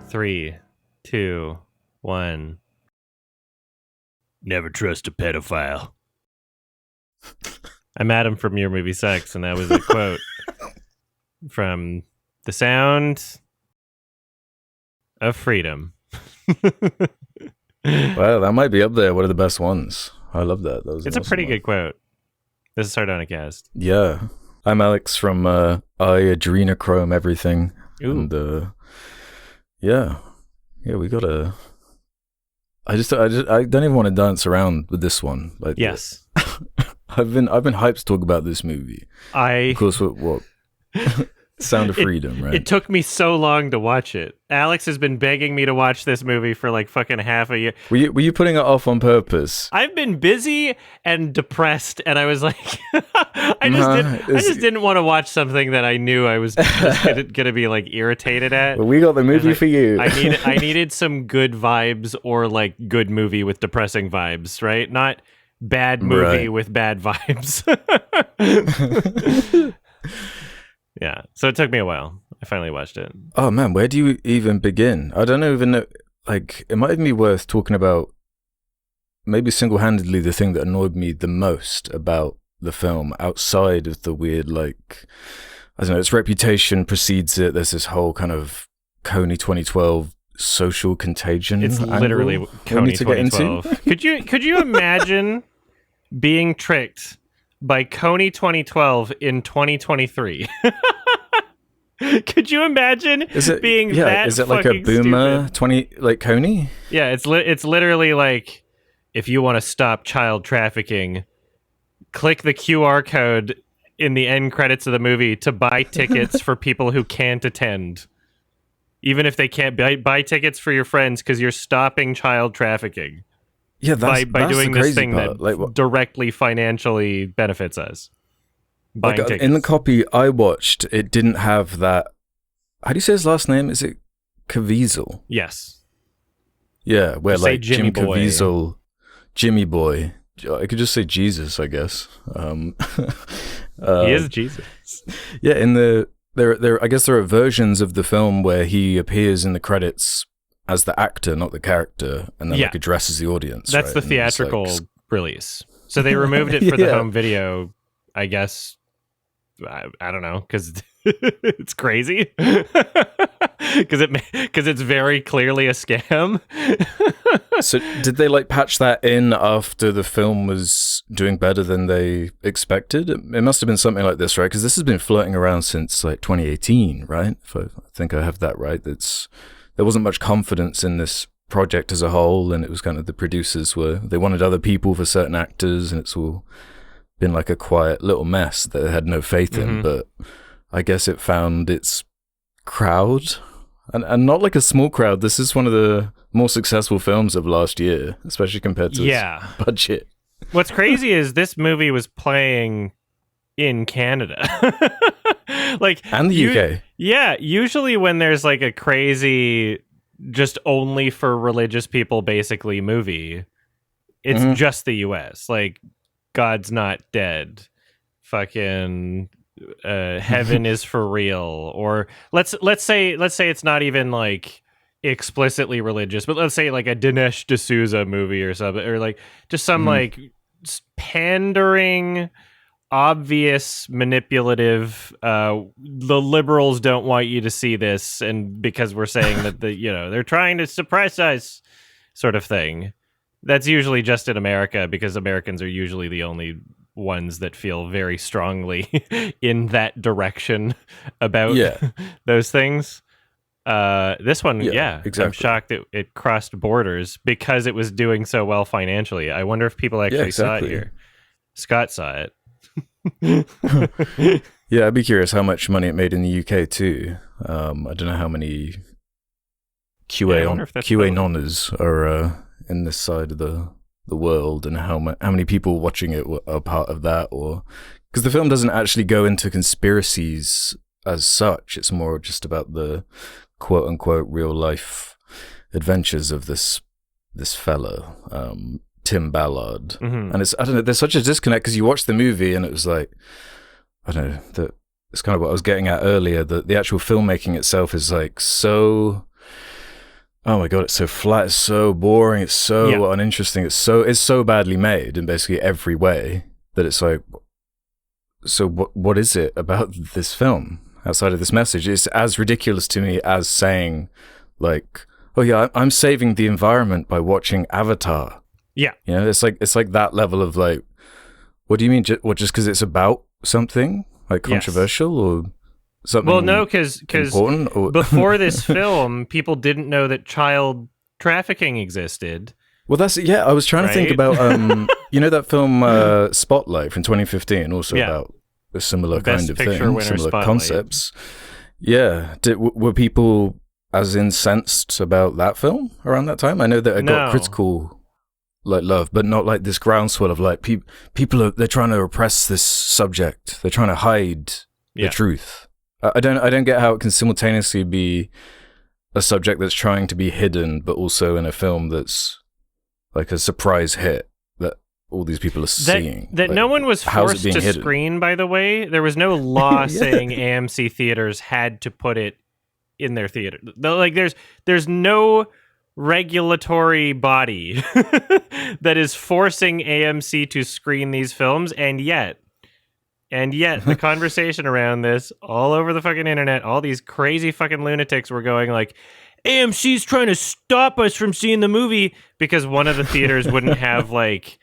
3, 2, 1. Never trust a pedophile. I'm Adam from Your Movie Sucks, and that was a quote from The Sound of Freedom. Wow, that might be up there. One of the best ones. I love that. It's a pretty good quote. This is Sardonicast. Yeah. I'm Alex from Adrenochrome Everything. Ooh. And yeah, we got a... I don't even want to dance around with this one. Like, yes. I've been hyped to talk about this movie. Of course, what? Sound of Freedom, right? It took me so long to watch it. Alex has been begging me to watch this movie for like fucking half a year. Were you putting it off on purpose? I've been busy and depressed, and I was like, I just didn't want to watch something that I knew I was just gonna be like irritated at. Well, we got the movie for you. I needed some good vibes, or like good movie with depressing vibes, right? Not bad movie with bad vibes. Yeah, so it took me a while. I finally watched it. Oh man, where do you even begin? I don't even know. Like, it might even be worth talking about maybe single-handedly the thing that annoyed me the most about the film, outside of the weird, like, I don't know, its reputation precedes it. There's this whole kind of Coney 2012 social contagion. It's literally Coney 2012. Could you imagine being tricked by Coney 2012 in 2023? Could you imagine being that? Is it like a boomer stupid? 20 like Coney? Yeah, it's literally like, if you want to stop child trafficking, click the QR code in the end credits of the movie to buy tickets for people who can't attend, even if they can't buy tickets for your friends because you're stopping child trafficking. Yeah, by doing this thing part. that like, directly financially benefits us. Buying tickets. In the copy I watched, it didn't have that. How do you say his last name? Is it Caviezel? Yes. Yeah, where just like Jimmy Jim Caviezel, Jimmy Boy. I could just say Jesus, I guess. He is Jesus. Yeah, I guess there are versions of the film where he appears in the credits as the actor, not the character, and then like addresses the audience. That's the theatrical release. So they removed it for the home video, I guess. I don't know, because it's crazy. Because it's very clearly a scam. So did they like patch that in after the film was doing better than they expected? It must have been something like this, right? Because this has been floating around since like 2018, right? If I think I have that right. There wasn't much confidence in this project as a whole, and it was kind of the producers they wanted other people for certain actors, and it's all been like a quiet little mess that they had no faith in. But I guess it found its crowd, and not like a small crowd. This is one of the more successful films of last year, especially compared to its budget. What's crazy is this movie was playing in Canada. And the UK. Yeah, usually when there's like a crazy, just only for religious people basically movie, it's just the US. Like, God's Not Dead, fucking Heaven is for Real, or let's say it's not even like explicitly religious, but let's say like a Dinesh D'Souza movie or something, or like just some like pandering, obvious, manipulative, the liberals don't want you to see this, and because we're saying that they're trying to suppress us, sort of thing. That's usually just in America, because Americans are usually the only ones that feel very strongly in that direction about those things. This one, exactly. I'm shocked it crossed borders because it was doing so well financially. I wonder if people actually saw it here. Scott saw it. Yeah, I'd be curious how much money it made in the UK too. I don't know how many QAnoners are in this side of the world, and how many people watching it are part of that, or because the film doesn't actually go into conspiracies as such. It's more just about the quote unquote real life adventures of this fellow, Tim Ballard. And I don't know, there's such a disconnect because you watch the movie and it was like, I don't know, it's kind of what I was getting at earlier, that the actual filmmaking itself is like so Oh my god, it's so flat, it's so boring, it's so uninteresting, it's so badly made in basically every way that it's like, so what is it about this film outside of this message? It's as ridiculous to me as saying, like, oh yeah, I'm saving the environment by watching Avatar. Yeah. You know, it's like that level of like, what do you mean? Just because it's about something like controversial or something? Well, no, because before this film, people didn't know that child trafficking existed. Well, I was trying to think about, you know, that film Spotlight from 2015, also about a similar kind of thing, similar Spotlight. Concepts. Yeah. Were people as incensed about that film around that time? I know that it got critical like love, but not like this groundswell of like people they're trying to repress this subject. They're trying to hide the truth. I don't get how it can simultaneously be a subject that's trying to be hidden, but also in a film that's like a surprise hit that all these people are seeing. That like, no one was forced to hidden? Screen, by the way. There was no law saying AMC theaters had to put it in their theater. Like there's no regulatory body that is forcing AMC to screen these films, and yet the conversation around this all over the fucking internet, all these crazy fucking lunatics were going like, AMC's trying to stop us from seeing the movie because one of the theaters wouldn't have like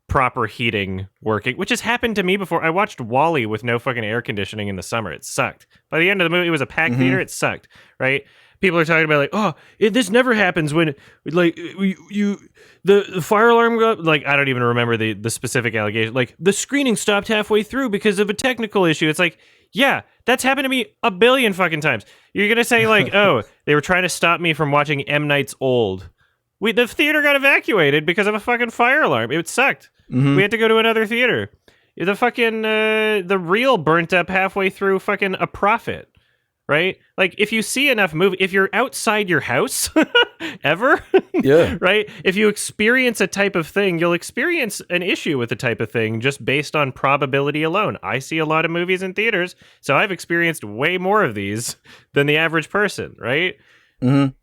proper heating working, which has happened to me before. I watched Wall-E with no fucking air conditioning in the summer. It sucked. By the end of the movie, it was a packed theater. It sucked, right? People are talking about like, oh, this never happens when like the fire alarm go, like, I don't even remember the specific allegation. Like the screening stopped halfway through because of a technical issue. It's like, yeah, that's happened to me a billion fucking times. You're gonna say like, oh, they were trying to stop me from watching M. Night's Old. The theater got evacuated because of a fucking fire alarm. It sucked. We had to go to another theater. The fucking the reel burnt up halfway through fucking A Prophet. Right? Like, if you see enough movie, if you're outside your house ever, right? If you experience a type of thing, you'll experience an issue with the type of thing just based on probability alone. I see a lot of movies in theaters, so I've experienced way more of these than the average person, right? Mm-hmm.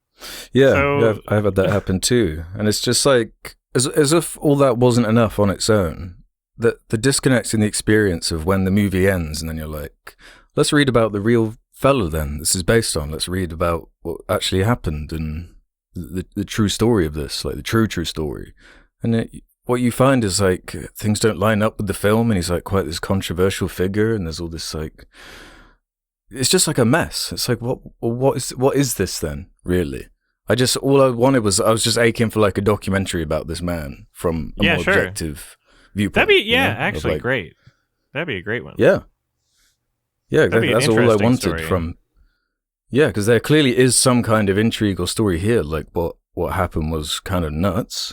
Yeah, I've had that happen too. And it's just like, as if all that wasn't enough on its own, the disconnect in the experience of when the movie ends and then you're like, let's read about the real fellow then this is based on. Let's read about what actually happened and the true story of this, like the true story. And what you find is like things don't line up with the film, and he's like quite this controversial figure, and there's all this like, it's just like a mess. It's like what is this then really? All I wanted was, I was just aching for like a documentary about this man from a more objective viewpoint. That'd be actually like, great. That'd be a great one. Yeah, that's all I wanted from. Yeah, because there clearly is some kind of intrigue or story here. Like what happened was kind of nuts,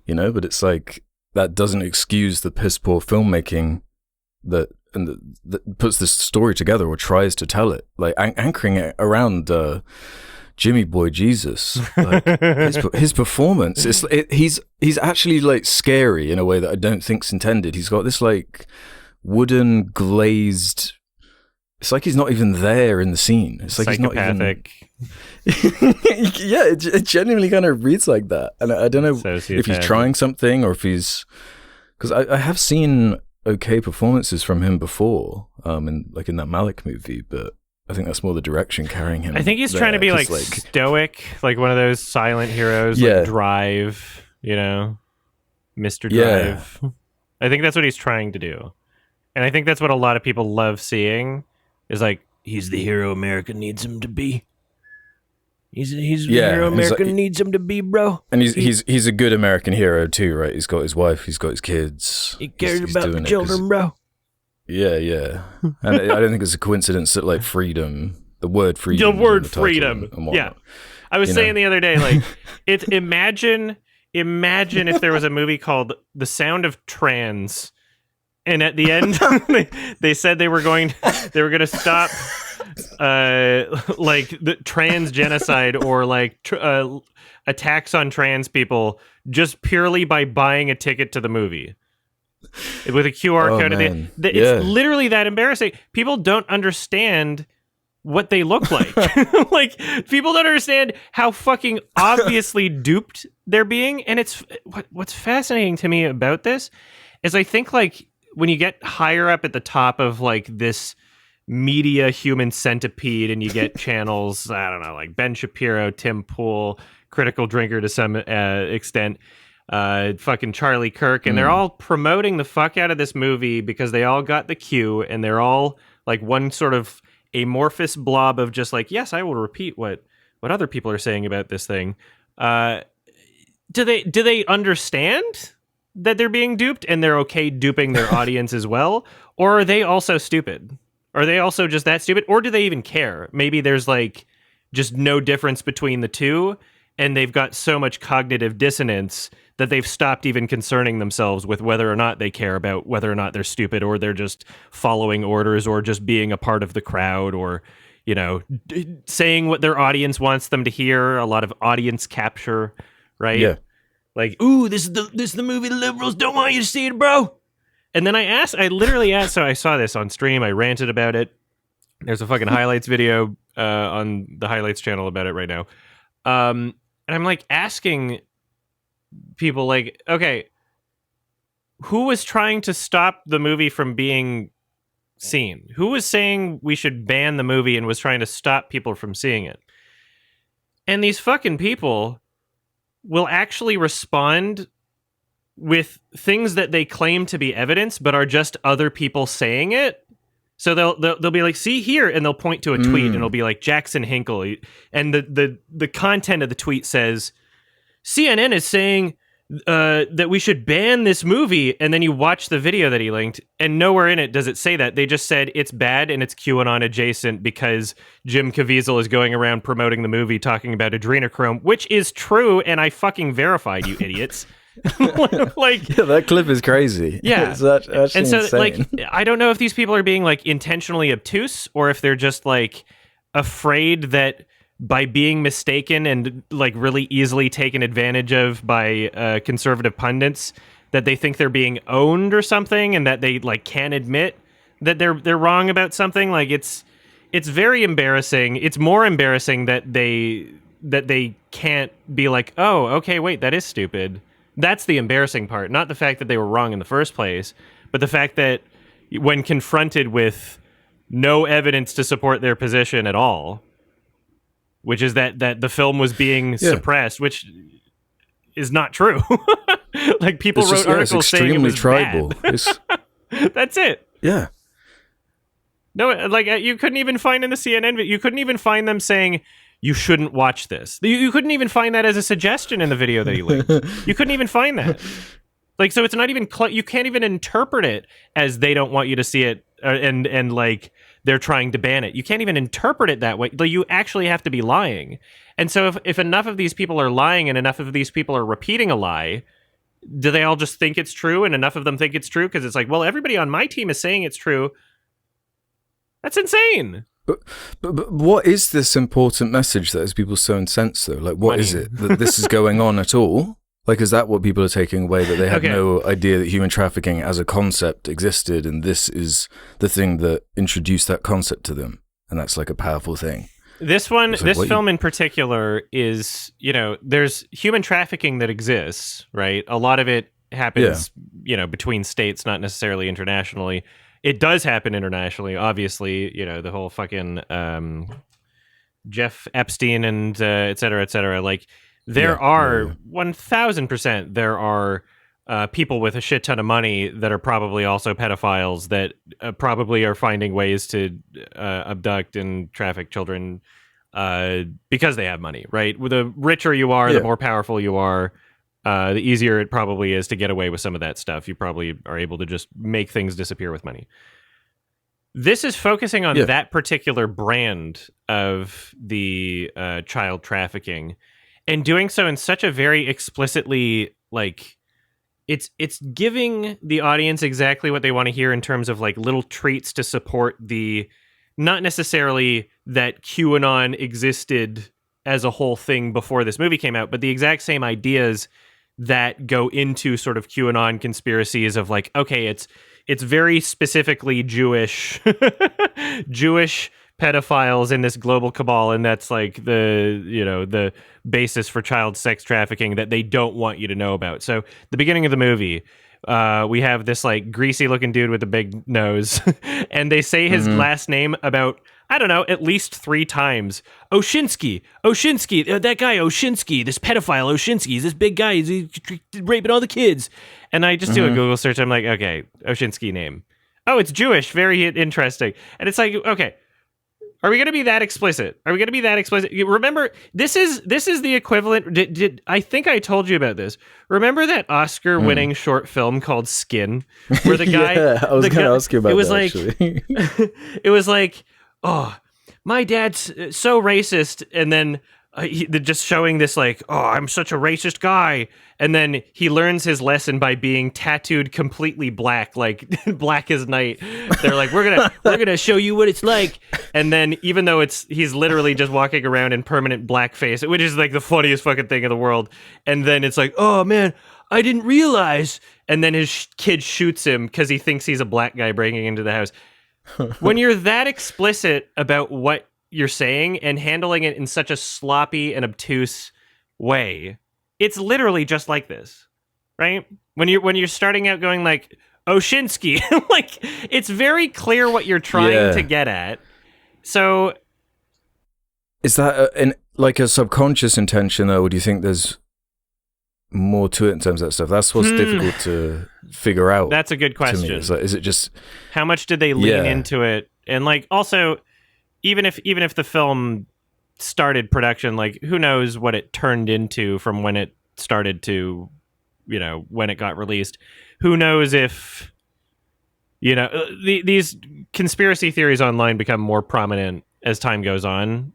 you know. But it's like that doesn't excuse the piss poor filmmaking that puts this story together or tries to tell it, like anchoring it around Jimmy Boy Jesus. Like, his performance, he's actually like scary in a way that I don't think's intended. He's got this like wooden glazed. It's like he's not even there in the scene. It's like psychopathic. He's not even... Yeah, it genuinely kind of reads like that. And I don't know if he's trying something or if he's... Because I have seen okay performances from him before, in that Malick movie, but I think that's more the direction carrying him. I think he's trying to be like stoic, like one of those silent heroes, like Drive, you know, Mr. Drive. Yeah. I think that's what he's trying to do. And I think that's what a lot of people love seeing. Is like, he's the hero America needs him to be. He's the hero America needs him to be, bro. And he's a good American hero too, right? He's got his wife, he's got his kids. He cares about the children, bro. Yeah. And I don't think it's a coincidence that like freedom, the word freedom. Yeah. I was saying the other day, like, it's imagine if there was a movie called The Sound of Trans. And at the end, they said they were going to stop like the trans genocide or like attacks on trans people just purely by buying a ticket to the movie with a QR code. Man. It's literally that embarrassing. People don't understand what they look like. Like, people don't understand how fucking obviously duped they're being. And it's what's fascinating to me about this is I think, like, when you get higher up at the top of like this media human centipede and you get channels, I don't know, like Ben Shapiro, Tim Pool, Critical Drinker to some extent, fucking Charlie Kirk, and they're all promoting the fuck out of this movie because they all got the cue, and they're all like one sort of amorphous blob of just like, yes, I will repeat what other people are saying about this thing. Do they understand that they're being duped and they're okay duping their audience as well? Or are they also stupid? Are they also just that stupid? Or do they even care? Maybe there's like just no difference between the two, and they've got so much cognitive dissonance that they've stopped even concerning themselves with whether or not they care about whether or not they're stupid, or they're just following orders, or just being a part of the crowd, or, you know, saying what their audience wants them to hear. A lot of audience capture, right? Yeah. Like, ooh, this is the movie the liberals don't want you to see it, bro. And then I literally asked, so I saw this on stream, I ranted about it. There's a fucking highlights video on the highlights channel about it right now. And I'm like asking people, like, okay, who was trying to stop the movie from being seen? Who was saying we should ban the movie and was trying to stop people from seeing it? And these fucking people will actually respond with things that they claim to be evidence, but are just other people saying it. So they'll be like, see here, and they'll point to a tweet, and it'll be like Jackson Hinkle, and the content of the tweet says, CNN is saying that we should ban this movie, and then you watch the video that he linked, and nowhere in it does it say that. They just said it's bad and it's QAnon adjacent because Jim Caviezel is going around promoting the movie, talking about adrenochrome, which is true, and I fucking verified, you idiots. Like, yeah, that clip is crazy. Yeah, it's actually and so insane. like, I don't know if these people are being like intentionally obtuse, or if they're just like afraid that by being mistaken and like really easily taken advantage of by conservative pundits, that they think they're being owned or something, and that they like can't admit that they're wrong about something. Like, it's very embarrassing. It's more embarrassing that they can't be like, oh, okay, wait, that is stupid. That's the embarrassing part, not the fact that they were wrong in the first place, but the fact that when confronted with no evidence to support their position at all, which is that the film was being suppressed, which is not true. Like, people wrote articles saying it was tribal. That's it. Yeah. No, like, you couldn't even find in the CNN, you couldn't even find them saying, you shouldn't watch this. You couldn't even find that as a suggestion in the video that he linked. You couldn't even find that. Like, so it's not even, you can't even interpret it as they don't want you to see it, and like, they're trying to ban it. You can't even interpret it that way. Like, you actually have to be lying. And so if enough of these people are lying and enough of these people are repeating a lie, do they all just think it's true, and enough of them think it's true? Because it's like, well, everybody on my team is saying it's true. That's insane. But what is this important message that has people so incensed, though? Like, what is it? That this is going on at all? Like, is that what people are taking away? That they had no idea that human trafficking as a concept existed, and this is the thing that introduced that concept to them, and that's like a powerful thing. This film in particular is, you know, there's human trafficking that exists, right? A lot of it happens, you know, between states, not necessarily internationally. It does happen internationally, obviously, you know, the whole fucking Jeff Epstein and et cetera, like, there are 1000%, there are people with a shit ton of money that are probably also pedophiles that probably are finding ways to abduct and traffic children because they have money, right? The richer you are, the more powerful you are, the easier it probably is to get away with some of that stuff. You probably are able to just make things disappear with money. This is focusing on that particular brand of the child trafficking, and doing so in such a very explicitly, like, it's giving the audience exactly what they want to hear in terms of like little treats to support the, not necessarily that QAnon existed as a whole thing before this movie came out, but the exact same ideas that go into sort of QAnon conspiracies of like, okay, it's very specifically Jewish pedophiles in this global cabal, and that's like the basis for child sex trafficking that they don't want you to know about. So the beginning of the movie, we have this like greasy looking dude with a big nose, and they say his last name about, I don't know, at least 3 times. Oshinsky, that guy Oshinsky, this pedophile Oshinsky, he's this big guy, he's raping all the kids. And I just do a Google search. I'm like, okay, Oshinsky name. Oh, it's Jewish. Very interesting. And it's like, okay, are we going to be that explicit? Remember, this is the equivalent. Did I think I told you about this? Remember that Oscar-winning short film called Skin, where the guy? Yeah, I was going to ask you about that. Actually, it was like, oh, my dad's so racist, and then just showing this like, oh, I'm such a racist guy, and then he learns his lesson by being tattooed completely black, like black as night. They're like, we're gonna show you what it's like, and then even though he's literally just walking around in permanent blackface, which is like the funniest fucking thing in the world, and then it's like, oh man, I didn't realize, and then his kid shoots him because he thinks he's a black guy breaking into the house. When you're that explicit about what you're saying and handling it in such a sloppy and obtuse way, it's literally just like this, right? When you're starting out going like Oshinsky, like it's very clear what you're trying to get at. So, is that like a subconscious intention, though? Or do you think there's more to it in terms of that stuff? That's what's difficult to figure out. That's a good question. It's like, is it just how much did they lean into it? And like also, even if the film started production, like who knows what it turned into from when it started to, when it got released. Who knows if these conspiracy theories online become more prominent as time goes on.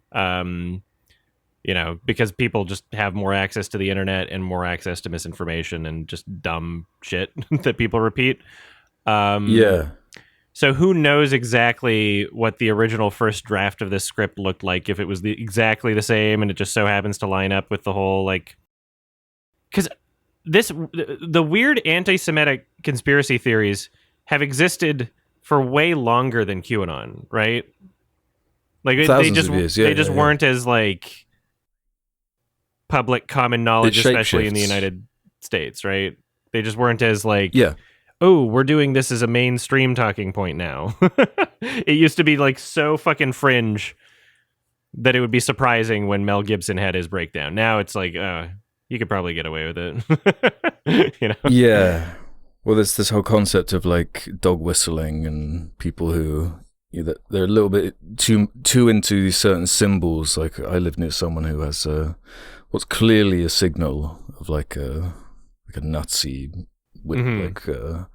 Because people just have more access to the internet and more access to misinformation and just dumb shit that people repeat. So who knows exactly what the original first draft of this script looked like, if it was exactly the same and it just so happens to line up with the whole, like... Because the weird anti-Semitic conspiracy theories have existed for way longer than QAnon, right? Like they just weren't as, like... public common knowledge, especially in the United States, right? They just weren't as like, oh, we're doing this as a mainstream talking point now. It used to be like so fucking fringe that it would be surprising when Mel Gibson had his breakdown. Now it's like, you could probably get away with it. Yeah. Well, there's this whole concept of like dog whistling and people who they're a little bit too into these certain symbols. Like I live near someone who has what's clearly a signal of like a Nazi with like the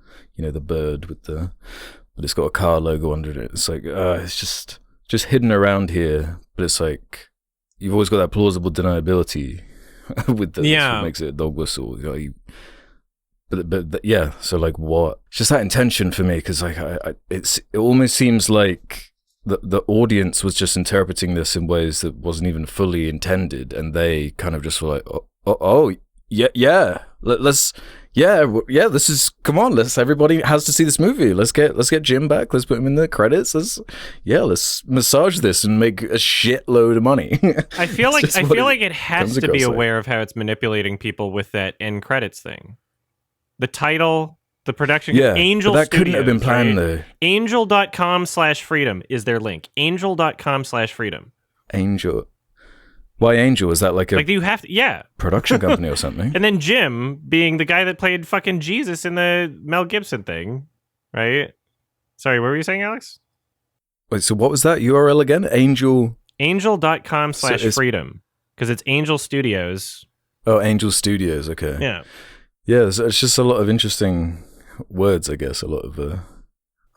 bird with but it's got a car logo under it. It's like it's just hidden around here, but it's like you've always got that plausible deniability with the that's what makes it a dog whistle. But yeah, so like what? It's just that intention for me, because like it almost seems like the audience was just interpreting this in ways that wasn't even fully intended, and they kind of just were like, this is, come on, everybody has to see this movie. Let's get Jim back. Let's put him in the credits. Let's massage this and make a shitload of money. I feel like it has to be aware of how it's manipulating people with that end credits thing. The title, the production, Angel but that Studios, couldn't have been planned, right? though. Angel.com/freedom is their link. Angel.com/freedom. Angel. Why Angel? Is that like you have to, production company or something? And then Jim being the guy that played fucking Jesus in the Mel Gibson thing, right? Sorry, what were you saying, Alex? Wait, so what was that URL again? Angel.com/freedom. Because it's Angel Studios. Oh, Angel Studios, okay. Yeah. Yeah, it's just a lot of interesting words, I guess. A lot of,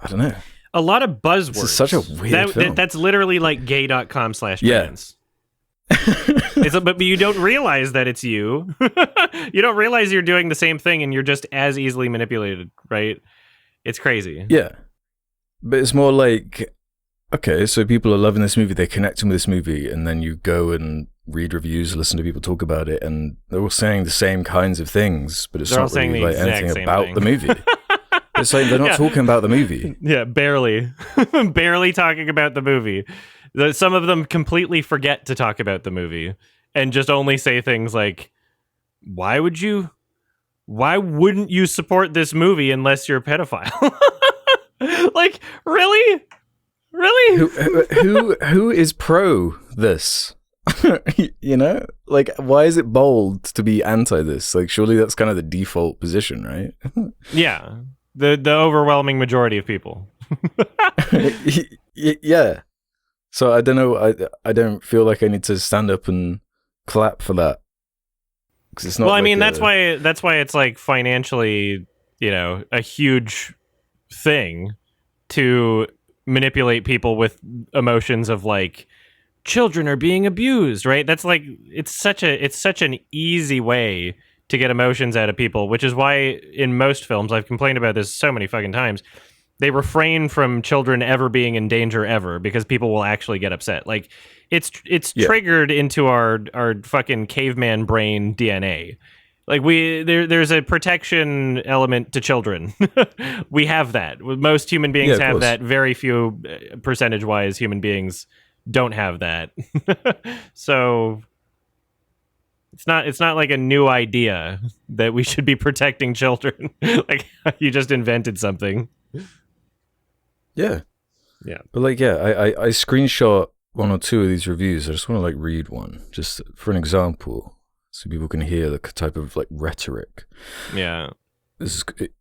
I don't know. A lot of buzzwords. This is such a weird film. That's literally like gay.com/trans. But you don't realize that it's you. You don't realize you're doing the same thing, and you're just as easily manipulated, right? It's crazy. Yeah. But it's more like, okay, so people are loving this movie, they're connecting with this movie, and then you go and read reviews, listen to people talk about it, and they're all saying the same kinds of things, but it's not really like anything about the movie. It's like they're not talking about the movie. Yeah, barely. Barely talking about the movie. Some of them completely forget to talk about the movie and just only say things like, why wouldn't you support this movie unless you're a pedophile? Like, really? Who is pro this? You know, like, why is it bold to be anti this? Like, surely that's kind of the default position, right? Yeah, the overwhelming majority of people. Yeah. So I don't know. I don't feel like I need to stand up and clap for that. It's not. Well, I like mean, that's why it's like financially, a huge thing to manipulate people with emotions of like children are being abused, right? That's like it's such an easy way to get emotions out of people, which is why in most films, I've complained about this so many fucking times, they refrain from children ever being in danger ever because people will actually get upset. Like it's triggered into our fucking caveman brain DNA. Like there's a protection element to children. We have that. Most human beings have that. Very few percentage-wise human beings don't have that. So it's not like a new idea that we should be protecting children. Like you just invented something. Yeah. Yeah. But like, yeah, I screenshot one or two of these reviews. I just want to like read one just for an example so people can hear the type of like rhetoric. Yeah.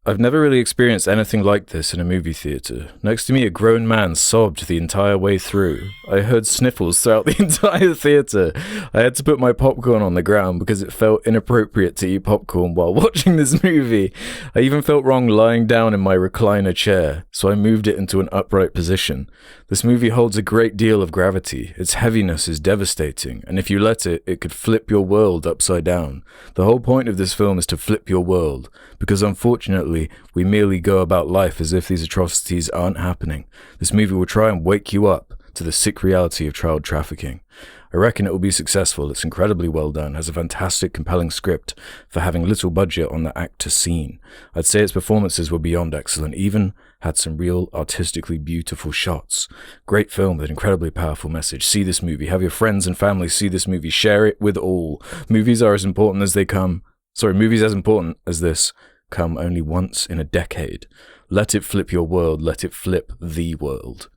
I've never really experienced anything like this in a movie theater. Next to me, a grown man sobbed the entire way through. I heard sniffles throughout the entire theater. I had to put my popcorn on the ground because it felt inappropriate to eat popcorn while watching this movie. I even felt wrong lying down in my recliner chair, so I moved it into an upright position. This movie holds a great deal of gravity. Its heaviness is devastating, and if you let it, it could flip your world upside down. The whole point of this film is to flip your world, because unfortunately, we merely go about life as if these atrocities aren't happening. This movie will try and wake you up to the sick reality of child trafficking. I reckon it will be successful. It's incredibly well done, has a fantastic, compelling script for having little budget on the actor scene. I'd say its performances were beyond excellent, even had some real artistically beautiful shots. Great film with an incredibly powerful message. See this movie. Have your friends and family see this movie. Share it with all. Movies as important as this come only once in a decade. Let it flip your world. Let it flip the world.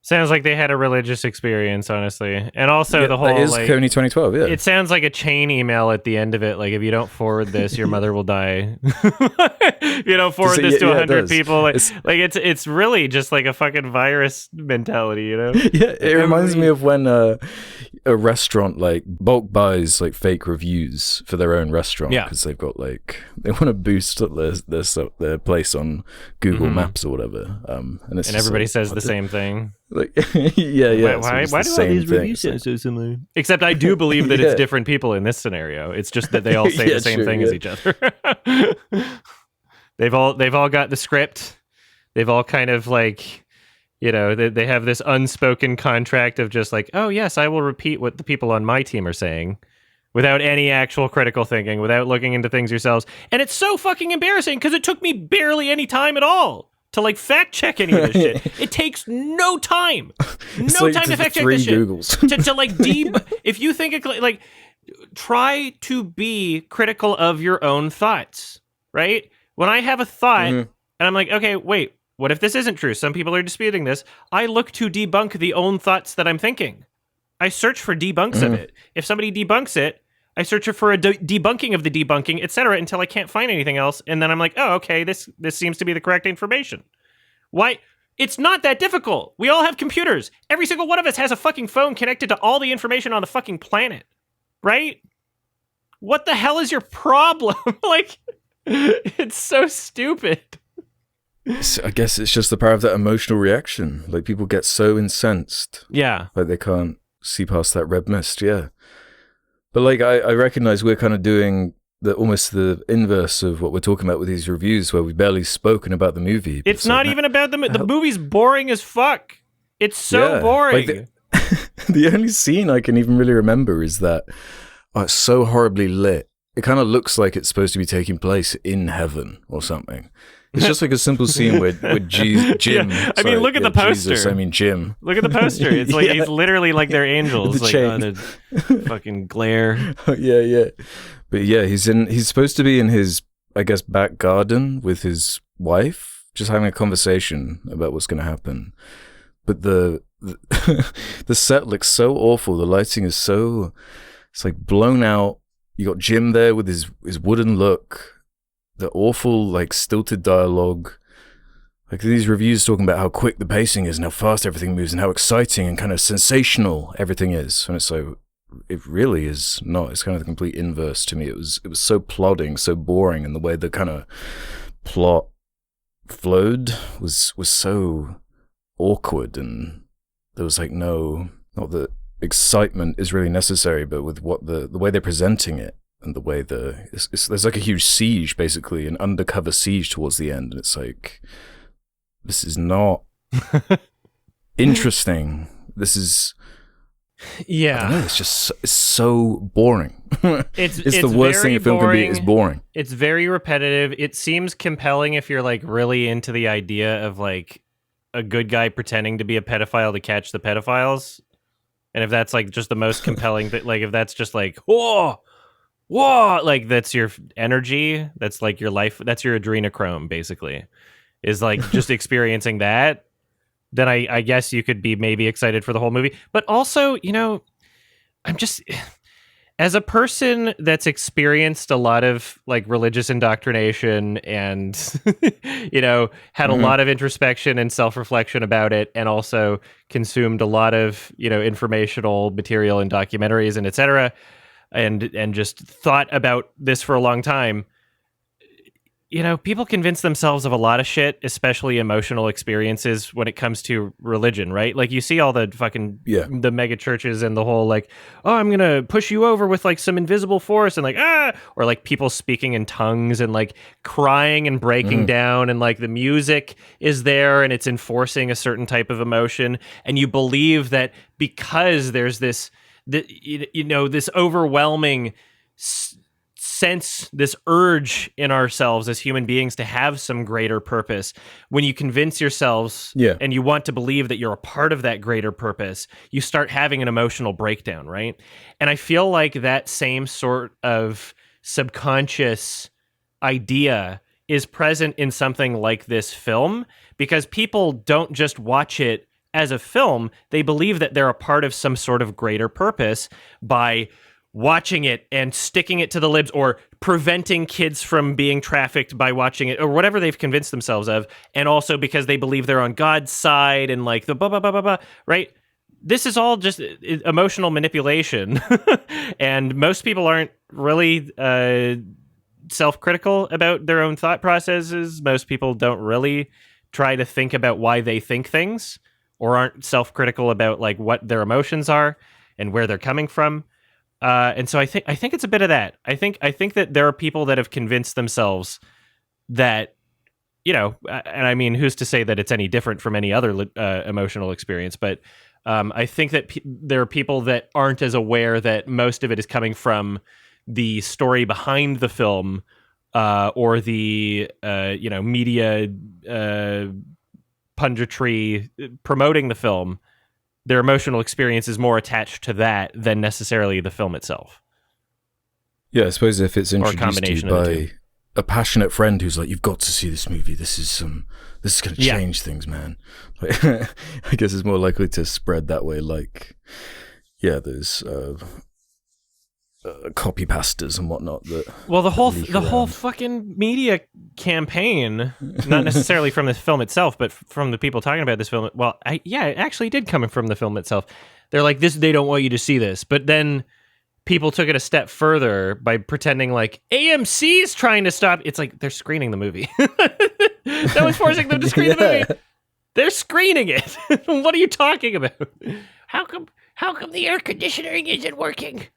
Sounds like they had a religious experience, honestly. And also the whole... That is like, Coney 2012, yeah. It sounds like a chain email at the end of it. Like, if you don't forward this, your mother will die. If you don't forward this to 100 people. It's really just like a fucking virus mentality, you know? Yeah, it reminds me of when a restaurant, like, bulk buys, like, fake reviews for their own restaurant. Yeah. Because they've got, like... They want to boost their place on Google Maps or whatever. And everybody says the same thing. Like, yeah. Why do all these reviews sound so similar? Except I do believe that it's different people in this scenario. It's just that they all say the same thing as each other. They've all got the script. They've all kind of like, they have this unspoken contract of just like, oh yes, I will repeat what the people on my team are saying, without any actual critical thinking, without looking into things yourselves. And it's so fucking embarrassing because it took me barely any time at all to like fact check any of this shit. It takes no time. No time to fact check this shit. Googles. to like if you think it, like try to be critical of your own thoughts, right? When I have a thought and I'm like, okay, wait, what if this isn't true? Some people are disputing this. I look to debunk the own thoughts that I'm thinking. I search for debunks of it. If somebody debunks it, I search for a debunking of the debunking, etc., until I can't find anything else, and then I'm like, oh, okay, this seems to be the correct information. Why? It's not that difficult. We all have computers. Every single one of us has a fucking phone connected to all the information on the fucking planet, right? What the hell is your problem? Like, it's so stupid. I guess it's just the power of that emotional reaction. Like, people get so incensed. Yeah. Like, they can't see past that red mist, yeah. But like, I recognize we're kind of doing almost the inverse of what we're talking about with these reviews, where we've barely spoken about the movie. It's not even about the movie's boring as fuck. It's so boring. Like the only scene I can even really remember is that it's so horribly lit. It kind of looks like it's supposed to be taking place in heaven or something. It's just like a simple scene with Jim. Yeah. I mean, look at the poster. Jesus, I mean Jim. Look at the poster. It's like he's literally like they're angels, The like chain. on a fucking glare. Yeah. But yeah, he's supposed to be in his, I guess, back garden with his wife, just having a conversation about what's going to happen. But the set looks so awful. The lighting is so, it's like blown out. You got Jim there with his wooden look, the awful like stilted dialogue. Like these reviews talking about how quick the pacing is and how fast everything moves and how exciting and kind of sensational everything is. And it's like, it really is not. It's kind of the complete inverse to me. It was so plodding, so boring, and the way the kind of plot flowed was so awkward, and there was like not that excitement is really necessary, but with what the way they're presenting it and the way there's like a huge siege, basically an undercover siege towards the end, and it's like, this is not interesting. This is, yeah, I don't know, it's so boring. It's the worst thing a film can be. It's boring. It's very repetitive. It seems compelling if you're like really into the idea of like a good guy pretending to be a pedophile to catch the pedophiles, and if that's like just the most compelling thing, like if that's just like whoa, like that's your energy, that's like your life, that's your adrenochrome, basically, is like just experiencing that, then I guess you could be maybe excited for the whole movie. But also, you know, I'm just, as a person that's experienced a lot of like religious indoctrination and, you know, had a lot of introspection and self-reflection about it, and also consumed a lot of, you know, informational material and documentaries and etc., and just thought about this for a long time. You know, people convince themselves of a lot of shit, especially emotional experiences, when it comes to religion, right? Like you see all the fucking, the mega churches and the whole like, oh, I'm going to push you over with like some invisible force and like, or like people speaking in tongues and like crying and breaking down, and like the music is there and it's enforcing a certain type of emotion. And you believe that because there's this, you know, this overwhelming sense, this urge in ourselves as human beings to have some greater purpose. When you convince yourselves and you want to believe that you're a part of that greater purpose, you start having an emotional breakdown, right? And I feel like that same sort of subconscious idea is present in something like this film, because people don't just watch it as a film, they believe that they're a part of some sort of greater purpose by watching it and sticking it to the libs, or preventing kids from being trafficked by watching it, or whatever they've convinced themselves of. And also because they believe they're on God's side and like the blah, blah, blah, blah, blah, right? This is all just emotional manipulation. And most people aren't really self-critical about their own thought processes. Most people don't really try to think about why they think things, or aren't self-critical about like what their emotions are and where they're coming from. And so I think it's a bit of that. I think that there are people that have convinced themselves that, you know, and I mean, who's to say that it's any different from any other emotional experience? But I think that there are people that aren't as aware that most of it is coming from the story behind the film, or the you know, media punditry promoting the film. Their emotional experience is more attached to that than necessarily the film itself. Yeah, I suppose if it's introduced to you by a passionate friend who's like, "You've got to see this movie. This is going to change things, man." Like, I guess it's more likely to spread that way. Like, yeah, there's copy pastas and whatnot. The whole fucking media campaign, not necessarily from the film itself, but from the people talking about this film. Well, it actually did come from the film itself. They're like, they don't want you to see this. But then people took it a step further by pretending like AMC's trying to stop. It's like, they're screening the movie. That was forcing them to screen the movie. They're screening it. What are you talking about? How come the air conditioning isn't working?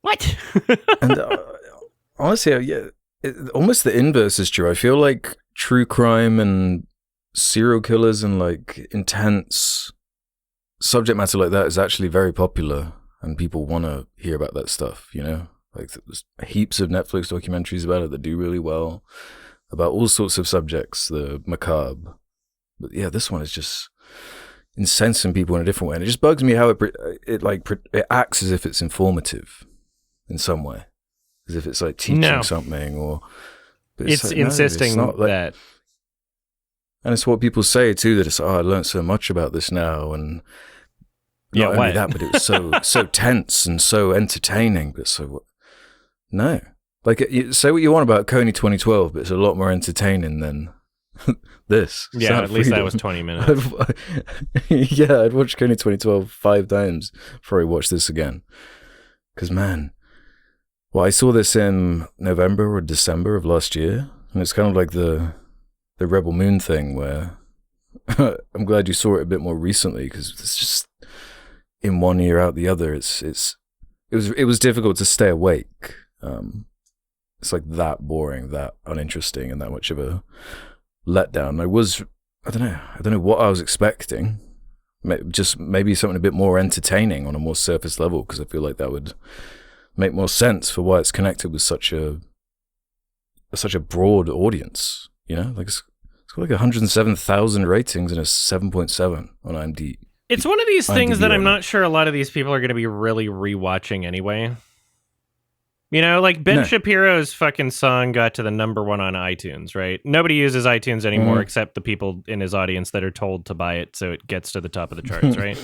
What? And honestly, almost the inverse is true. I feel like true crime and serial killers and like intense subject matter like that is actually very popular, and people want to hear about that stuff, you know? Like there's heaps of Netflix documentaries about it that do really well. about all sorts of subjects, the macabre. But yeah, this one is just incensing people in a different way, and it just bugs me how it acts as if it's informative in some way, as if it's like teaching something, or it's like, insisting it's not, like, that. And it's what people say too, that it's, oh, I learned so much about this now, and not only that, but it was so tense and so entertaining. But no, like, say what you want about Coney 2012, but it's a lot more entertaining than this. Yeah, at least that was 20 minutes. Yeah, I'd watched Coney 2012 5 times before I watched this again. Because, man, I saw this in November or December of last year, and it's kind of like the Rebel Moon thing, where I'm glad you saw it a bit more recently, because it's just in one ear out the other. It was difficult to stay awake. It's like that boring, that uninteresting, and that much of a letdown. I don't know what I was expecting. Just maybe something a bit more entertaining on a more surface level, because I feel like that would make more sense for why it's connected with such a broad audience. You know, like it's got like 107,000 ratings and a 7.7 on IMDb. It's one of these things that I'm not sure a lot of these people are going to be really rewatching anyway. You know, like Ben Shapiro's fucking song got to the #1 on iTunes, right? Nobody uses iTunes anymore except the people in his audience that are told to buy it so it gets to the top of the charts, right?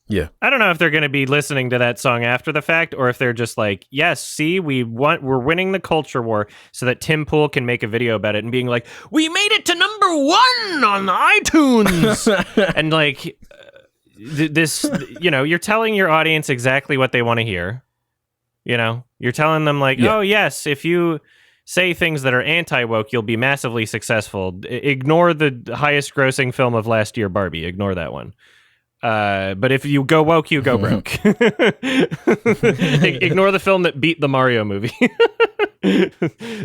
Yeah. I don't know if they're going to be listening to that song after the fact, or if they're just like, yes, see, we're winning the culture war, so that Tim Pool can make a video about it and being like, we made it to #1 on iTunes. And like this, you know, you're telling your audience exactly what they want to hear. You know, you're telling them like, oh yes, if you say things that are anti-woke, you'll be massively successful. Ignore the highest grossing film of last year, Barbie. Ignore that one. But if you go woke, you go broke. Ignore the film that beat the Mario movie.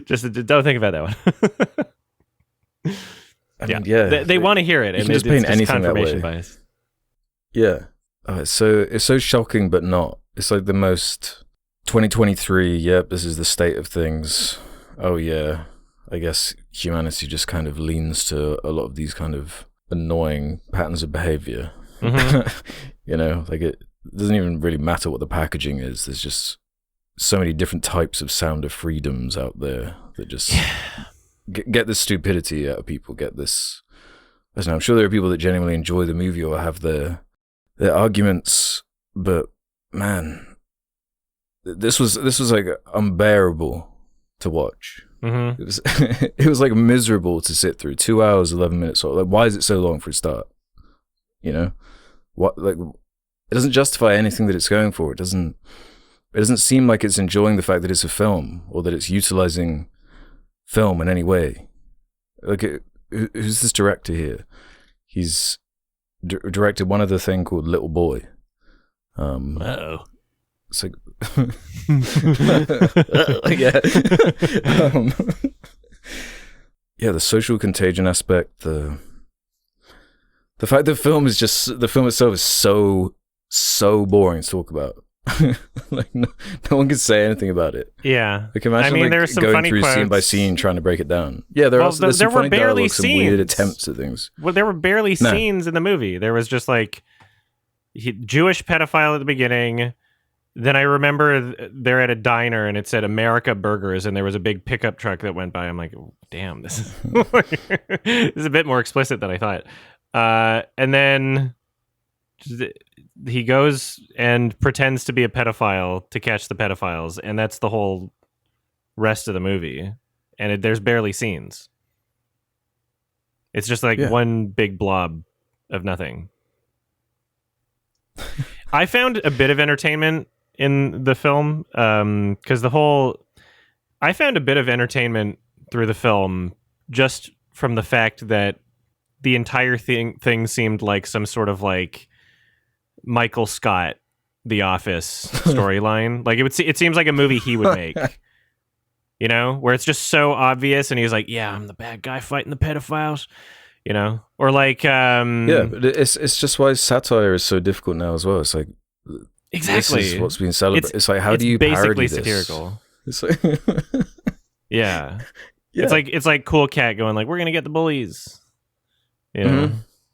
Just don't think about that one. I mean, they want to hear it, and just paint anything confirmation that way. bias. Yeah, it's so shocking, but not. It's like the most 2023. Yep, this is the state of things. Oh yeah, I guess humanity just kind of leans to a lot of these kind of annoying patterns of behavior. You know, like it doesn't even really matter what the packaging is. There's just so many different types of sound of freedoms out there that just get this stupidity out of people. Get this. I don't know, I'm sure there are people that genuinely enjoy the movie or have their arguments, but man, this was like unbearable to watch. It was like miserable to sit through. 2 hours 11 minutes. Like, why is it so long for a start? You know, what, like, it doesn't justify anything that it's going for. It doesn't seem like it's enjoying the fact that it's a film, or that it's utilizing film in any way. Like, who's this director here? He's directed one other thing called Little Boy. Uh-oh. It's like, yeah, the social contagion aspect, the fact that the film itself is so boring to talk about. Like no one can say anything about it. Yeah, like imagine, I mean, like, there's some going funny through parts. scene by scene trying to break it down. Yeah, there's some funny dialogue, some weird attempts at things. Well, there were barely scenes in the movie. There was just like Jewish pedophile at the beginning. Then I remember they're at a diner and it said America Burgers, and there was a big pickup truck that went by. I'm like, damn, this is this is a bit more explicit than I thought. And then he goes and pretends to be a pedophile to catch the pedophiles, and that's the whole rest of the movie. And there's barely scenes. It's just like one big blob of nothing. I found a bit of entertainment in the film, because I found a bit of entertainment through the film just from the fact that the entire thing seemed like some sort of like Michael Scott, The Office storyline. Like it seems like a movie he would make. You know, where it's just so obvious, and he's like, "Yeah, I'm the bad guy fighting the pedophiles." You know, or like, but it's just why satire is so difficult now as well. It's like, exactly, this is what's being celebrated. It's like, how do you parody basically this? satirical. It's like, yeah. Yeah. It's like Cool Cat going like, we're gonna get the bullies. You know?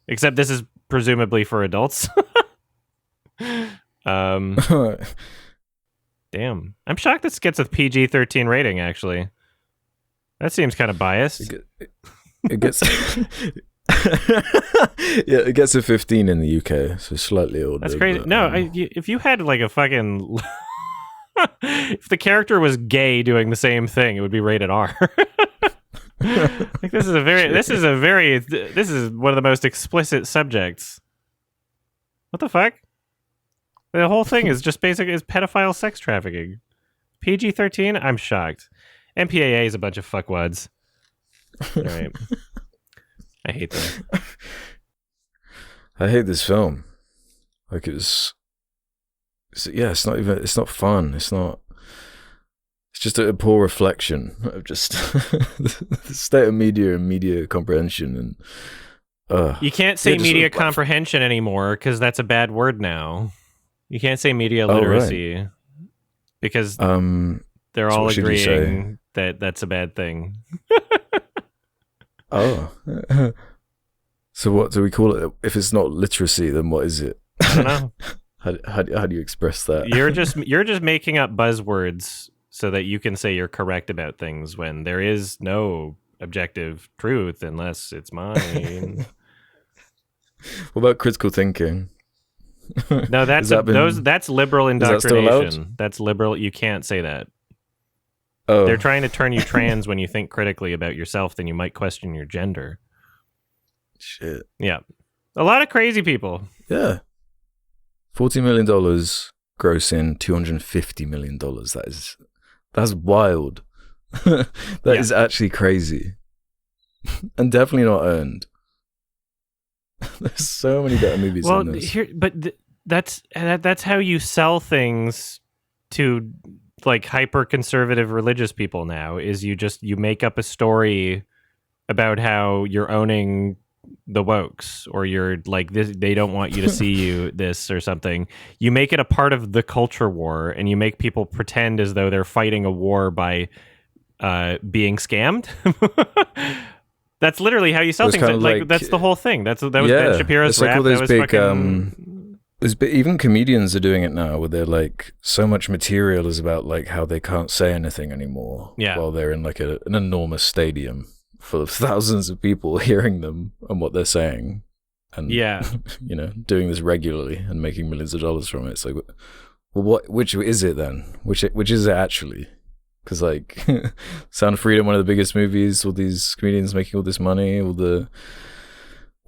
Except this is presumably for adults. Damn. I'm shocked this gets a PG-13 rating, actually. That seems kind of biased. It gets yeah, it gets a 15 in the UK, so slightly older. That's crazy. But, No, if you had like a fucking if the character was gay doing the same thing, it would be rated R. Like this is one of the most explicit subjects. What the fuck? The whole thing is just is pedophile sex trafficking. PG-13? I'm shocked. MPAA is a bunch of fuckwads. All right. I hate that. I hate this film. Like it's not fun. It's just a poor reflection of just the state of media and media comprehension. And you can't say media comprehension anymore because that's a bad word now. You can't say media literacy right. Because they're all agreeing that that's a bad thing. Oh. So what do we call it? If it's not literacy, then what is it? I don't know. How do you express that? You're just making up buzzwords so that you can say you're correct about things when there is no objective truth unless it's mine. What about critical thinking? No, that's that's liberal indoctrination. That's liberal. You can't say that. Oh. They're trying to turn you trans when you think critically about yourself, then you might question your gender. Shit. Yeah. A lot of crazy people. Yeah. $40 million grossing $250 million. That's wild. That is actually crazy. And definitely not earned. There's so many better movies than this. That's how you sell things to like hyper conservative religious people now, is you make up a story about how you're owning the wokes, or you're like this, they don't want you to see you this or something. You make it a part of the culture war, and you make people pretend as though they're fighting a war by being scammed. That's literally how you sell things. Like that's the whole thing. That was Ben Shapiro's rap. Like even comedians are doing it now, where they're like, so much material is about like how they can't say anything anymore. Yeah. While they're in like an enormous stadium full of thousands of people hearing them and what they're saying, and doing this regularly and making millions of dollars from it. It's like, well, which is it then? Which is it actually? Because like Sound of Freedom, one of the biggest movies, all these comedians making all this money, all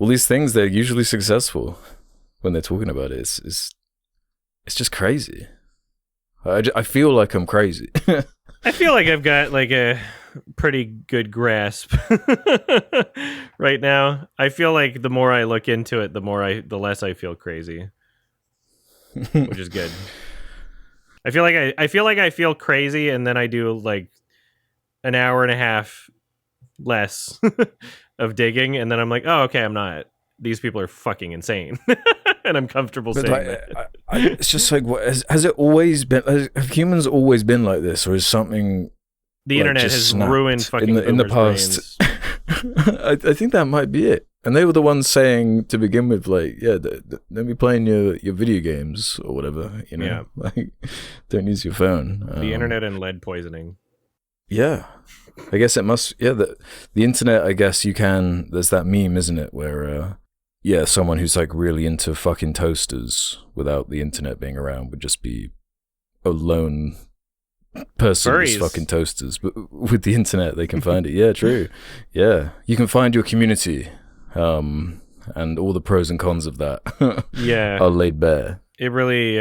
these things, they're usually successful when they're talking about it. It's just crazy. I feel like I'm crazy. I feel like I've got like a pretty good grasp right now. I feel like the more I look into it, the less I feel crazy, which is good. I feel like I feel crazy, and then I do like an hour and a half less of digging, and then I'm like, oh, okay, I'm not. These people are fucking insane, and I'm comfortable saying that. It's just like, what has it always been? Have humans always been like this, or is something? The internet has ruined fucking in the past. I think that might be it. And they were the ones saying to begin with, like, yeah, don't be playing your video games or whatever, you know? Yeah. Like, don't use your phone. The internet and lead poisoning. Yeah. I guess it must, the internet, I guess you can, there's that meme, isn't it, where, someone who's like really into fucking toasters without the internet being around would just be a lone person who's fucking toasters, but with the internet they can find it. Yeah, true. Yeah, you can find your community, and all the pros and cons of that are laid bare. It really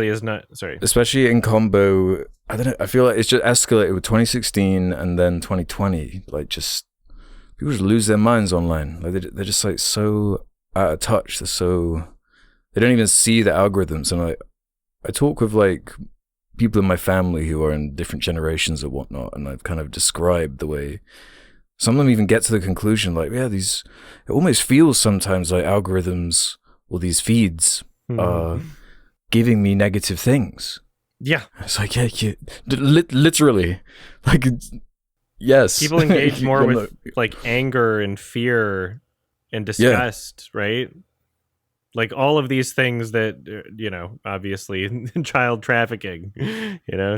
is not. Sorry, especially in combo. I don't know, I feel like it's just escalated with 2016 and then 2020. Like, just people just lose their minds online. Like they're just like so out of touch. They don't even see the algorithms. And I talk with like people in my family who are in different generations or whatnot, and I've kind of described the way some of them even get to the conclusion, like, it almost feels sometimes like algorithms or these feeds are giving me negative things. Yeah. It's like, literally, like, Yes. People engage more You're with like anger and fear and disgust, right? Like all of these things that obviously child trafficking,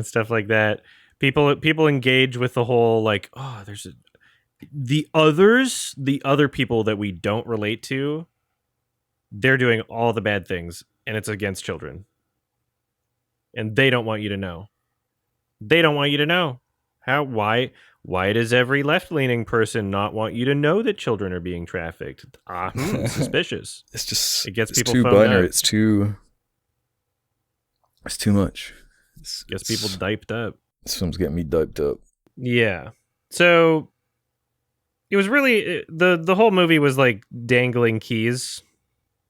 stuff like that. People engage with the whole like, oh, the other people that we don't relate to, they're doing all the bad things and it's against children. And they don't want you to know. They don't want you to know. Why does every left-leaning person not want you to know that children are being trafficked? Suspicious. It gets people too phoned binary. up. It's too much. Gets people doped up. This film's getting me doped up. Yeah. So it was really the whole movie was like dangling keys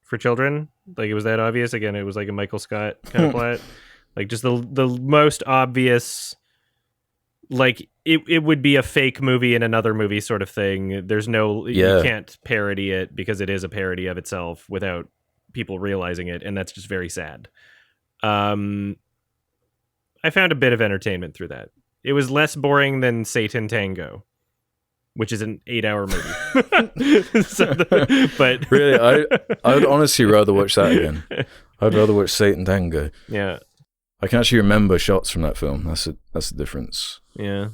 for children. Like it was that obvious. Again, it was like a Michael Scott kind of plot. Like just the most obvious, like it would be a fake movie in another movie sort of thing. There's no, you can't parody it because it is a parody of itself without people realizing it. And that's just very sad. I found a bit of entertainment through that. It was less boring than Satan Tango, which is an 8-hour movie. But really, I would honestly rather watch that again. I'd rather watch Satan Tango. Yeah. I can actually remember shots from that film. That's the difference. Yeah.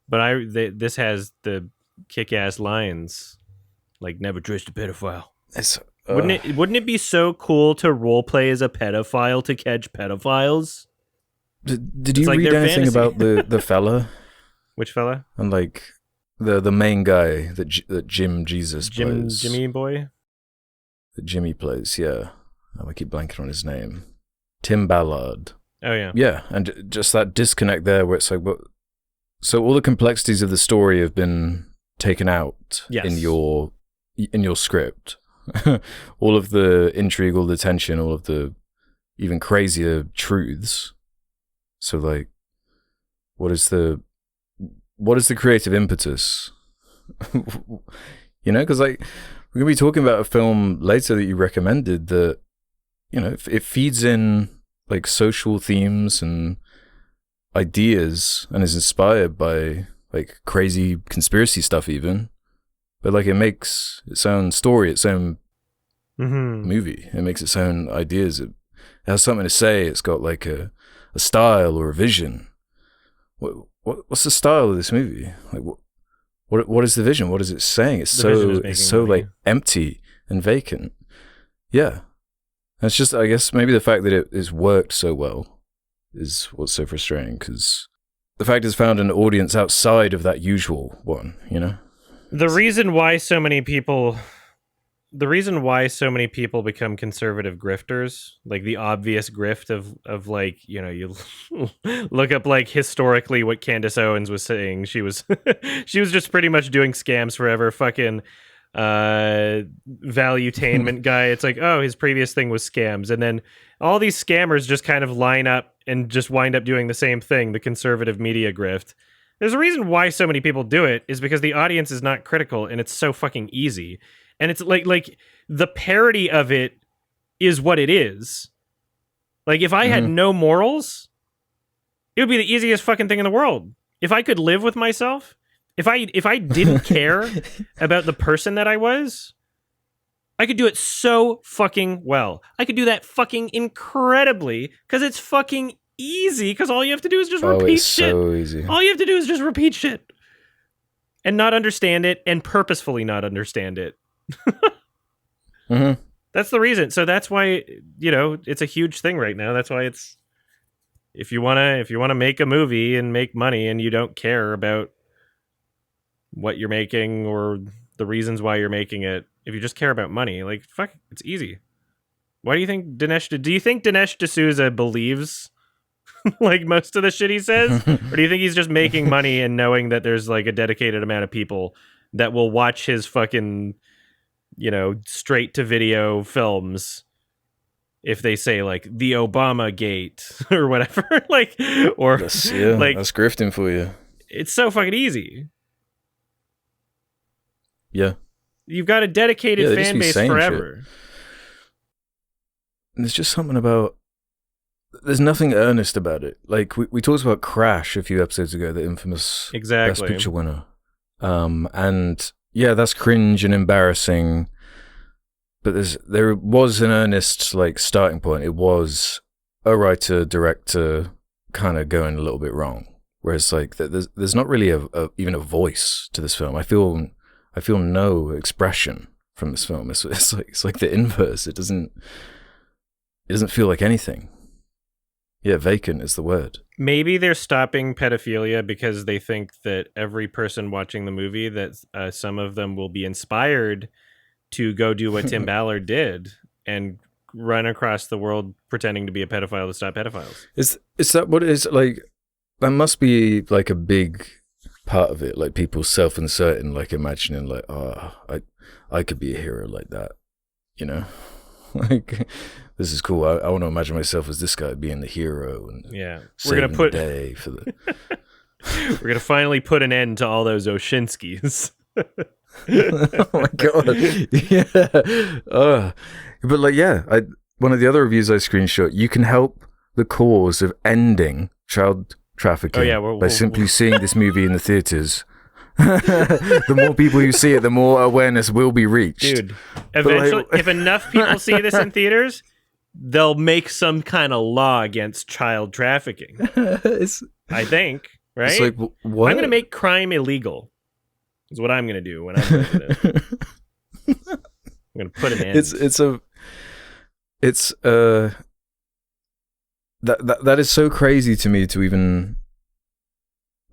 But this has the kick-ass lines, like "never trust a pedophile." Wouldn't it be so cool to role play as a pedophile to catch pedophiles? Did you read anything about the fella? Which fella? And like the main guy that Jim Jesus plays. Jimmy boy? That Jimmy plays, yeah. I keep blanking on his name. Tim Ballard. Oh, yeah. Yeah, and just that disconnect there where it's like, so all the complexities of the story have been taken out in your script. All of the intrigue, all the tension, all of the even crazier truths. So like, what is the creative impetus? Because like we're gonna be talking about a film later that you recommended that it feeds in like social themes and ideas and is inspired by like crazy conspiracy stuff even, but like it makes its own story, its own movie. It makes its own ideas. It has something to say. It's got like a style or a vision. What's the style of this movie? Like what is the vision? What is it saying? It's so like empty and vacant. Yeah. It's just, I guess, maybe the fact that it has worked so well is what's so frustrating, because the fact it's found an audience outside of that usual one, The reason why so many people become conservative grifters, like the obvious grift of like, you look up like historically what Candace Owens was saying. She was just pretty much doing scams forever. Fucking valuetainment guy. It's like, oh, his previous thing was scams, and then all these scammers just kind of line up and just wind up doing the same thing, the conservative media grift. There's a reason why so many people do it, is because the audience is not critical and it's so fucking easy. And it's like the parody of it is what it is. Like if I had no morals, it would be the easiest fucking thing in the world. If I could live with myself, if I didn't care about the person that I was, I could do it so fucking well. I could do that fucking incredibly, because it's fucking easy, because all you have to do is just repeat shit. So easy. All you have to do is just repeat shit. And not understand it, and purposefully not understand it. That's the reason. So that's why, it's a huge thing right now. That's why it's, if you wanna make a movie and make money and you don't care about what you're making or the reasons why you're making it, if you just care about money, like, fuck, it's easy. Why do you think Dinesh D'Souza believes like most of the shit he says? Or do you think he's just making money and knowing that there's like a dedicated amount of people that will watch his fucking, straight to video films if they say like the Obama gate or whatever, like, or that's grifting for you. It's so fucking easy. Yeah. You've got a dedicated fan base forever. And there's just something about there's nothing earnest about it. Like we talked about Crash a few episodes ago, the infamous Best Exactly. Picture winner. And yeah, that's cringe and embarrassing. But there was an earnest like starting point. It was a writer director kind of going a little bit wrong. Whereas like there's not really even a voice to this film. I feel no expression from this film. It's like the inverse. It doesn't feel like anything. Yeah, vacant is the word. Maybe they're stopping pedophilia because they think that every person watching the movie, that some of them will be inspired to go do what Tim Ballard did and run across the world pretending to be a pedophile to stop pedophiles. Is that what it is? Like, that must be like a big part of it. Like people self-inserting, like imagining, like, oh, I could be a hero like that. You know, like this is cool. I want to imagine myself as this guy being the hero and we're gonna put the day for the. We're gonna finally put an end to all those Oshinskis. Oh my god! Yeah, but like, yeah, one of the other reviews I screenshot. You can help the cause of ending child trafficking by simply seeing this movie in the theaters. The more people you see it, the more awareness will be reached. Dude, eventually, if enough people see this in theaters, they'll make some kind of law against child trafficking. I think, right? It's like, what? I'm going to make crime illegal. Is what I'm going to do when I'm president. I'm going to put an end. That is so crazy to me to even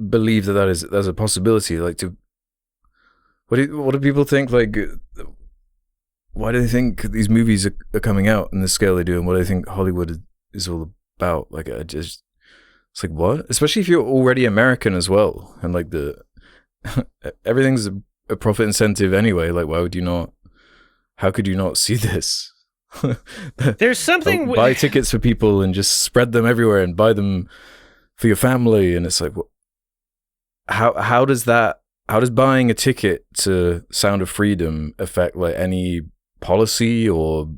believe that's a possibility. Like, what do people think? Like, why do they think these movies are coming out in the scale they do, and what do they think Hollywood is all about? Like, it's like, what? Especially if you're already American as well, and like everything's a profit incentive anyway. Like, why would you not? How could you not see this? There's something. Buy tickets for people and just spread them everywhere and buy them for your family, and it's like, how does buying a ticket to Sound of Freedom affect like any policy or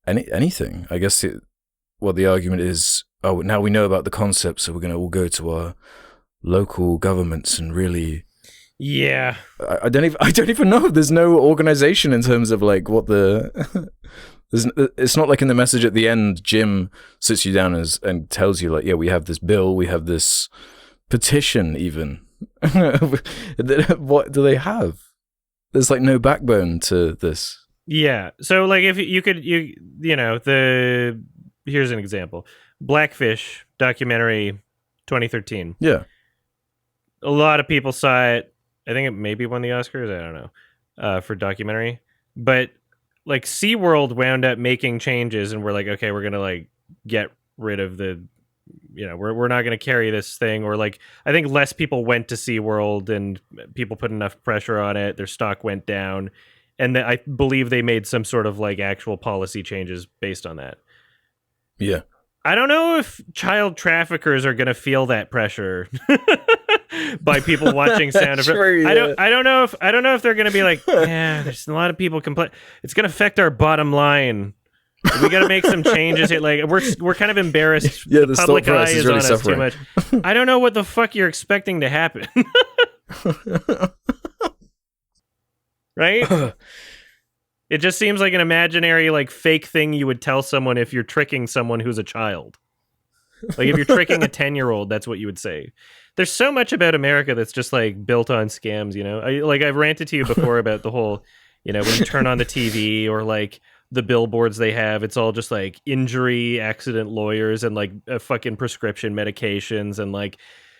anything? I guess the argument is, oh, now we know about the concept, so we're gonna all go to our local governments and really. Yeah, I don't even know. There's no organization in terms of like what the. It's not like in the message at the end, Jim sits you down and tells you like, yeah, we have this bill, we have this petition, even. What do they have? There's like no backbone to this. Yeah. So like, if you could, here's an example: Blackfish documentary, 2013. Yeah. A lot of people saw it. I think it maybe won the Oscars. I don't know, for documentary. But like SeaWorld wound up making changes, and we're like, okay, we're gonna like get rid of the, we're not gonna carry this thing. Or like, I think less people went to SeaWorld, and people put enough pressure on it. Their stock went down, and I believe they made some sort of like actual policy changes based on that. Yeah. I don't know if child traffickers are gonna feel that pressure. By people watching Sound of Freedom. Yeah. I don't know if they're gonna be like, yeah, there's a lot of people complain. It's gonna affect our bottom line. We got to make some changes here. Like we're kind of embarrassed. Yeah, the public eye is really on us too much. I don't know what the fuck you're expecting to happen. Right? It just seems like an imaginary, like fake thing you would tell someone if you're tricking someone who's a child. Like if you're tricking a 10-year-old, that's what you would say. There's so much about America that's just like built on scams, I've ranted to you before about the whole, when you turn on the TV or like the billboards they have, it's all just like injury accident lawyers and like fucking prescription medications and like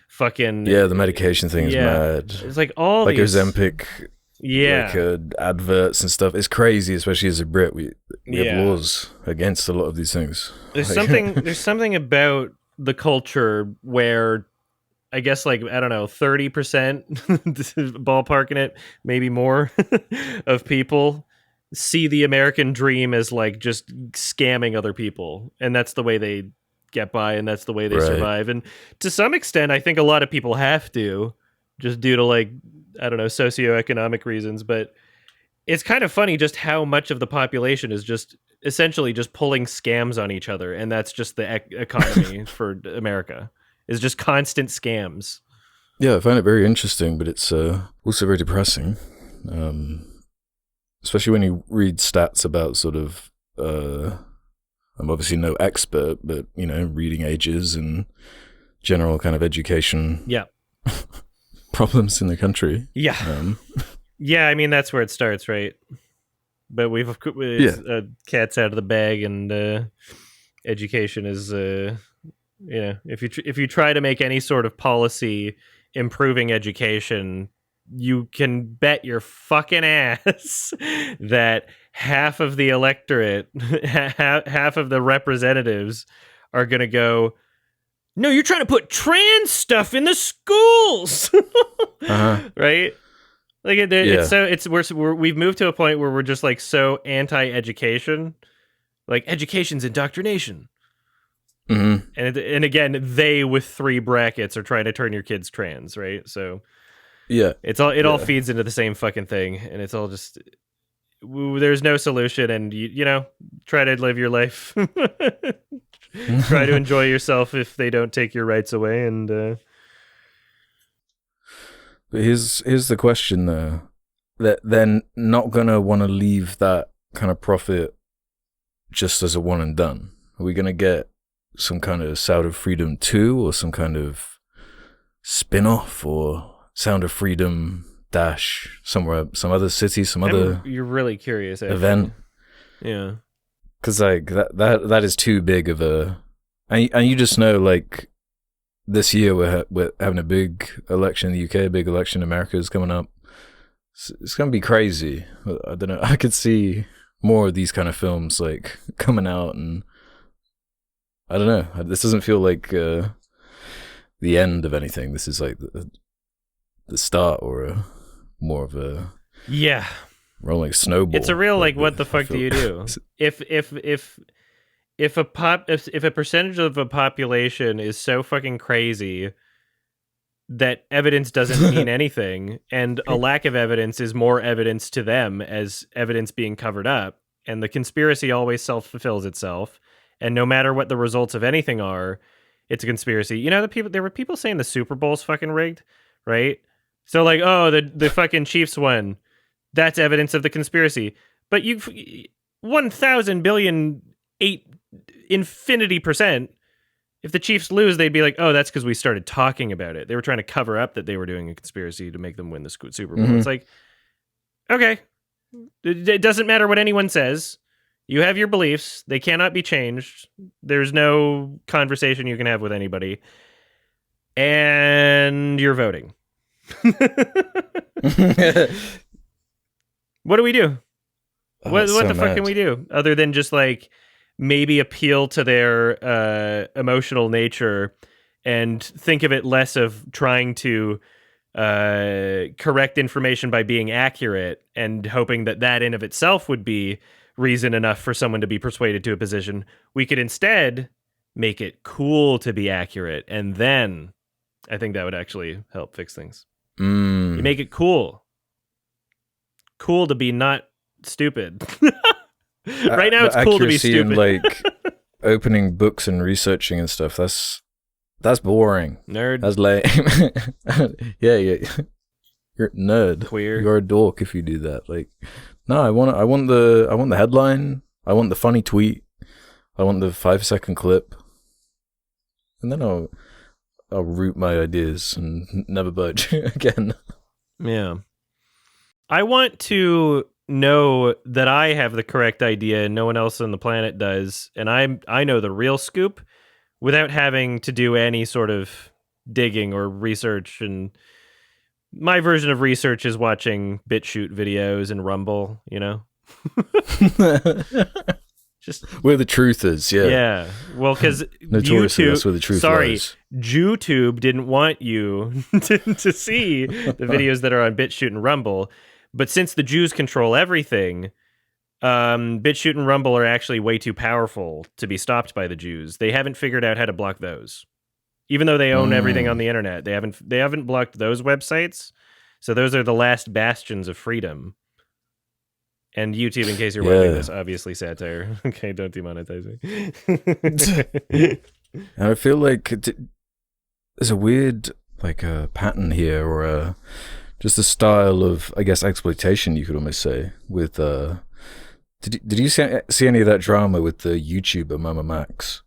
fucking. Yeah, the medication thing is mad. It's like all like these... Ozempic. Yeah. Like adverts and stuff. It's crazy, especially as a Brit. We have laws against a lot of these things. There's something about the culture where I guess like, I don't know, 30%, ballparking it, maybe more, of people see the American dream as like just scamming other people. And that's the way they get by and that's the way they survive. And to some extent, I think a lot of people have to, just due to like, I don't know, socioeconomic reasons. But it's kind of funny just how much of the population is just essentially just pulling scams on each other, and that's just the economy for America. Is just constant scams. Yeah, I find it very interesting, but it's also very depressing. Especially when you read stats about sort of, I'm obviously no expert, but, reading ages and general kind of education problems in the country. Yeah. Yeah, I mean, that's where it starts, right? But cat's out of the bag, and education is, if you try to make any sort of policy improving education, you can bet your fucking ass that half of the electorate, half of the representatives are going to go, no, you're trying to put trans stuff in the schools. Right? Like we've moved to a point where we're just like so anti-education, like education's indoctrination. Mm-hmm. And again, they with 3 brackets are trying to turn your kids trans, right? So yeah, it all feeds into the same fucking thing, and it's all just there's no solution, and you try to live your life, try to enjoy yourself if they don't take your rights away, and. But here's the question though, that they're not gonna want to leave that kind of profit just as a one and done. Are we gonna get some kind of Sound of Freedom 2 or some kind of spin-off or Sound of Freedom dash somewhere, some other city, you're really curious, actually. Event? Yeah, because like that is too big of a, and you just know, like, this year we're having a big election in the UK, a big election in America is coming up. It's gonna be crazy. I don't know. I could see more of these kind of films like coming out, and I don't know. This doesn't feel like the end of anything. This is like the start, or more of a rolling snowball. It's a real like what the fuck do you do if a percentage of a population is so fucking crazy that evidence doesn't mean anything, and a lack of evidence is more evidence to them as evidence being covered up, and the conspiracy always self-fulfills itself, and no matter what the results of anything are, it's a conspiracy. There were people saying the Super Bowl's fucking rigged, right? So like, oh, the fucking Chiefs won. That's evidence of the conspiracy. But 1,000 billion, 8 infinity %. If the Chiefs lose, they'd be like, oh, that's because we started talking about it. They were trying to cover up that they were doing a conspiracy to make them win the Super Bowl. It's like, okay, it doesn't matter what anyone says. You have your beliefs. They cannot be changed. There's no conversation you can have with anybody. And you're voting. What do we do? What the fuck can we do other than just like maybe appeal to their emotional nature and think of it less of trying to correct information by being accurate and hoping that in of itself would be reason enough for someone to be persuaded to a position. We could instead make it cool to be accurate, and then I think that would actually help fix things. You make it cool to be not stupid. Right now, it's cool to be stupid. Like opening books and researching and stuff. That's boring. Nerd. That's lame. Yeah. You're a nerd. Queer. You're a dork if you do that. Like, no, I want the headline. I want the funny tweet. I want the 5-second clip. And then I'll root my ideas and never budge again. Yeah. I want to know that I have the correct idea and no one else on the planet does, and I know the real scoop without having to do any sort of digging or research. And my version of research is watching BitChute videos and Rumble, Just where the truth is, yeah. Yeah. Well, because notoriously that's where the truth lies. YouTube didn't want you to see the videos that are on BitChute and Rumble. But since the Jews control everything, BitChute and Rumble are actually way too powerful to be stopped by the Jews. They haven't figured out how to block those. Even though they own everything on the internet, they haven't blocked those websites. So those are the last bastions of freedom. And YouTube, in case you're Yeah. watching this, obviously satire. Okay, don't demonetize me. And I feel like there's a weird like a pattern here, or just a style of, I guess, exploitation, you could almost say, with did you see any of that drama with the YouTuber Mama Max?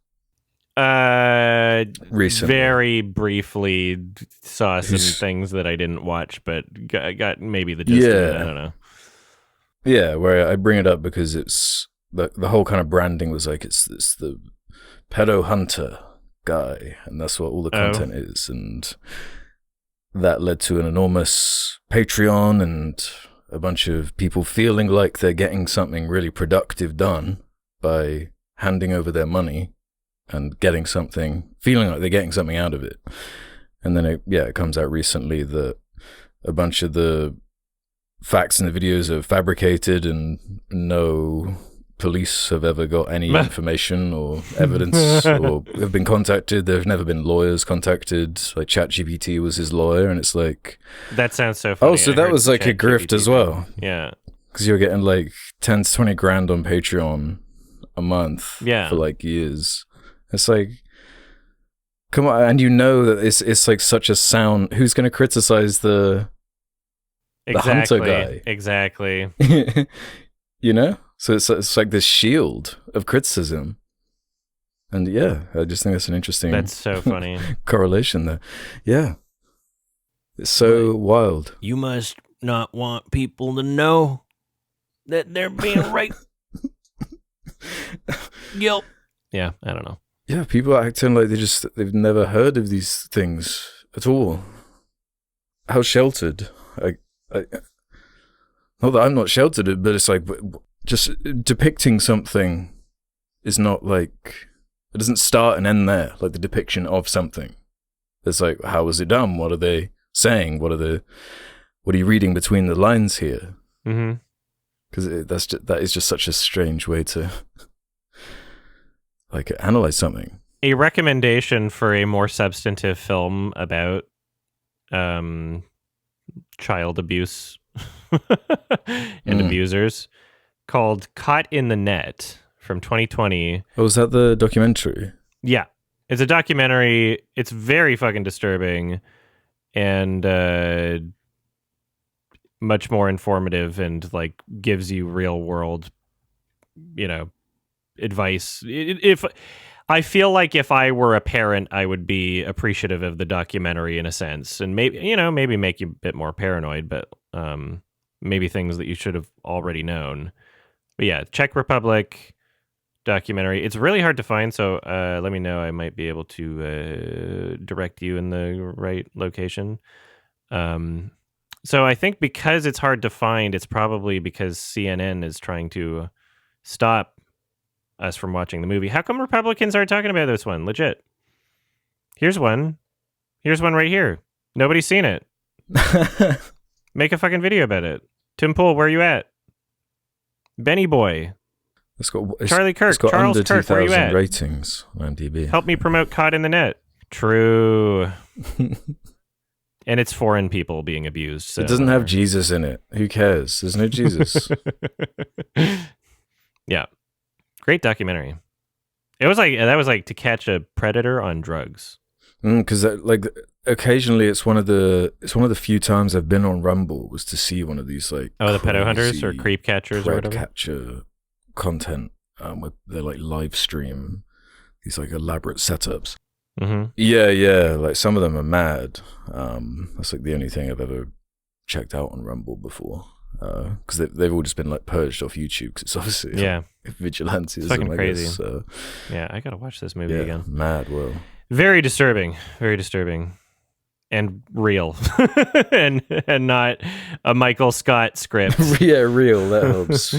Recently. Very briefly saw some things that I didn't watch, but got maybe the gist of it. I don't know. Yeah, where I bring it up because it's the whole kind of branding was like it's the pedo hunter guy, and that's what all the content is, and that led to an enormous Patreon and a bunch of people feeling like they're getting something really productive done by handing over their money and feeling like they're getting something out of it. And then it comes out recently that a bunch of the facts in the videos are fabricated and no police have ever got any information or evidence or have been contacted. There've never been lawyers contacted. Like ChatGPT was his lawyer, and it's like... That sounds so funny. Oh, so that was like a grift as well. Yeah. Because you're getting like 10 to 20 grand on Patreon a month for like years. It's like, come on, and you know that it's like such a sound. Who's going to criticize the hunter guy? Exactly. You know? So it's like this shield of criticism. And yeah, I just think that's an interesting... That's so funny. correlation there. Yeah. It's so wild. You must not want people to know that they're being raped. Guilt. Yeah, I don't know. Yeah, people are acting like they've never heard of these things at all. How sheltered. Not that I'm not sheltered, but it's like just depicting something is not like, it doesn't start and end there, like the depiction of something. It's like, how was it done? What are they saying? What are you reading between the lines here? Mm-hmm. Because that is just such a strange way to like analyze something. A recommendation for a more substantive film about child abuse and abusers, called Caught in the Net from 2020. Oh, is that the documentary? Yeah. It's a documentary. It's very fucking disturbing and much more informative and like gives you real world, advice. If I feel like if I were a parent, I would be appreciative of the documentary in a sense, and maybe make you a bit more paranoid, but maybe things that you should have already known. But yeah, Czech Republic documentary. It's really hard to find, so let me know. I might be able to direct you in the right location. So I think because it's hard to find, it's probably because CNN is trying to stop us from watching the movie. How come Republicans aren't talking about this one? Legit. Here's one right here. Nobody's seen it. Make a fucking video about it. Tim Pool, where you at? Benny Boy. Charlie Kirk. Charles under Kirk, where you at? ratings on IMDb. Help me promote Caught in the Net. True. And it's foreign people being abused. So. It doesn't have Jesus in it. Who cares? There's no Jesus. Yeah. Great documentary. That was like To Catch a Predator on drugs. Because like occasionally it's one of the few times I've been on Rumble was to see one of these like the pedo hunters or creep catchers or whatever. Catcher content where they like live stream these like elaborate setups. Mm-hmm. Yeah, like some of them are mad. That's like the only thing I've ever checked out on Rumble before. Because they've all just been like purged off YouTube. Because it's obviously vigilantism. It's fucking crazy. Guess, so. Yeah, I gotta watch this movie again. Mad world. Very disturbing, and real, and not a Michael Scott script. Yeah, real. That helps.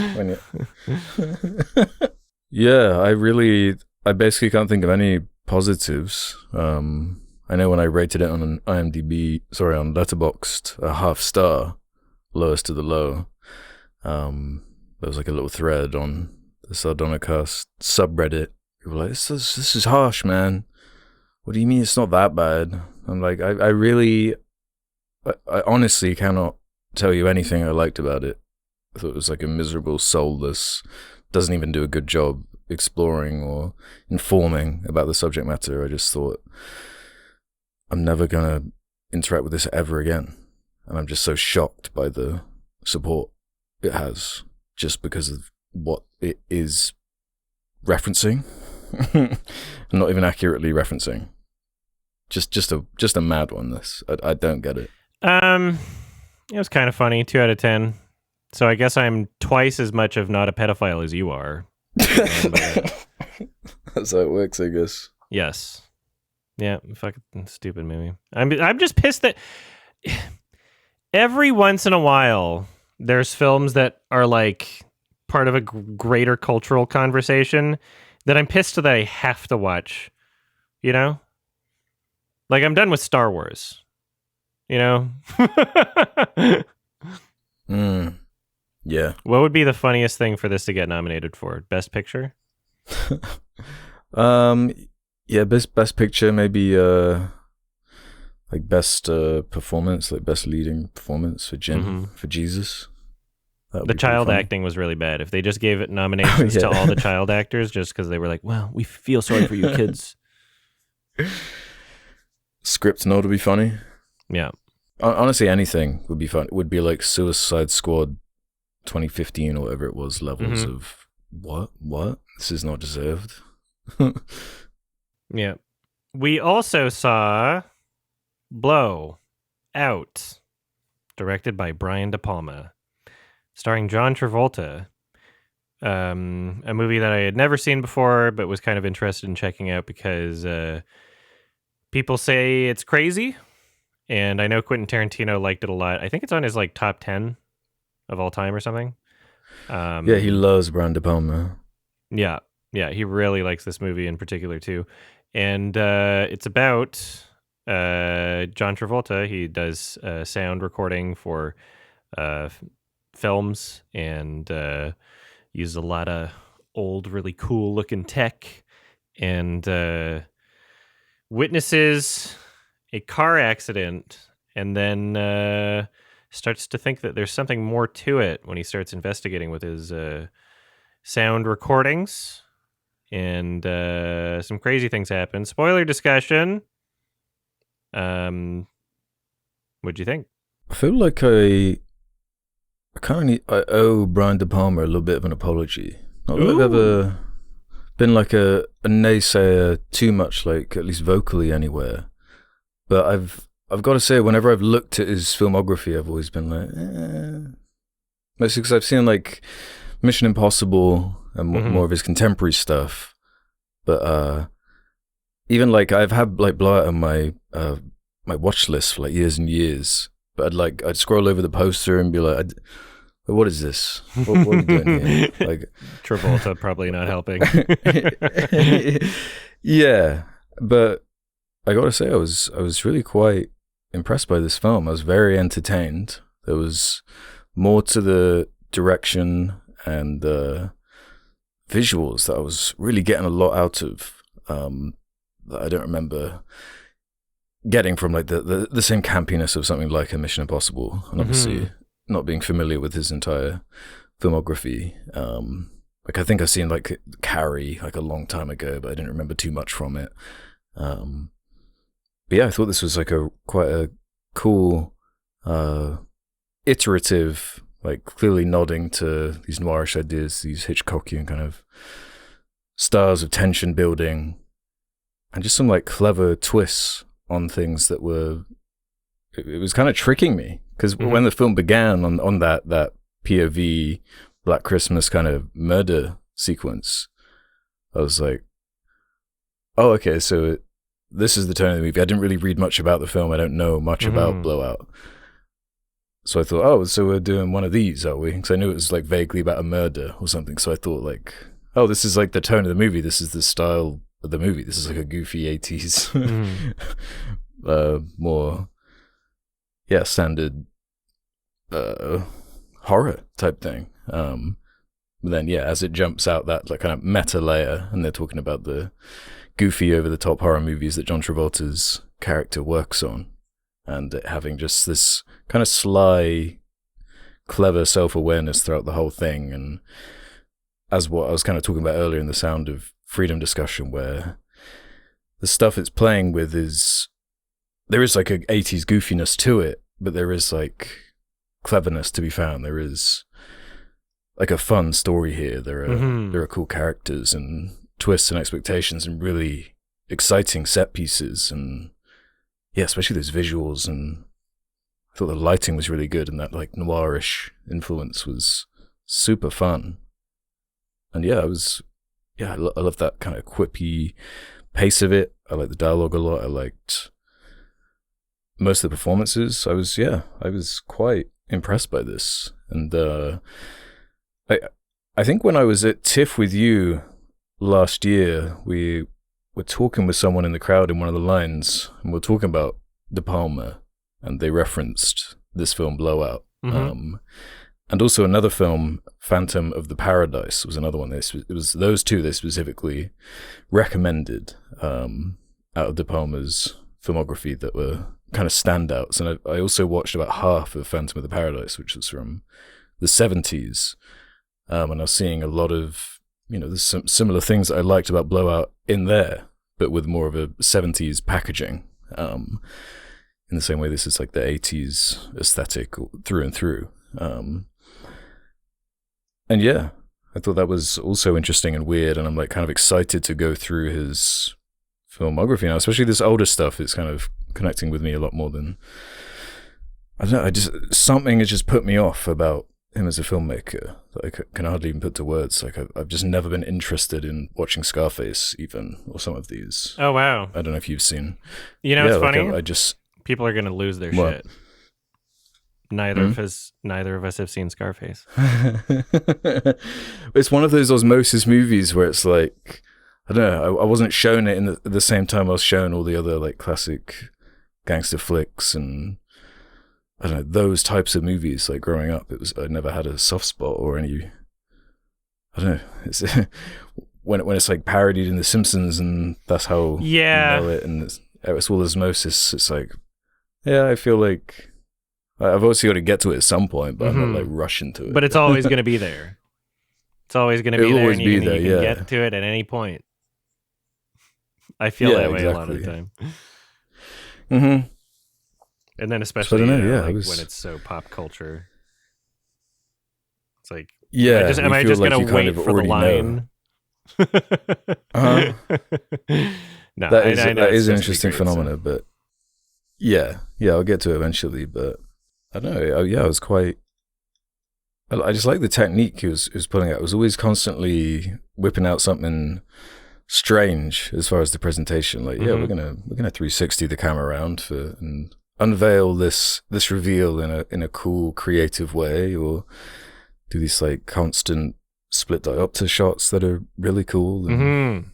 I basically can't think of any positives. I know when I rated it on on Letterboxd, a 0.5 star. Lowest of the low. There was like a little thread on the Sardonicast subreddit. People were like, this is harsh, man. What do you mean it's not that bad? I'm like, I honestly cannot tell you anything I liked about it. I thought it was like a miserable, soulless, doesn't even do a good job exploring or informing about the subject matter. I just thought, I'm never going to interact with this ever again. And I'm just so shocked by the support it has just because of what it is referencing. Not even accurately referencing. Just a mad one, this. I don't get it. It was kind of funny. 2 out of 10. So I guess I'm twice as much of not a pedophile as you are. That's how it works, I guess. Yes. Yeah, fucking stupid movie. I'm just pissed that every once in a while there's films that are like part of a greater cultural conversation that I'm pissed that I have to watch. You know? Like, I'm done with Star Wars. You know? Yeah. What would be the funniest thing for this to get nominated for? Best Picture? Yeah, best picture, maybe like best performance, like best leading performance for Jin, for Jesus. The child acting was really bad. If they just gave it nominations to all the child actors just because they were like, well, we feel sorry for you kids. Script know to be funny. Yeah. Honestly, anything would be fun. It would be like Suicide Squad 2015 or whatever it was, levels of what? This is not deserved. Yeah. We also saw Blow Out, directed by Brian De Palma, starring John Travolta. A movie that I had never seen before, but was kind of interested in checking out because people say it's crazy. And I know Quentin Tarantino liked it a lot. I think it's on his like top 10 of all time or something. Yeah, he loves Brian De Palma. Yeah, he really likes this movie in particular too. And it's about John Travolta. He does sound recording for films and uses a lot of old, really cool looking tech, and witnesses a car accident, and then starts to think that there's something more to it when he starts investigating with his sound recordings, and some crazy things happen. Spoiler discussion. What'd you think? I feel like I owe Brian De Palma a little bit of an apology. Not that I've ever been like a naysayer too much, like at least vocally anywhere. But I've got to say, whenever I've looked at his filmography, I've always been like, mostly because I've seen like Mission Impossible and more of his contemporary stuff. But even like I've had like Blowout on my my watch list for like years and years. But I'd scroll over the poster and be like, what is this? What are you doing here? Like Travolta probably not helping. Yeah, but I gotta say, I was really quite impressed by this film. I was very entertained. There was more to the direction and visuals that I was really getting a lot out of that I don't remember getting from like the same campiness of something like a Mission Impossible, and obviously not being familiar with his entire filmography. Like I think I've seen like Carrie like a long time ago, but I didn't remember too much from it. But yeah, I thought this was like quite a cool, iterative, like clearly nodding to these noirish ideas, these Hitchcockian kind of styles of tension building, and just some like clever twists on things that were. It was kind of tricking me because when the film began on that POV Black Christmas kind of murder sequence, I was like, oh, okay, so this is the tone of the movie. I didn't really read much about the film. I don't know much about Blowout. So I thought, oh, so we're doing one of these, are we? Because I knew it was like vaguely about a murder or something. So I thought like, oh, this is like the tone of the movie. This is the style of the movie. This is like a goofy 80s, more, yeah, standard horror type thing. But then, yeah, as it jumps out that like kind of meta layer, and they're talking about the goofy over-the-top horror movies that John Travolta's character works on, and it having just this kind of sly clever self-awareness throughout the whole thing, and as what I was kind of talking about earlier in the Sound of Freedom discussion, where the stuff it's playing with there is like a 80s goofiness to it, but there is like cleverness to be found. There is like a fun story here. There are cool characters and twists and expectations and really exciting set pieces, and yeah, especially those visuals. And I thought the lighting was really good, and that like noirish influence was super fun. And yeah, I love that kind of quippy pace of it. I like the dialogue a lot. I liked most of the performances. I was quite impressed by this. And I think when I was at TIFF with you last year, we were talking with someone in the crowd in one of the lines, and we were talking about De Palma, and they referenced this film Blowout. And also another film, Phantom of the Paradise, was another one. It was those two they specifically recommended out of De Palma's filmography that were kind of standouts. And I also watched about half of Phantom of the Paradise, which was from the 70s. And I was seeing a lot of, there's some similar things that I liked about Blowout in there, but with more of a 70s packaging. In the same way this is like the 80s aesthetic through and through. And yeah, I thought that was also interesting and weird, and I'm like kind of excited to go through his filmography now, especially this older stuff. It's kind of connecting with me a lot more than, I don't know, something has just put me off about him as a filmmaker that I can hardly even put to words. Like I've just never been interested in watching Scarface even, or some of these. Oh, wow. I don't know if you've seen. It's funny. I just... People are going to lose their shit. Neither of us have seen Scarface. It's one of those osmosis movies where it's like, I don't know, I wasn't shown it at the same time I was shown all the other like classic gangster flicks and I don't know, those types of movies. Like growing up, I never had a soft spot or any, I don't know, it's when it's like parodied in The Simpsons and that's how you know it, and it's all osmosis. It's like, yeah, I feel like I've obviously got to get to it at some point, but I'm not like rushing to it. But it's always going to be there. It's always going to be there, and you can get to it at any point. I feel that way a lot of the time. And then especially when it's so pop culture. It's like, am I just going to wait for the line? No, that is an interesting phenomenon, but yeah, I'll get to it eventually, but I don't know. I was quite. I just like the technique he was pulling out. It was always constantly whipping out something strange as far as the presentation. Like, we're gonna 360 the camera around and unveil this reveal in a cool, creative way, or do these like constant split diopter shots that are really cool. And,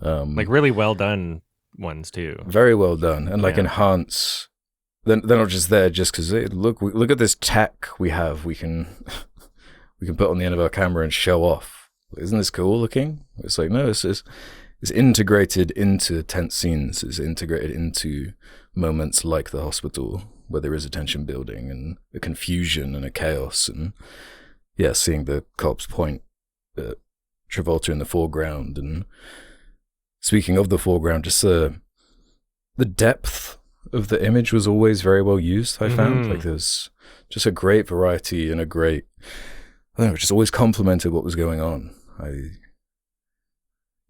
like really well done ones too. Very well done, and like enhance. They're not just there just because look at this tech we have. We can put on the end of our camera and show off. Isn't this cool looking? It's like, no, it's integrated into tense scenes. It's integrated into moments like the hospital where there is a tension building and a confusion and a chaos, and seeing the cops point at Travolta in the foreground. And speaking of the foreground, just the depth of the image was always very well used. I found like there's just a great variety and a great, I don't know, just always complemented what was going on.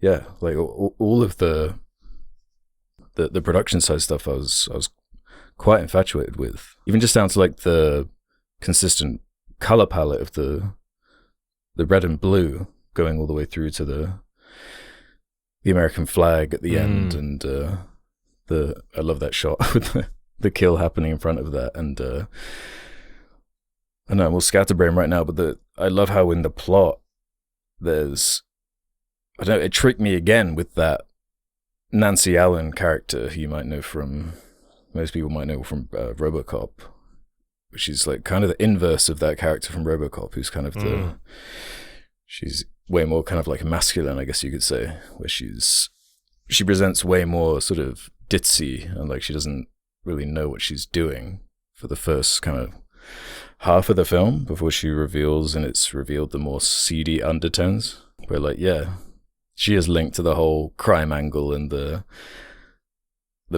Like all of the production side stuff I was quite infatuated with, even just down to like the consistent color palette of the red and blue going all the way through to the American flag at the end, and I love that shot with the kill happening in front of that. And I know I'm all scatterbrain right now, but I love how in the plot there's, I don't know, it tricked me again with that Nancy Allen character who most people might know from RoboCop, which is like kind of the inverse of that character from RoboCop, who's kind of she's way more kind of like masculine, I guess you could say, where she presents way more sort of ditzy and like she doesn't really know what she's doing for the first kind of half of the film before she reveals, and it's revealed the more seedy undertones. Where like, yeah, she is linked to the whole crime angle and the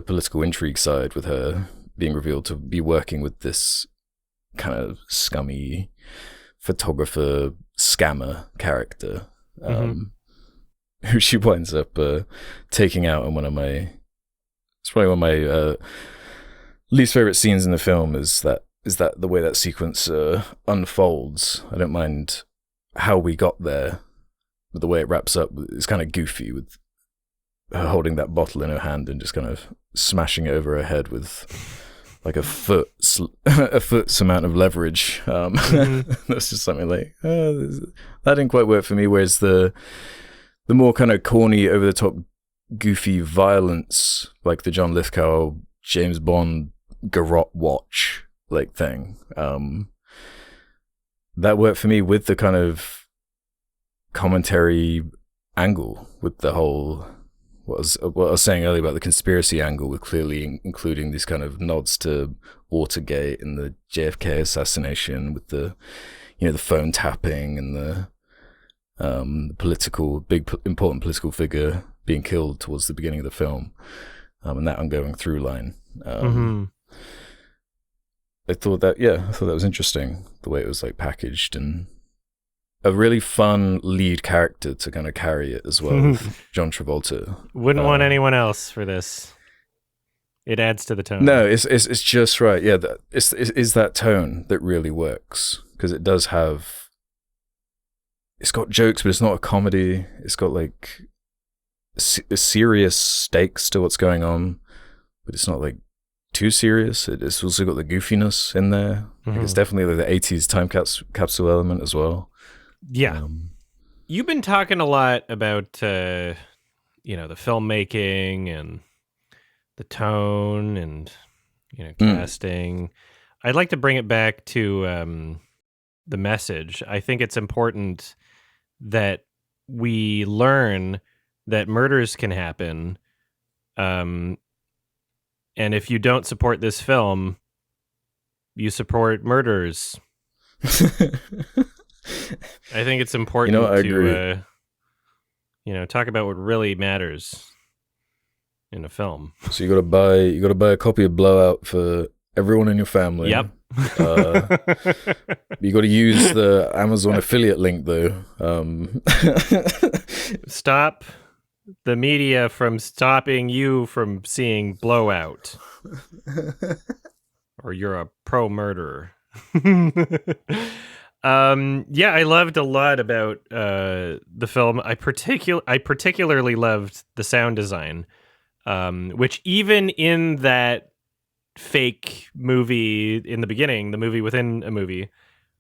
political intrigue side, with her being revealed to be working with this kind of scummy photographer scammer character, who she winds up taking out in it's probably one of my least favorite scenes in the film is that the way that sequence unfolds. I don't mind how we got there, but the way it wraps up is kind of goofy, with her holding that bottle in her hand and just kind of smashing it over her head with like a foot's amount of leverage. That's just something like, that didn't quite work for me. Whereas the more kind of corny, over the top, goofy violence, like the John Lithgow James Bond garrote watch like thing, that worked for me with the kind of commentary angle, with the whole what I was saying earlier about the conspiracy angle, with clearly including these kind of nods to Watergate and the JFK assassination, with the the phone tapping and the important political figure being killed towards the beginning of the film, and that ongoing through line. I thought that was interesting, the way it was like packaged, and a really fun lead character to kind of carry it as well. With John Travolta. Wouldn't want anyone else for this. It adds to the tone. No, it's just right. Yeah, it's that tone that really works, because it does have. It's got jokes, but it's not a comedy. It's got like serious stakes to what's going on, but it's not like too serious. It's also got the goofiness in there. Like, it's definitely like the 80s time capsule element as well. Yeah. You've been talking a lot about, the filmmaking and the tone and, casting. I'd like to bring it back to the message. I think it's important that we learn that murders can happen. And if you don't support this film, you support murderers. I think it's important to talk about what really matters in a film. So you gotta buy a copy of Blowout for everyone in your family. Yep. You got to use the Amazon affiliate link though. Stop the media from stopping you from seeing Blowout, or you're a pro murderer. I loved a lot about the film. I particularly loved the sound design, which even in that fake movie in the beginning, the movie within a movie,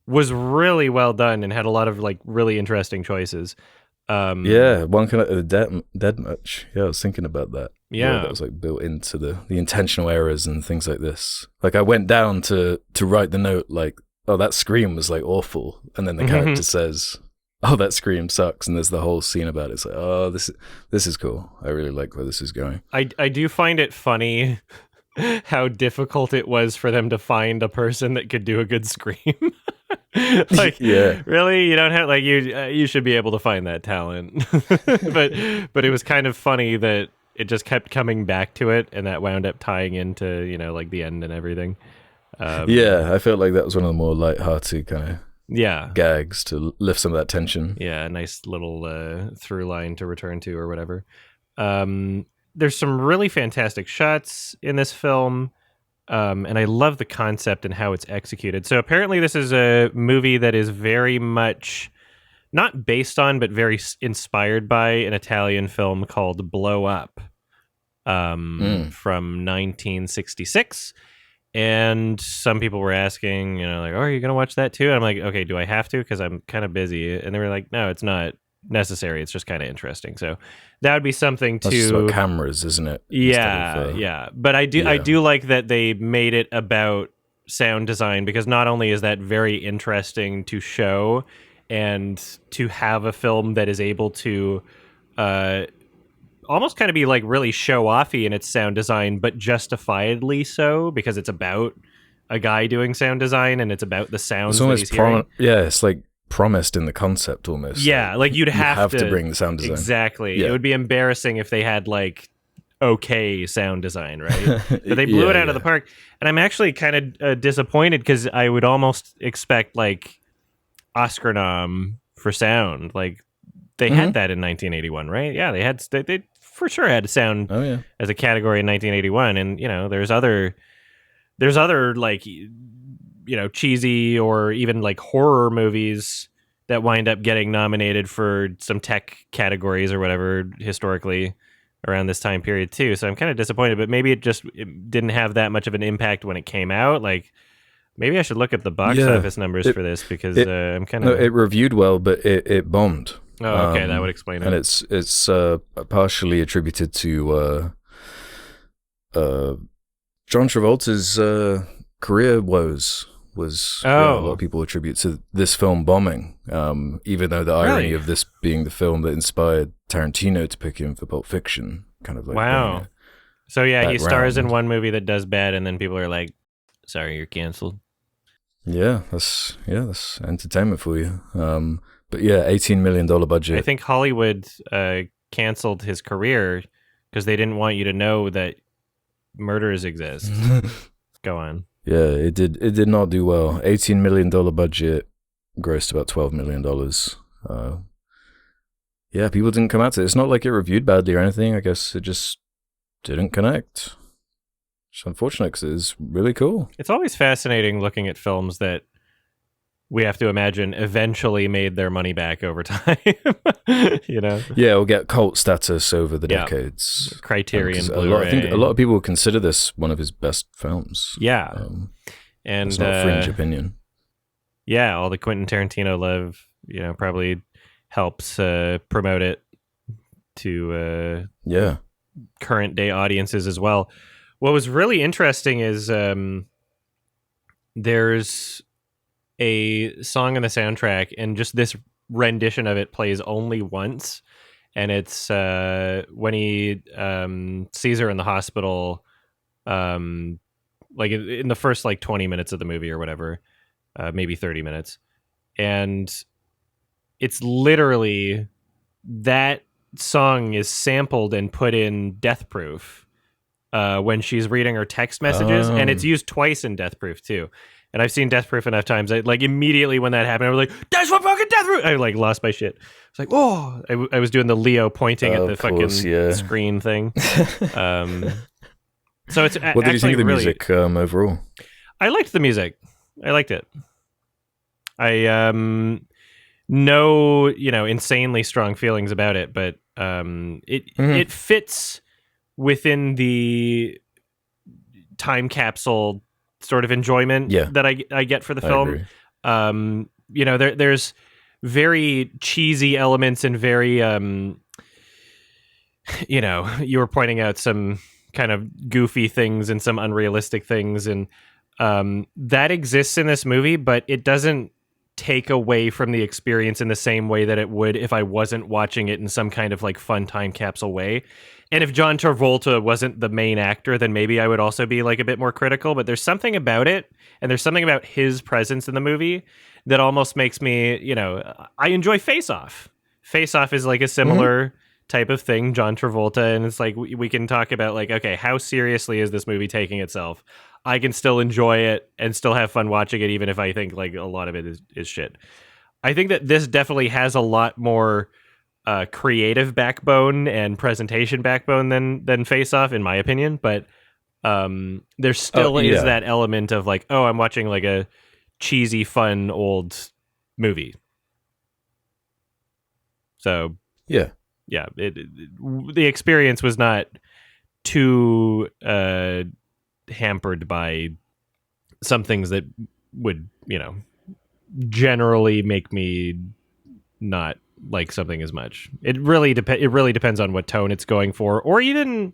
was really well done and had a lot of like really interesting choices. One kind of the dead match. Yeah, I was thinking about that. Yeah, that was like built into the intentional errors and things like this. Like I went down to write the note like, oh, that scream was like awful, and then the character says, oh, that scream sucks, and there's the whole scene about it. It's like, oh, this is cool. I really like where this is going. I do find it funny how difficult it was for them to find a person that could do a good scream. Like, yeah, really, you don't have like you should be able to find that talent. but it was kind of funny that it just kept coming back to it, and that wound up tying into like the end and everything. I felt like that was one of the more lighthearted kind of gags to lift some of that tension. Yeah, a nice little through line to return to or whatever. There's some really fantastic shots in this film, and I love the concept and how it's executed. So apparently this is a movie that is very much not based on, but very inspired by an Italian film called Blow Up from 1966. And some people were asking, like, oh, are you going to watch that too? And I'm like, okay, do I have to? Because I'm kind of busy. And they were like, no, it's not necessary. It's just kind of interesting. So that would be something to... That's just about cameras, isn't it? Yeah. But I do like that they made it about sound design, because not only is that very interesting to show and to have a film that is able to almost kind of be like really show-offy in its sound design, but justifiably so, because it's about a guy doing sound design, and it's about the sounds It's that almost he's hearing. it's like promised in the concept almost. Yeah, like you'd have to bring the sound design. Exactly. Yeah. It would be embarrassing if they had like okay sound design, right? But they blew it out of the park, and I'm actually kind of disappointed because I would almost expect like Oscar nom for sound. Like they had that in 1981, right? Yeah, they for sure had sound as a category in 1981, and you know there's other like cheesy or even like horror movies that wind up getting nominated for some tech categories or whatever historically around this time period too. So I'm kind of disappointed, but maybe it didn't have that much of an impact when it came out. Like maybe I should look at the box office numbers for this because I'm kind of... No, it reviewed well, but it bombed. Oh, okay, that would explain it. And it's partially attributed to John Travolta's career woes. A lot of people attribute to this film bombing, even though the irony of this being the film that inspired Tarantino to pick him for Pulp Fiction, kind of like wow. So yeah, he stars in one movie that does bad, and then people are like, "Sorry, you're canceled." Yeah, that's entertainment for you. But yeah, $18 million budget. I think Hollywood canceled his career because they didn't want you to know that murders exist. Go on. Yeah, it did not do well. $18 million budget, grossed about $12 million. Yeah, people didn't come out to it. It's not like it reviewed badly or anything. I guess it just didn't connect. It's unfortunate because it is really cool. It's always fascinating looking at films that we have to imagine eventually made their money back over time. You know? Yeah, it'll get cult status over the decades. Criterion Blu-ray. I think a lot of people consider this one of his best films. Yeah. And it's not a fringe opinion. Yeah, all the Quentin Tarantino love, probably helps promote it to current day audiences as well. What was really interesting is there's a song on the soundtrack, and just this rendition of it plays only once, and it's when he sees her in the hospital, like in the first like 20 minutes of the movie or whatever, maybe 30 minutes, and it's literally that song is sampled and put in Death Proof when she's reading her text messages, and it's used twice in Death Proof too. And I've seen Death Proof enough times. Like immediately when that happened, I was like, "That's what fucking Death Proof!" I like lost my shit. It's like, oh, I was doing the Leo pointing at the fucking screen thing. So it's what did you think of the music overall? I liked the music. I liked it. I no insanely strong feelings about it, but it fits within the time capsule sort of enjoyment that I get for the film. There's very cheesy elements and very you were pointing out some kind of goofy things and some unrealistic things, and that exists in this movie, but it doesn't take away from the experience in the same way that it would if I wasn't watching it in some kind of like fun time capsule way. And if John Travolta wasn't the main actor, then maybe I would also be like a bit more critical, but there's something about it, and there's something about his presence in the movie that almost makes me, I enjoy Face Off. Face Off is like a similar type of thing, John Travolta, and it's like we can talk about like, okay, how seriously is this movie taking itself? I can still enjoy it and still have fun watching it, even if I think like a lot of it is shit. I think that this definitely has a lot more creative backbone and presentation backbone than Face Off, in my opinion. But there still is that element of like, oh, I'm watching like a cheesy, fun old movie. So the experience was not too hampered by some things that would, generally make me not like something as much. It really depends on what tone it's going for, or even,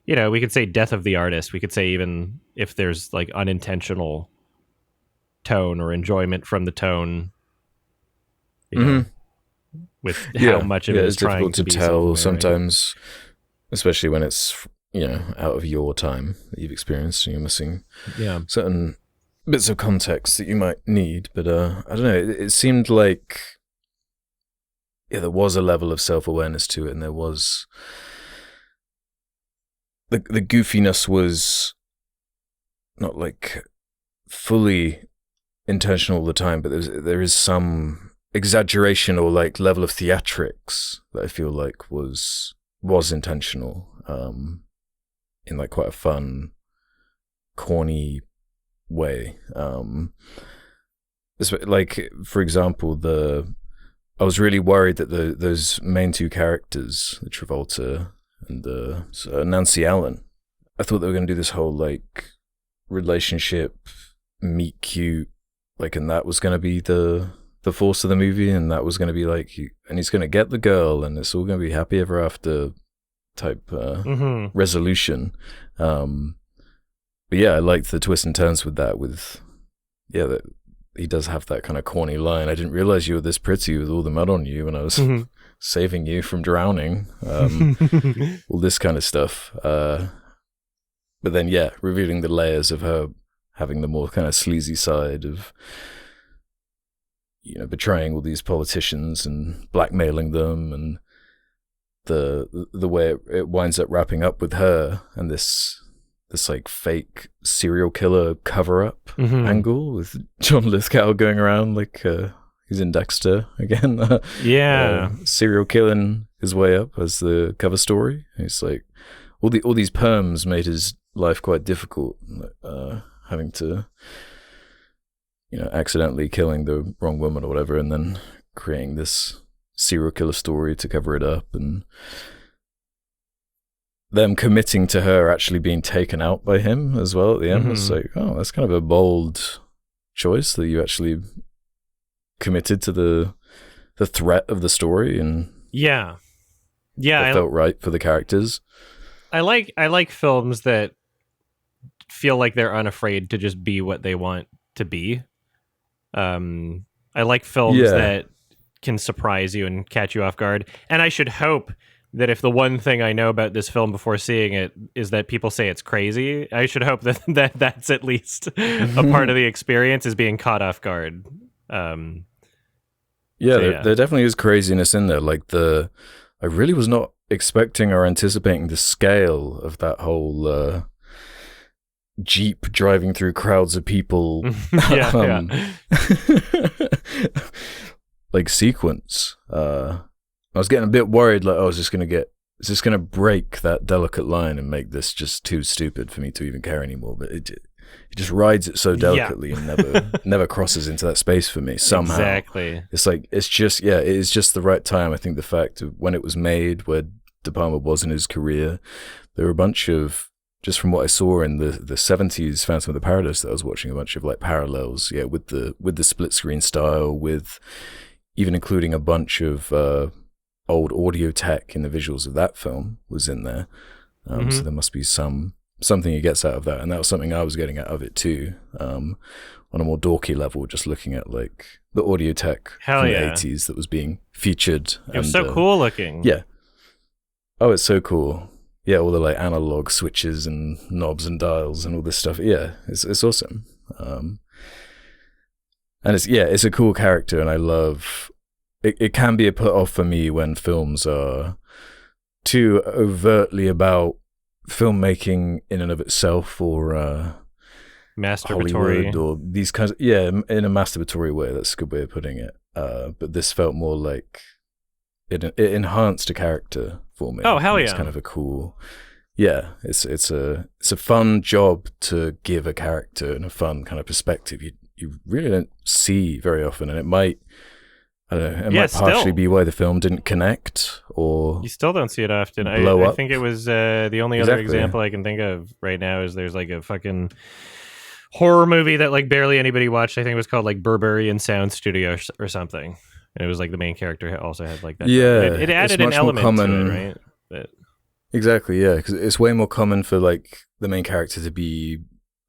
we could say death of the artist. We could say even if there's like unintentional tone or enjoyment from the tone, with how much of it is trying to be tell sometimes, especially when it's out of your time that you've experienced and you're missing certain bits of context that you might need, but I don't know. It seemed like there was a level of self-awareness to it, and there was the goofiness was not like fully intentional all the time, but there is some exaggeration or like level of theatrics that I feel like was intentional, in like quite a fun, corny way. Like, for example, I was really worried that those main two characters, the Travolta and Nancy Allen, I thought they were going to do this whole like relationship, meet cute, like, and that was going to be the force of the movie, and that was going to be like, and he's going to get the girl, and it's all going to be happy ever after type resolution. But yeah, I liked the twists and turns with that. That he does have that kind of corny line. I didn't realize you were this pretty with all the mud on you when I was saving you from drowning. All this kind of stuff. But then, yeah, revealing the layers of her having the more kind of sleazy side of, you know, betraying all these politicians and blackmailing them, and the way it winds up wrapping up with her and this like fake serial killer cover-up angle with John Lithgow going around like he's in Dexter again. Serial killing his way up as the cover story. He's like, all these perms made his life quite difficult, having to, you know, accidentally killing the wrong woman or whatever, and then creating this serial killer story to cover it up, and them committing to her actually being taken out by him as well at the end. It's like, oh, that's kind of a bold choice that you actually committed to the threat of the story, and it felt right for the characters. I like films that feel like they're unafraid to just be what they want to be. I like films that can surprise you and catch you off guard. And I should hope that if the one thing I know about this film before seeing it is that people say it's crazy, I should hope that that's at least a part of the experience, is being caught off guard. There definitely is craziness in there. Like I really was not expecting or anticipating the scale of that whole Jeep driving through crowds of people like sequence. I was getting a bit worried, like, is this going to break that delicate line and make this just too stupid for me to even care anymore? But it just rides it so delicately and never crosses into that space for me somehow. Exactly. It's like, it is just the right time. I think the fact of when it was made, where De Palma was in his career, there were a bunch of, just from what I saw in the 70s Phantom of the Paradise that I was watching, a bunch of like parallels, with the split screen style, with even including a bunch of old audio tech in the visuals of that film was in there. So there must be something he gets out of that, and that was something I was getting out of it too, on a more dorky level, just looking at like the audio tech from the 80s that was being featured. It was so cool looking. Yeah. Oh, it's so cool. Yeah, all the like analog switches and knobs and dials and all this stuff. Yeah, it's awesome. And it's a cool character, and I love it. Can be a put off for me when films are too overtly about filmmaking in and of itself, or masturbatory, Hollywood, or these kinds of, in a masturbatory way. That's a good way of putting it. But this felt more like it enhanced a character for me. Oh, hell yeah. It's kind of a cool, it's a fun job to give a character and a fun kind of perspective you really don't see very often, and it might, I don't know, might partially be why the film didn't connect, or you still don't see it often. I think it was the only other example I can think of right now is there's like a fucking horror movie that like barely anybody watched. I think it was called like Berberian Sound Studio or something. And it was like the main character also had like that. Yeah, it added an element to it, right? But exactly, yeah, because it's way more common for like the main character to be,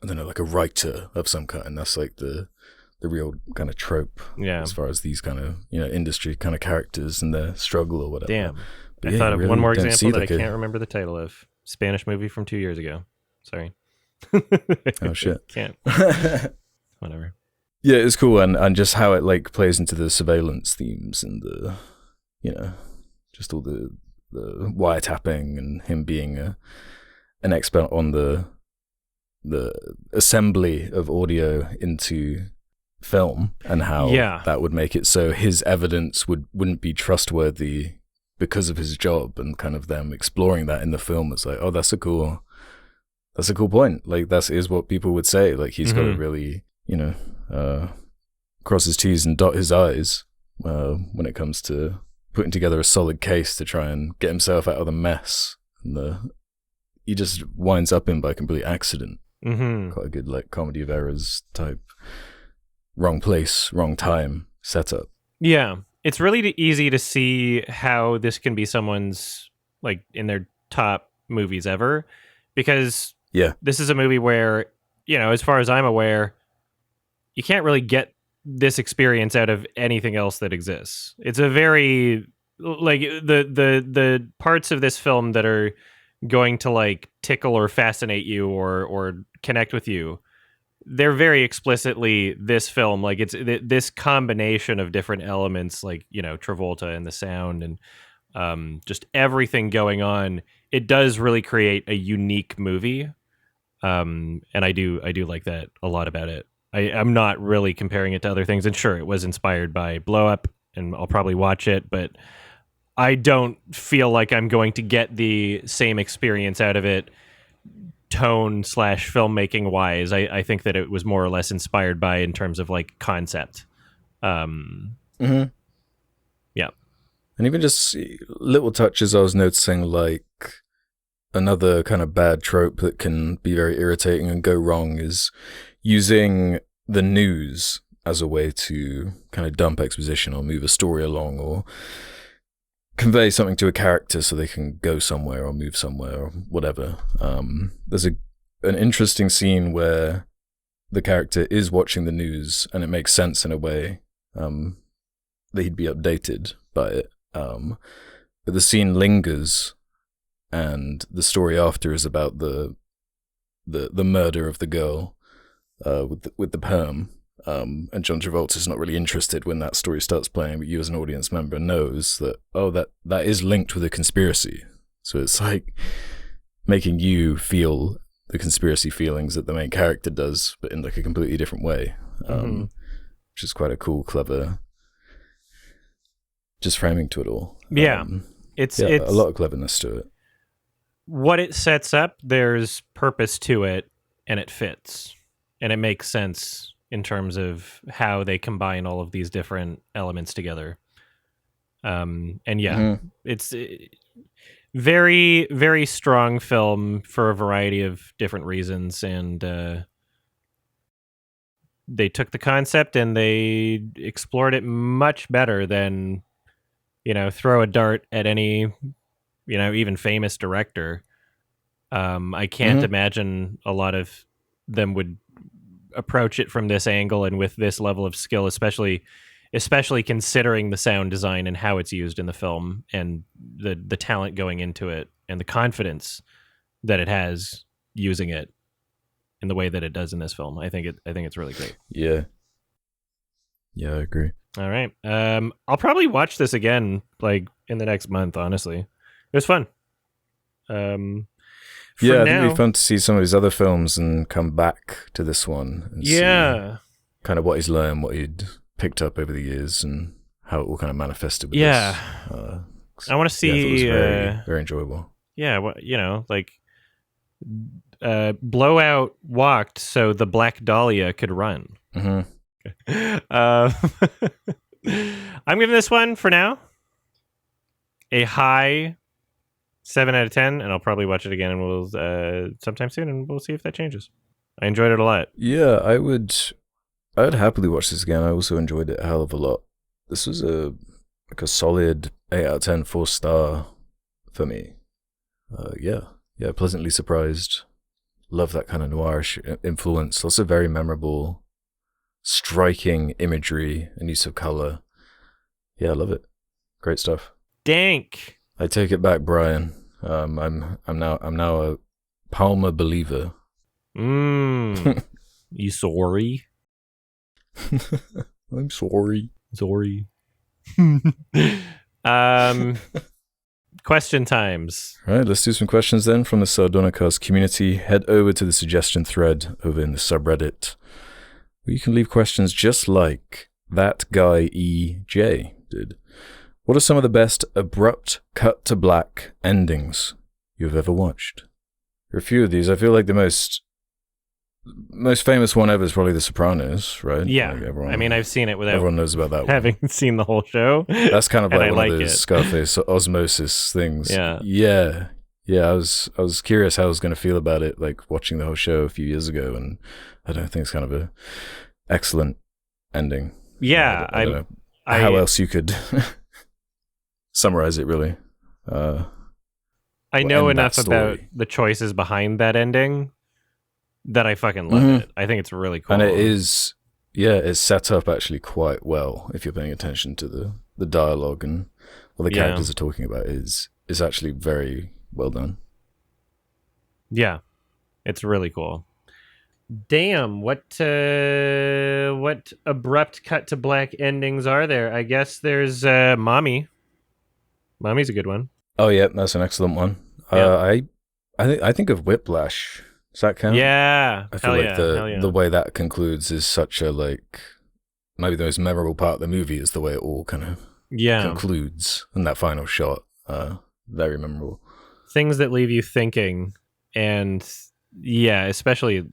I don't know, like a writer of some kind. That's like the real kind of trope, as far as these kind of, you know, industry kind of characters and their struggle or whatever. Damn, I thought of one more example that I can't remember the title of. Spanish movie from 2 years ago. Sorry. Oh shit, can't. whatever. Yeah, it's cool, and just how it like plays into the surveillance themes and the, just all the wiretapping and him being an expert on the assembly of audio into film, and how that would make it so his evidence wouldn't be trustworthy because of his job, and kind of them exploring that in the film. It's like, oh, that's a cool point. Like, that is what people would say. Like, he's got to really, cross his T's and dot his I's when it comes to putting together a solid case to try and get himself out of the mess. And he just winds up in by complete accident. Quite a good like comedy of errors type, wrong place, wrong time setup. Yeah, it's really easy to see how this can be someone's, like, in their top movies ever, because this is a movie where, as far as I'm aware, you can't really get this experience out of anything else that exists. It's a very, like, the parts of this film that are going to like tickle or fascinate you or connect with you, they're very explicitly this film. Like, it's this combination of different elements, like, Travolta and the sound and just everything going on. It does really create a unique movie, and I do like that a lot about it. I'm not really comparing it to other things, and sure, it was inspired by Blow Up, and I'll probably watch it, but I don't feel like I'm going to get the same experience out of it tone/filmmaking wise. I think that it was more or less inspired by, in terms of like concept. Yeah. And even just little touches I was noticing, like another kind of bad trope that can be very irritating and go wrong is using the news as a way to kind of dump exposition or move a story along or convey something to a character so they can go somewhere or move somewhere or whatever. There's an interesting scene where the character is watching the news and it makes sense in a way that he'd be updated by it. But the scene lingers, and the story after is about the murder of the girl with the perm. And John Travolta's not really interested when that story starts playing, but you as an audience member knows that, oh, that is linked with a conspiracy. So it's like making you feel the conspiracy feelings that the main character does, but in like a completely different way, which is quite a cool, clever, just framing to it all. It's a lot of cleverness to it. What it sets up, there's purpose to it, and it fits, and it makes sense in terms of how they combine all of these different elements together. It's very, very strong film for a variety of different reasons. And they took the concept and they explored it much better than, throw a dart at any, even famous director. I can't imagine a lot of them would approach it from this angle and with this level of skill, especially considering the sound design and how it's used in the film and the talent going into it and the confidence that it has using it in the way that it does in this film. I think it's really great. Yeah, I agree. All right. I'll probably watch this again like in the next month, honestly. It was fun. I think it'd be fun to see some of his other films and come back to this one and see kind of what he's learned, what he'd picked up over the years, and how it all kind of manifested with this. I want to see... it was very, very enjoyable. Yeah, Blowout walked so the Black Dahlia could run. I'm giving this one, for now, a high 7 out of 10, and I'll probably watch it again and we'll sometime soon, and we'll see if that changes. I enjoyed it a lot. Yeah, I would happily watch this again. I also enjoyed it a hell of a lot. This was a solid 8 out of 10, 4-star for me. Pleasantly surprised. Love that kind of noirish influence. Also very memorable, striking imagery and use of color. Yeah, I love it. Great stuff. Dank. I take it back, Brian. I'm now a Palmer believer. You sorry? I'm sorry. Sorry. Question times. All right, let's do some questions then from the Sardonicast community. Head over to the suggestion thread over in the subreddit, where you can leave questions just like that guy EJ did. What are some of the best abrupt cut to black endings you've ever watched? There are a few of these. I feel like the most famous one ever is probably The Sopranos, right? Yeah. Like everyone, I mean, I've seen it without everyone knows about that one. having seen the whole show. That's kind of and like I one like of those it. Scarface osmosis things. Yeah. Yeah. I was curious how I was going to feel about it, like watching the whole show a few years ago, and I don't think it's kind of a excellent ending. Yeah. I don't know how else you could summarize it, really. I know enough about the choices behind that ending that I fucking love it. I think it's really cool. And it is, it's set up actually quite well if you're paying attention to the dialogue and what the characters are talking about is actually very well done. Yeah, it's really cool. Damn, what abrupt cut to black endings are there? I guess there's Mommy. Mommy's a good one. Oh yeah, that's an excellent one. Yeah. I think of Whiplash. Does that count? Yeah. I feel like the way that concludes is such a maybe the most memorable part of the movie is the way it all kind of concludes, and that final shot, very memorable. Things that leave you thinking, and especially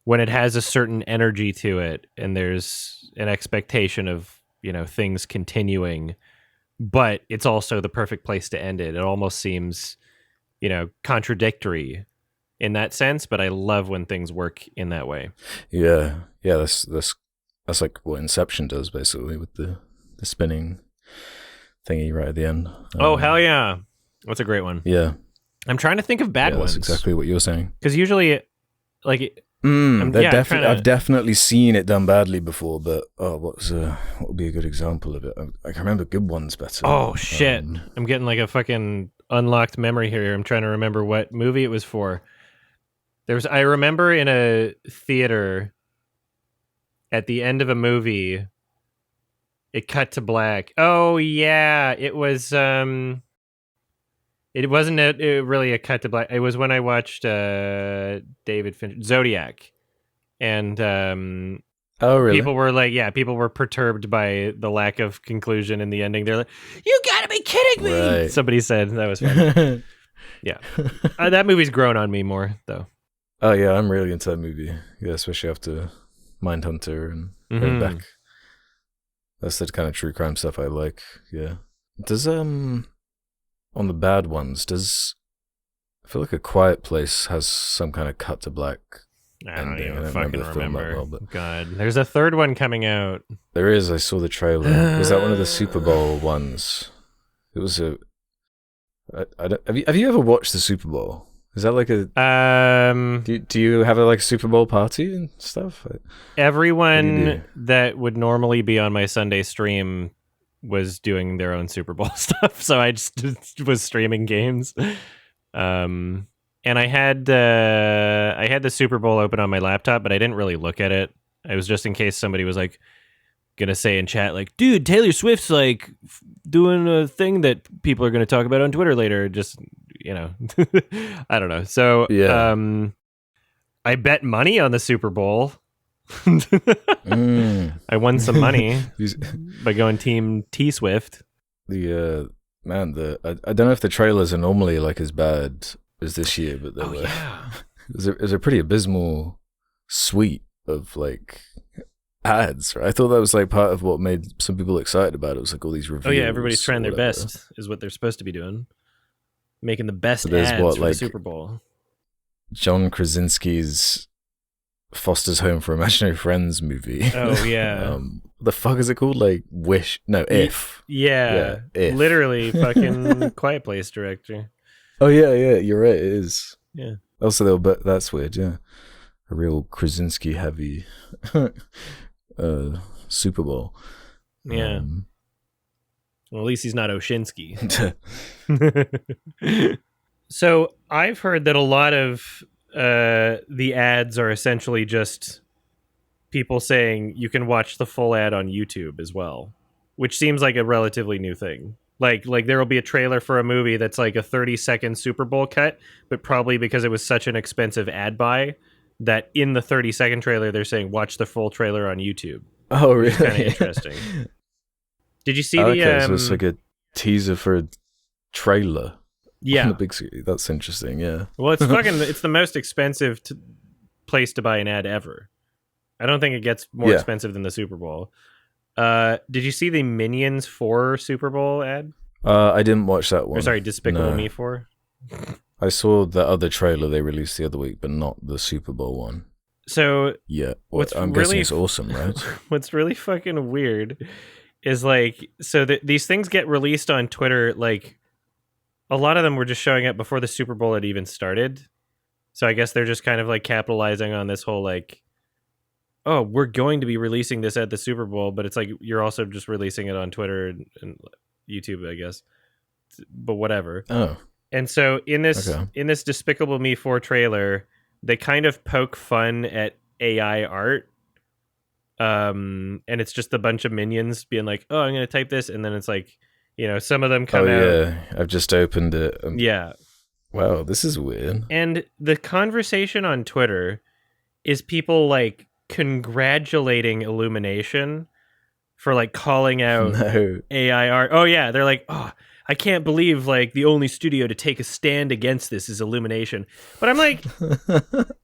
when it has a certain energy to it, and there's an expectation of things continuing, but it's also the perfect place to end it. It almost seems contradictory in that sense, but I love when things work in that way. Yeah, that's like what Inception does basically with the spinning thingy right at the end. Oh hell yeah, that's a great one. Yeah, I'm trying to think of bad ones. That's exactly what you're saying. Because usually, I've definitely seen it done badly before, but what would be a good example of it? I can remember good ones better. Oh shit, I'm getting like a fucking unlocked memory here. I'm trying to remember what movie it was for. I remember in a theater at the end of a movie, it cut to black. Oh yeah, it was it wasn't really a cut to black. It was when I watched David Fincher, Zodiac, and oh really? People were perturbed by the lack of conclusion in the ending. They're like, "You gotta be kidding me!" Right. Somebody said that was funny. Yeah, that movie's grown on me more though. Oh yeah, I'm really into that movie. Yeah, especially after Mindhunter and going back. That's the kind of true crime stuff I like. Yeah. Does on the bad ones, I feel like A Quiet Place has some kind of cut to black ending. I don't even fucking remember. Well, but God, there's a third one coming out. there is. I saw the trailer. Was that one of the Super Bowl ones? It was a. Have you ever watched the Super Bowl? Is that like a do you have a Super Bowl party and stuff? Everyone that would normally be on my Sunday stream was doing their own Super Bowl stuff, so I just was streaming games. And I had the Super Bowl open on my laptop, but I didn't really look at it. It was just in case somebody was gonna say in chat dude, Taylor Swift's doing a thing that people are gonna talk about on Twitter later. Just I don't know. So I bet money on the Super Bowl. I won some money by going Team T Swift. I don't know if the trailers are normally as bad as this year, but it was a pretty abysmal suite of ads, right? I thought that was part of what made some people excited about it. Was all these reviews. Oh yeah, everybody's trying their best is what they're supposed to be doing. Making the best ads for the Super Bowl. John Krasinski's Foster's Home for Imaginary Friends movie. Oh yeah. The fuck is it called? Wish? No, If. Yeah. If. Literally fucking Quiet Place director. Oh yeah, you're right, it is. Yeah. Also but that's weird, yeah. A real Krasinski heavy Super Bowl. Yeah. Well, at least he's not Oshinsky. So I've heard that a lot of the ads are essentially just people saying you can watch the full ad on YouTube as well, which seems like a relatively new thing. Like there will be a trailer for a movie that's like a 30-second Super Bowl cut, but probably because it was such an expensive ad buy that in the 30-second trailer they're saying watch the full trailer on YouTube. Oh, Which is kind of really? interesting. Did you see Okay, the so it's like a teaser for a trailer on yeah. the big screen. That's interesting, yeah. Well, it's it's the most expensive place to buy an ad ever. I don't think it gets more expensive than the Super Bowl. Did you see the Minions 4 Super Bowl ad? I didn't watch that one. Or sorry, Despicable Me 4? I saw the other trailer they released the other week, but not the Super Bowl one. So yeah, I'm guessing it's awesome, right? What's really fucking weird is like, so these things get released on Twitter, like a lot of them were just showing up before the Super Bowl had even started. So I guess they're just kind of like capitalizing on this whole like, oh, we're going to be releasing this at the Super Bowl, but it's like you're also just releasing it on Twitter and YouTube, I guess. But whatever. Oh. And so in this Despicable Me 4 trailer, they kind of poke fun at AI art. And it's just a bunch of minions being like, oh, I'm going to type this. And then it's like, you know, some of them come out. Yeah, I've just opened it. Yeah. Wow, this is weird. And the conversation on Twitter is people like congratulating Illumination for like calling out AI art. Oh yeah, they're like, oh, I can't believe like the only studio to take a stand against this is Illumination. But I'm like,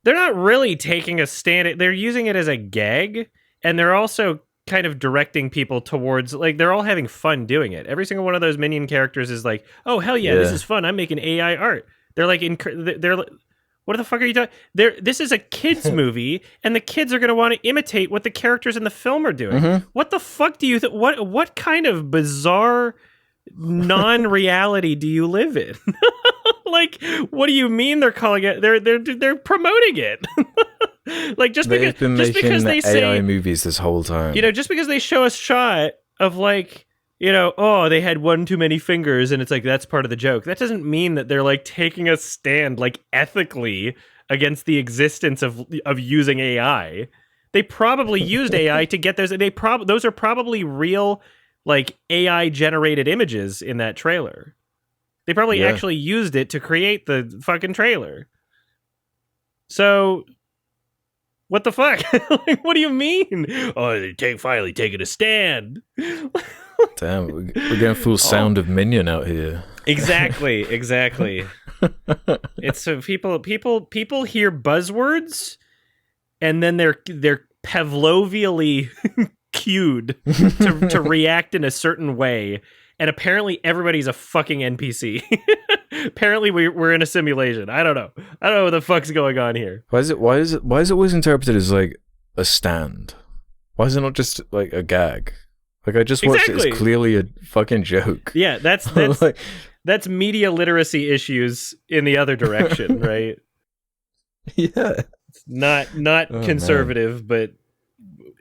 they're not really taking a stand. They're using it as a gag, and they're also kind of directing people towards like they're all having fun doing it. Every single one of those minion characters is like, oh hell yeah, this is fun. I'm making AI art. They're like, they're what the fuck are you doing? This is a kids movie, and the kids are going to want to imitate what the characters in the film are doing. Mm-hmm. What the fuck do you what kind of bizarre non-reality do you live in? Like, what do you mean they're calling it? They're promoting it. Like just because they say AI movies this whole time. You know, just because they show a shot of like, you know, oh, they had one too many fingers, and it's like that's part of the joke. That doesn't mean that they're like taking a stand like ethically against the existence of using AI. They probably used AI to get those. Those are probably real like AI generated images in that trailer. They probably actually used it to create the fucking trailer. So what the fuck? Like, what do you mean? Oh, they finally taking a stand. Damn, we're getting full sound of Minion out here. Exactly. It's so people hear buzzwords, and then they're Pavlovially cued to react in a certain way, and apparently everybody's a fucking NPC. Apparently we're in a simulation. I don't know what the fuck's going on here. Why is it always interpreted as like a stand? Why is it not just like a gag? Like I just watched it. It's clearly a fucking joke. Yeah, that's like, that's media literacy issues in the other direction, right? Yeah. It's not conservative, but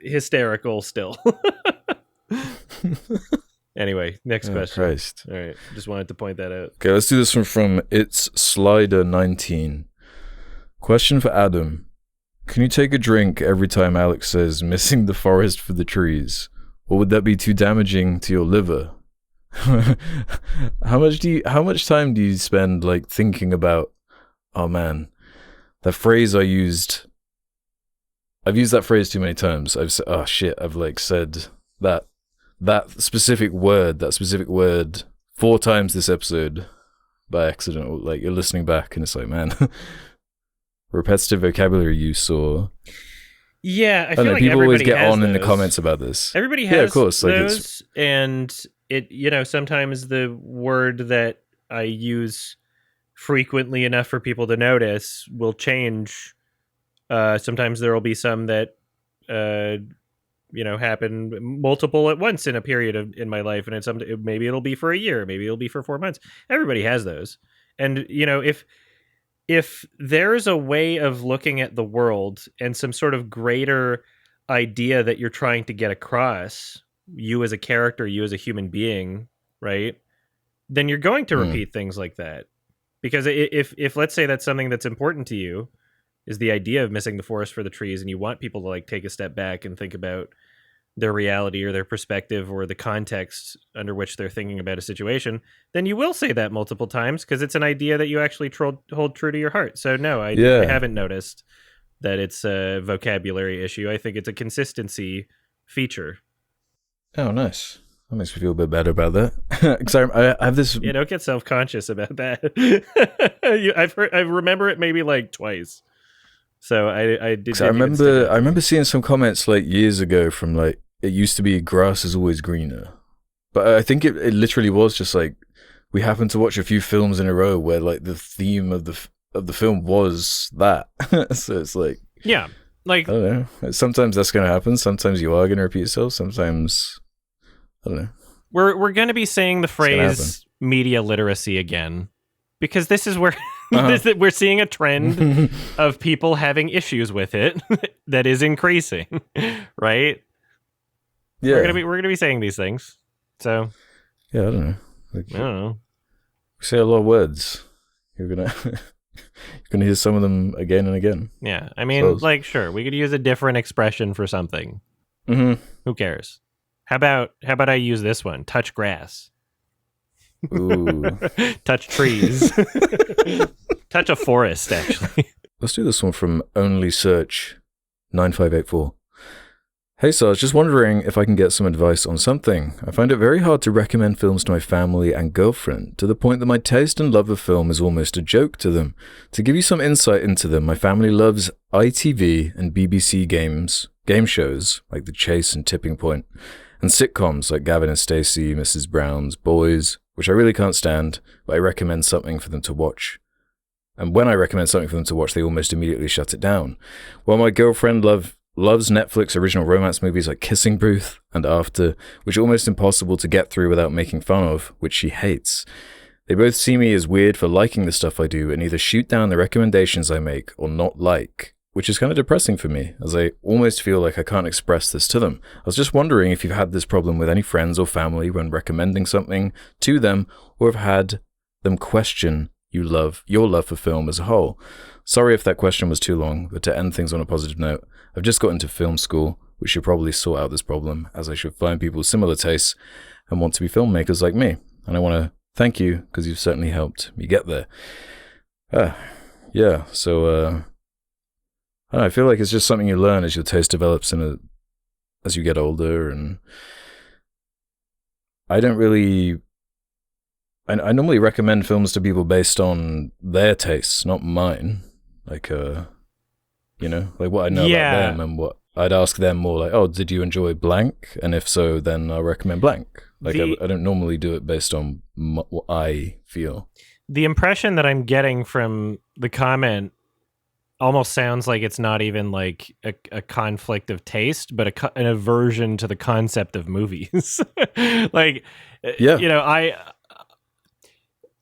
hysterical still. Anyway, next question. Christ. All right, just wanted to point that out. Okay, let's do this one from It's Slider 19. Question for Adam. Can you take a drink every time Alex says missing the forest for the trees? Or would that be too damaging to your liver? How much time do you spend like thinking about, oh man, that phrase I've used that phrase too many times. I've like said that specific word 4 times this episode by accident. Like you're listening back and it's like, man, repetitive vocabulary use or yeah, I feel like people always get on those in the comments about this. Everybody has of course, those, and it, you know, sometimes the word that I use frequently enough for people to notice will change. Sometimes there will be some that you know, happen multiple at once in a period in my life, and maybe it'll be for a year, maybe it'll be for 4 months. Everybody has those, and you know, if there's a way of looking at the world and some sort of greater idea that you're trying to get across, you as a character, you as a human being, right? Then you're going to repeat things like that. Because if let's say that's something that's important to you, is the idea of missing the forest for the trees, and you want people to like take a step back and think about their reality or their perspective or the context under which they're thinking about a situation, then you will say that multiple times because it's an idea that you actually hold true to your heart. So no, I haven't noticed that it's a vocabulary issue. I think it's a consistency feature. Oh, nice. That makes me feel a bit better about that. Because I have this... Yeah, don't get self-conscious about that. I remember it maybe like twice. So I did. I remember seeing some comments like years ago from like, it used to be grass is always greener. But I think it literally was just like, we happened to watch a few films in a row where like the theme of the film was that. So it's like... Yeah. Like, I don't know. Sometimes that's going to happen. Sometimes you are going to repeat yourself. Sometimes... I don't know. We're going to be saying the phrase media literacy again, because this is where we're seeing a trend of people having issues with it that is increasing, right? Yeah, we're gonna be saying these things. So yeah, I don't know. Like, I don't know. We say a lot of words. You're gonna hear some of them again and again. Yeah, I mean, like, sure, we could use a different expression for something. Mm-hmm. Who cares? How about I use this one? Touch grass. Ooh. Touch trees. Touch a forest, actually. Let's do this one from Only Search 9584. Hey, so I was just wondering if I can get some advice on something. I find it very hard to recommend films to my family and girlfriend, to the point that my taste and love of film is almost a joke to them. To give you some insight into them, my family loves ITV and BBC game shows like The Chase and Tipping Point, and sitcoms like Gavin and Stacey, Mrs. Brown's Boys, which I really can't stand, but I recommend something for them to watch. And when I recommend something for them to watch, they almost immediately shut it down. While my girlfriend loves Netflix original romance movies like Kissing Booth and After, which are almost impossible to get through without making fun of, which she hates. They both see me as weird for liking the stuff I do and either shoot down the recommendations I make or not like, which is kind of depressing for me, as I almost feel like I can't express this to them. I was just wondering if you've had this problem with any friends or family when recommending something to them, or have had them question your love for film as a whole. Sorry if that question was too long, but to end things on a positive note, I've just got into film school, which should probably sort out this problem, as I should find people with similar tastes and want to be filmmakers like me. And I want to thank you, because you've certainly helped me get there. Yeah, so... I don't know, I feel like it's just something you learn as your taste develops as you get older, and I don't really... I normally recommend films to people based on their tastes, not mine. Like, like what I know about them, and what I'd ask them more like, oh, did you enjoy blank? And if so, then I'll recommend blank. Like, I don't normally do it based on what I feel. The impression that I'm getting from the comment almost sounds like it's not even like a conflict of taste, but an aversion to the concept of movies. Like, yeah.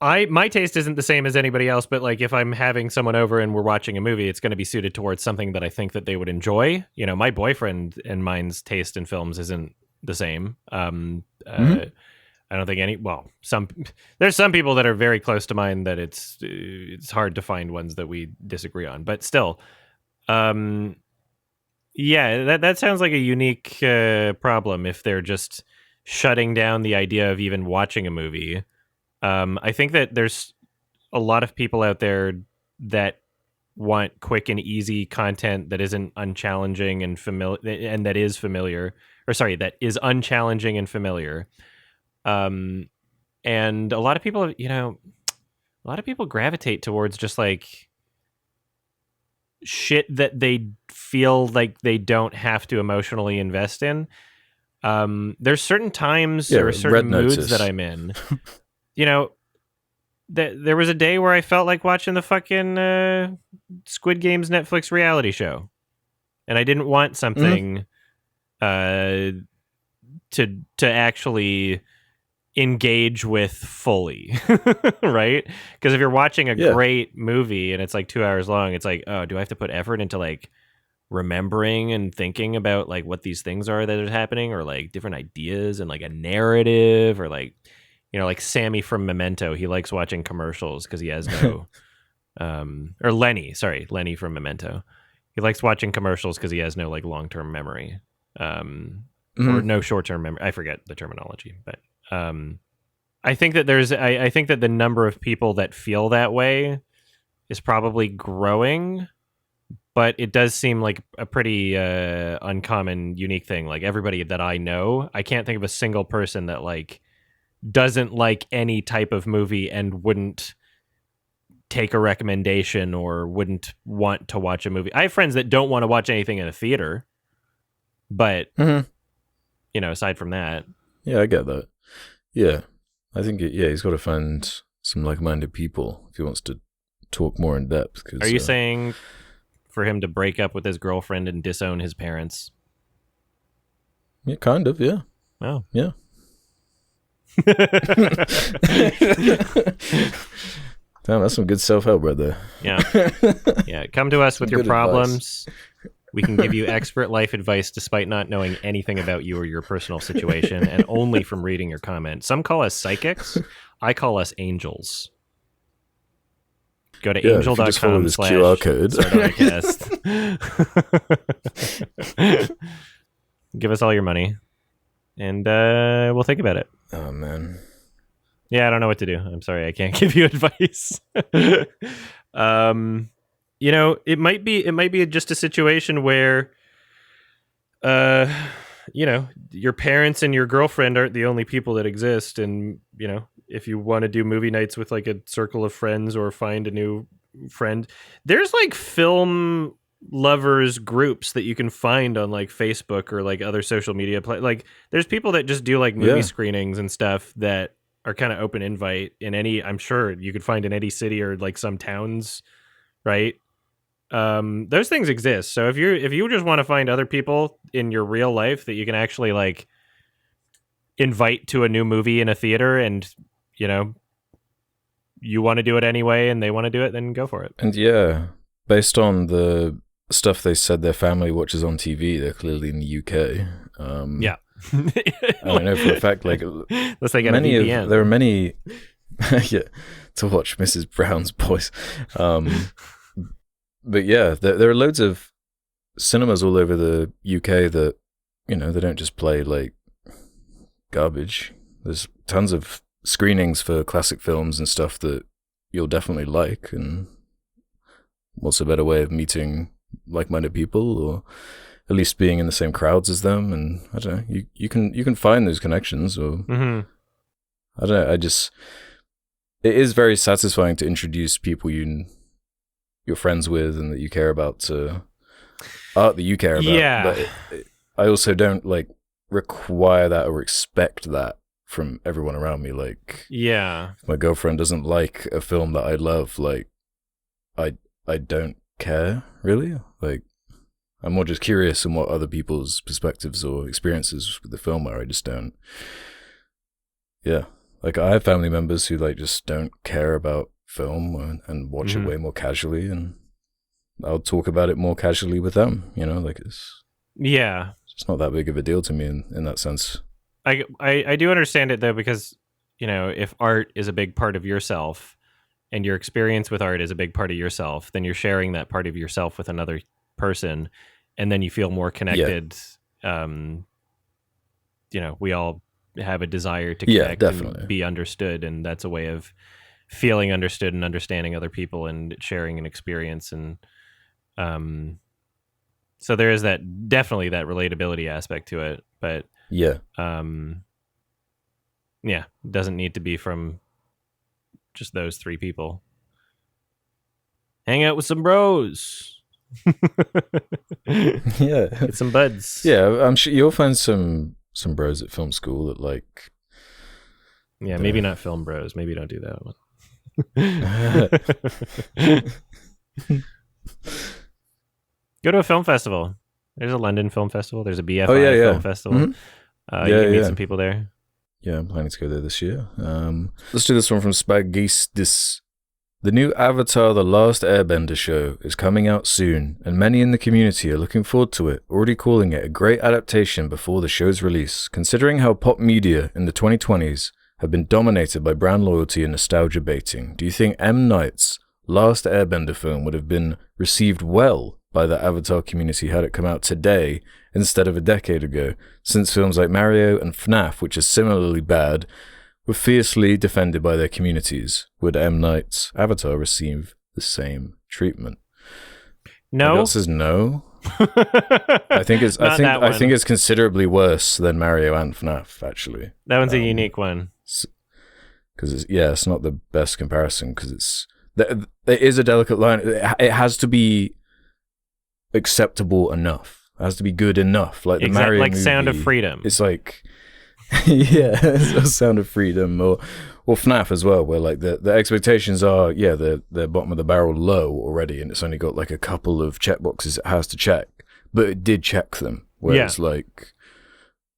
My taste isn't the same as anybody else, but like if I'm having someone over and we're watching a movie, it's going to be suited towards something that I think that they would enjoy. You know, my boyfriend and mine's taste in films isn't the same. I don't think there's some people that are very close to mine that it's hard to find ones that we disagree on, but still, that sounds like a unique problem if they're just shutting down the idea of even watching a movie. I think that there's a lot of people out there that want quick and easy content that isn't unchallenging and familiar, and that is unchallenging and familiar. And a lot of people gravitate towards just like shit that they feel like they don't have to emotionally invest in. There's certain times or certain moods that I'm in. There was a day where I felt like watching the fucking Squid Games Netflix reality show, and I didn't want something to actually engage with fully, right? Because if you're watching a great movie and it's like 2 hours long, it's like, oh, do I have to put effort into like remembering and thinking about like what these things are that are happening, or like different ideas and like a narrative, or like, like Sammy from Memento, he likes watching commercials because he has no Or Lenny from Memento. He likes watching commercials because he has no like long-term memory, or no short-term memory. I forget the terminology, but I think that I think that the number of people that feel that way is probably growing, but it does seem like a pretty uncommon, unique thing. Like everybody that I know, I can't think of a single person that like doesn't like any type of movie and wouldn't take a recommendation or wouldn't want to watch a movie. I have friends that don't want to watch anything in a theater, but you know, aside from that, yeah, I get that. Yeah, I think he's got to find some like-minded people if he wants to talk more in depth. Are you saying for him to break up with his girlfriend and disown his parents? Yeah, kind of. Yeah. Oh, yeah. Damn, that's some good self-help right there. Yeah. Yeah. Come to us with your problems. Advice. We can give you expert life advice despite not knowing anything about you or your personal situation, and only from reading your comments. Some call us psychics. I call us angels. Go to angel.com/Sardonicast. Give us all your money, and we'll think about it. Oh, man. Yeah, I don't know what to do. I'm sorry, I can't give you advice. You know, it might be just a situation where, you know, your parents and your girlfriend aren't the only people that exist, and you know, if you want to do movie nights with like a circle of friends or find a new friend, there's like film lovers groups that you can find on like Facebook or like other social media like there's people that just do like movie screenings and stuff that are kind of open invite in any, I'm sure you could find in any city or like some towns, right? Those things exist. So if you just want to find other people in your real life that you can actually like invite to a new movie in a theater, and you know, you want to do it anyway and they want to do it, then go for it. And yeah, based on the stuff they said their family watches on TV, they're clearly in the UK. Yeah. I know for a fact, like, unless they get a VPN. There are many, yeah, to watch Mrs. Brown's Boys. But yeah, there are loads of cinemas all over the UK that, you know, they don't just play like garbage. There's tons of screenings for classic films and stuff that you'll definitely like. And what's a better way of meeting like-minded people, or at least being in the same crowds as them? And I don't know, you can find those connections, or I don't know, it is very satisfying to introduce people you're friends with and that you care about to art that you care about. Yeah. But I also don't like require that or expect that from everyone around me. Like, yeah, if my girlfriend doesn't like a film that I love, like, I don't care, really. Like, I'm more just curious in what other people's perspectives or experiences with the film are. I just don't. Yeah. Like, I have family members who, like, just don't care about film and watch it way more casually, and I'll talk about it more casually with them, you know? Like, it's not that big of a deal to me in that sense. I do understand it, though, because, you know, if art is a big part of yourself and your experience with art is a big part of yourself, then you're sharing that part of yourself with another person, and then you feel more connected. You know, we all have a desire to connect and be understood, and that's a way of feeling understood and understanding other people and sharing an experience. And so there is definitely that relatability aspect to it, but it doesn't need to be from just those three people. Hang out with some bros. Yeah, get some buds. Yeah, I'm sure you'll find some bros at film school that like. Yeah, maybe not film bros. Maybe don't do that one. Go to a film festival. There's a London Film Festival. There's a BFI Film Festival. You can meet some people there. Yeah, I'm planning to go there this year. Let's do this one from Spag Geese. The new Avatar The Last Airbender show is coming out soon, and many in the community are looking forward to it, already calling it a great adaptation before the show's release. Considering how pop media in the 2020s have been dominated by brand loyalty and nostalgia baiting, do you think M. Night's Last Airbender film would have been received well by the Avatar community had it come out today instead of a decade ago, since films like Mario and FNAF, which are similarly bad, were fiercely defended by their communities. Would M. Night's Avatar receive the same treatment? No. My guess is no. I think it's considerably worse than Mario and FNAF, actually. That one's a unique one. Because it's not the best comparison, because it is a delicate line. It has to be acceptable enough. It has to be good enough. Like the Mario movie, Sound of Freedom. It's like, Sound of Freedom, or FNAF as well, where like the expectations are, they're bottom of the barrel low already, and it's only got like a couple of checkboxes it has to check, but it did check them. Whereas like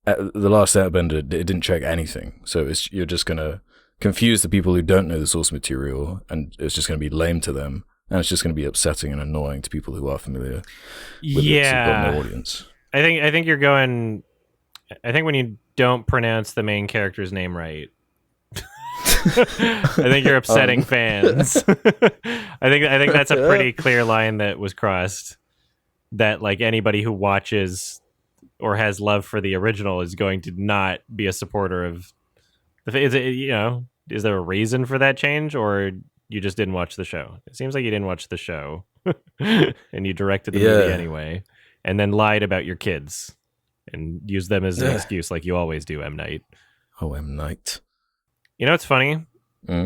the Last Airbender, it didn't check anything. So you're just gonna confuse the people who don't know the source material, and it's just gonna be lame to them, and it's just gonna be upsetting and annoying to people who are familiar with it. So you've got no audience. I think you're going. I think when you don't pronounce the main character's name right, I think you're upsetting fans. I think that's a pretty clear line that was crossed. That like anybody who watches or has love for the original is going to not be a supporter of the. Is there a reason for that change, or you just didn't watch the show? It seems like you didn't watch the show, and you directed the movie anyway, and then lied about your kids. And use them as an excuse like you always do, M. Night. Oh, M. Night. You know what's funny?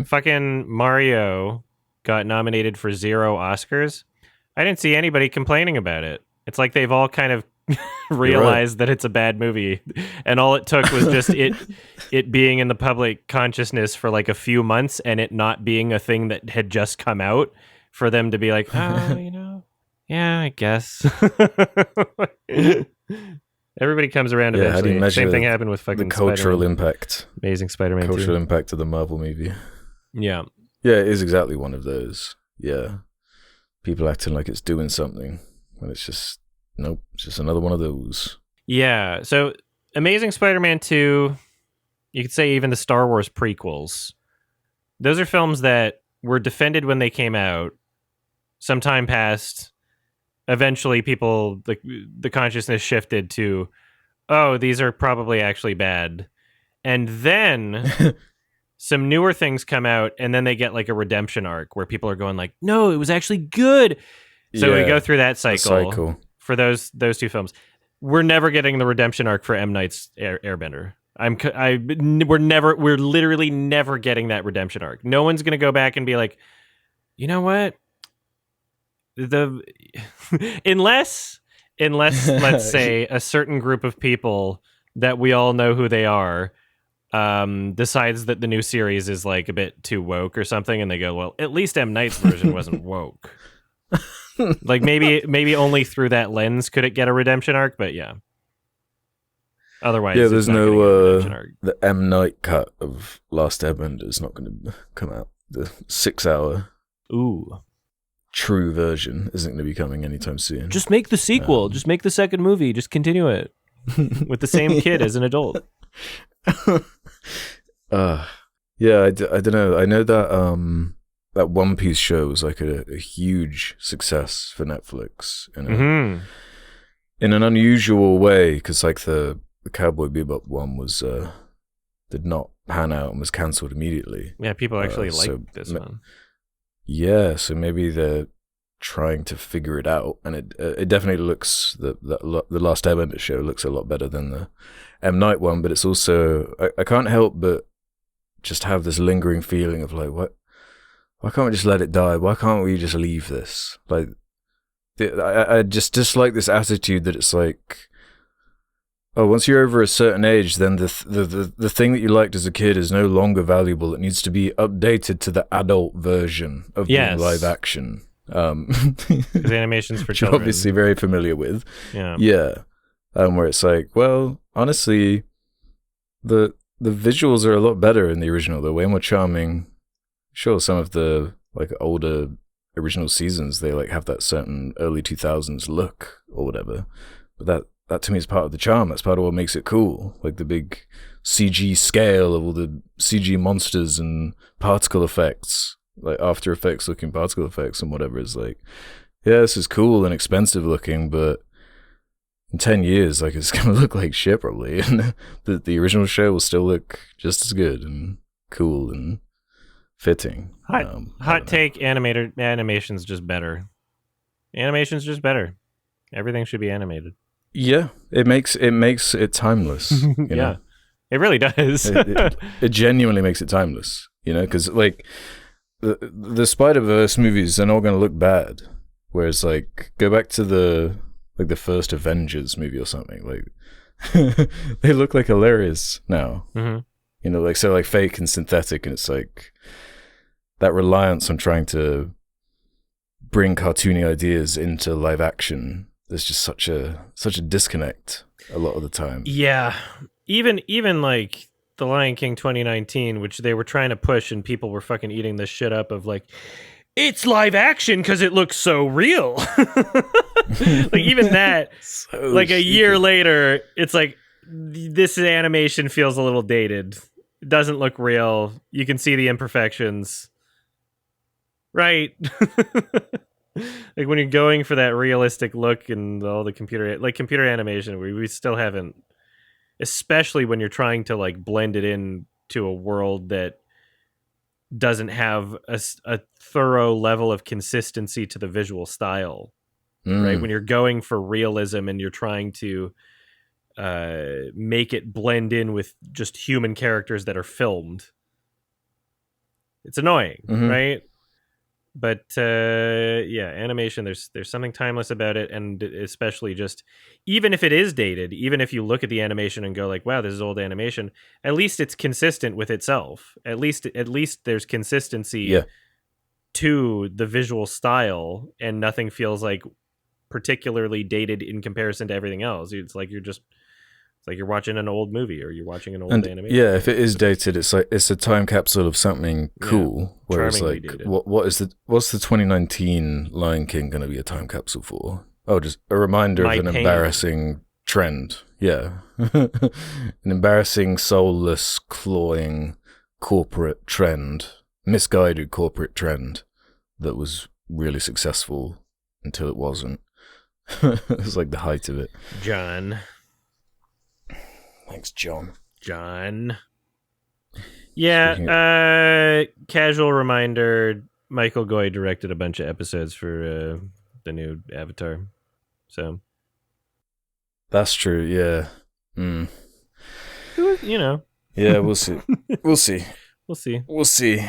Fucking Mario got nominated for 0 Oscars. I didn't see anybody complaining about it. It's like they've all kind of realized that it's a bad movie. And all it took was just it being in the public consciousness for like a few months and it not being a thing that had just come out for them to be like, oh, yeah, I guess. Everybody comes around eventually. How do you Same thing happened with fucking the cultural Spider-Man. impact. Amazing Spider-Man 2. Cultural impact of the Marvel movie. Yeah. Yeah, it is exactly one of those. Yeah. People acting like it's doing something when it's just, nope, it's just another one of those. Yeah. So Amazing Spider-Man 2, you could say even the Star Wars prequels. Those are films that were defended when they came out. Some time passed. Eventually, people, the consciousness shifted to, oh, these are probably actually bad. And then some newer things come out, and then they get like a redemption arc where people are going like, no, it was actually good. So we go through that cycle for those 2 films. We're never getting the redemption arc for M. Night's Airbender. We're literally never getting that redemption arc. No one's going to go back and be like, you know what? Unless let's say a certain group of people that we all know who they are decides that the new series is like a bit too woke or something, and they go, well, at least M. Night's version wasn't woke. Like maybe only through that lens could it get a redemption arc, but yeah. Otherwise, there's no the M. Night cut of Last Airbender is not going to come out. The 6-hour true version isn't going to be coming anytime soon. Just make the sequel. Just make the second movie. Just continue it with the same kid as an adult. I don't know. I know that that One Piece show was like a huge success for Netflix in an unusual way, because like the Cowboy Bebop one was did not pan out and was cancelled immediately. Yeah, people actually liked this one. Yeah, so maybe they're trying to figure it out, and it definitely looks the Last Airbender show looks a lot better than the M. Night one, but it's also I can't help but just have this lingering feeling of like, why can't we just let it die? Why can't we just leave this? Like, I just dislike this attitude that it's like, oh, once you're over a certain age, then the thing that you liked as a kid is no longer valuable. It needs to be updated to the adult version of the live action. Because animation's for which you're children. obviously very familiar with. Yeah. Where it's like, well, honestly, the visuals are a lot better in the original. They're way more charming. Sure, some of the like older original seasons, they like have that certain early 2000s look or whatever, but that to me is part of the charm. That's part of what makes it cool. Like the big CG scale of all the CG monsters and particle effects. like After Effects looking particle effects and whatever is like, yeah, this is cool and expensive looking, but in 10 years, like, it's gonna look like shit probably, and the original show will still look just as good and cool and fitting. Hot take: animation's just better. Animation's just better. Everything should be animated. Yeah, it makes it timeless. You Yeah, know? it really does. it genuinely makes it timeless. You know, because like the Spider-Verse movies, they're not going to look bad. Whereas like go back to the first Avengers movie or something, like they look like hilarious now. Mm-hmm. You know, like so like fake and synthetic, and it's like that reliance on trying to bring cartoony ideas into live action. There's just such a disconnect a lot of the time. Yeah, even like The Lion King 2019, which they were trying to push, and people were fucking eating this shit up of like, it's live action because it looks so real. Like even that, So like a stupid. year later, it's like this animation feels a little dated. It doesn't look real. You can see the imperfections, right? Like when you're going for that realistic look and all the computer animation, we still haven't, especially when you're trying to like blend it in to a world that doesn't have a thorough level of consistency to the visual style, right? When you're going for realism and you're trying to make it blend in with just human characters that are filmed, it's annoying, right? But yeah, animation, there's something timeless about it, and especially just even if it is dated, even if you look at the animation and go like, wow, this is old animation, at least it's consistent with itself. At least there's consistency to the visual style, and nothing feels like particularly dated in comparison to everything else. It's like you're watching an old movie or you're watching an old animation. Yeah, if it is dated, it's like it's a time capsule of something cool. Whereas like dated. what's the 2019 Lion King going to be a time capsule for? Oh, just a reminder of an embarrassing trend. Yeah. An embarrassing, soulless, clawing corporate trend, misguided corporate trend that was really successful until it wasn't. It was like the height of it. John. Thanks, John. Yeah, casual reminder, Michael Goy directed a bunch of episodes for the new Avatar. So that's true, yeah. You know. Yeah, we'll see. We'll see.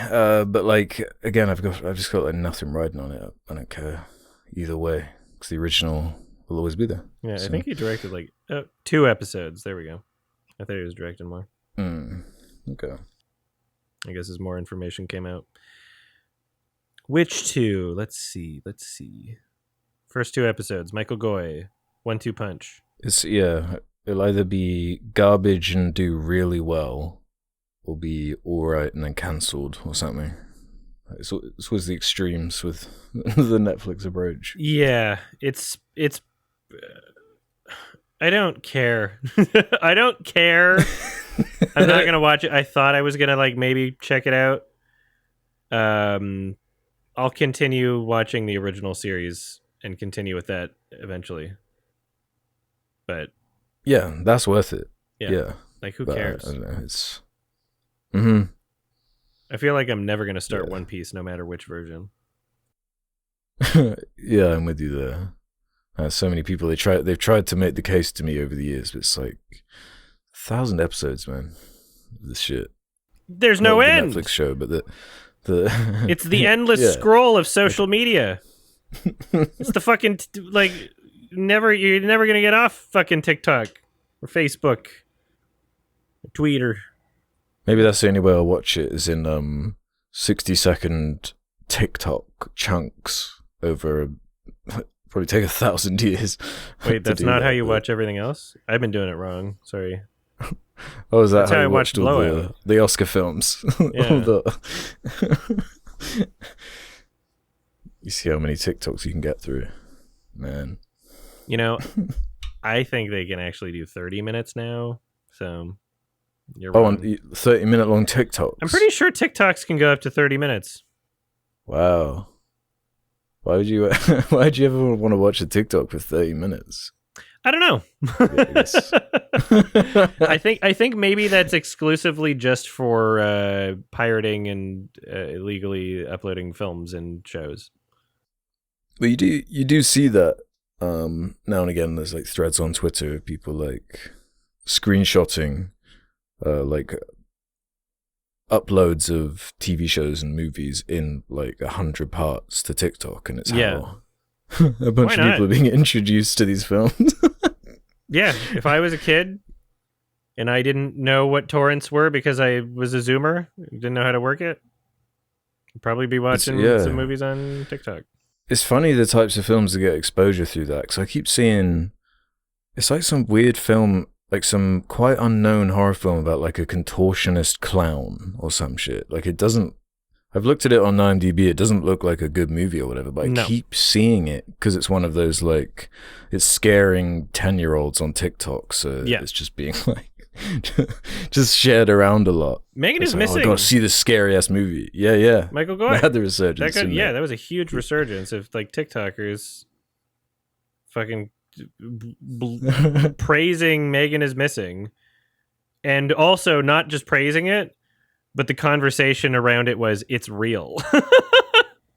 But like again, I've just got like nothing riding on it. I don't care either way because the original will always be there. Yeah, so. I think he directed like 2 episodes. There we go. I thought he was directing more. Okay. I guess as more information came out. Which 2? Let's see. First 2 episodes. Michael Goy. 1-2 punch. It'll either be garbage and do really well, or be alright and then cancelled or something. It's always the extremes with the Netflix approach. Yeah, it's. I don't care. I don't care. I'm not gonna watch it. I thought I was gonna like maybe check it out. I'll continue watching the original series and continue with that eventually. But yeah, that's worth it. Yeah. Like who cares? I don't know, it's. I feel like I'm never gonna start One Piece, no matter which version. Yeah, I'm with you there. So many people they've tried to make the case to me over the years, but it's like 1,000 episodes, man. This shit. There's no end. Netflix show, but the it's the endless scroll of social media. It's the fucking like you're never gonna get off fucking TikTok or Facebook or Twitter. Maybe that's the only way I'll watch it is in 60-second TikTok chunks over. Probably take 1,000 years. Wait, that's not how you watch everything else? I've been doing it wrong. Sorry. Oh, is that that's how you watched all the Oscar films? Yeah. You see how many TikToks you can get through, man. You know, I think they can actually do 30 minutes now. So you're wrong. 30-minute long TikToks. I'm pretty sure TikToks can go up to 30 minutes. Wow. Why would you? Why would you ever want to watch a TikTok for 30 minutes? I don't know. I think maybe that's exclusively just for pirating and illegally uploading films and shows. But you do see that now and again. There's like threads on Twitter of people like screenshotting like uploads of TV shows and movies in like 100 parts to TikTok, and it's how a bunch of people are being introduced to these films. Yeah, if I was a kid and I didn't know what torrents were because I was a Zoomer, didn't know how to work it, I'd probably be watching some movies on TikTok. It's funny the types of films that get exposure through that, because I keep seeing it's like some weird film, like some quite unknown horror film about like a contortionist clown or some shit. Like it doesn't. I've looked at it on IMDb. It doesn't look like a good movie or whatever, but I keep seeing it because it's one of those like it's scaring 10-year-olds on TikTok. So it's just being like just shared around a lot. Megan is missing. I gotta see this scary ass movie. Yeah. Michael Goy had the resurgence. That was a huge resurgence of like TikTokers fucking praising Megan is Missing, and also not just praising it, but the conversation around it was it's real.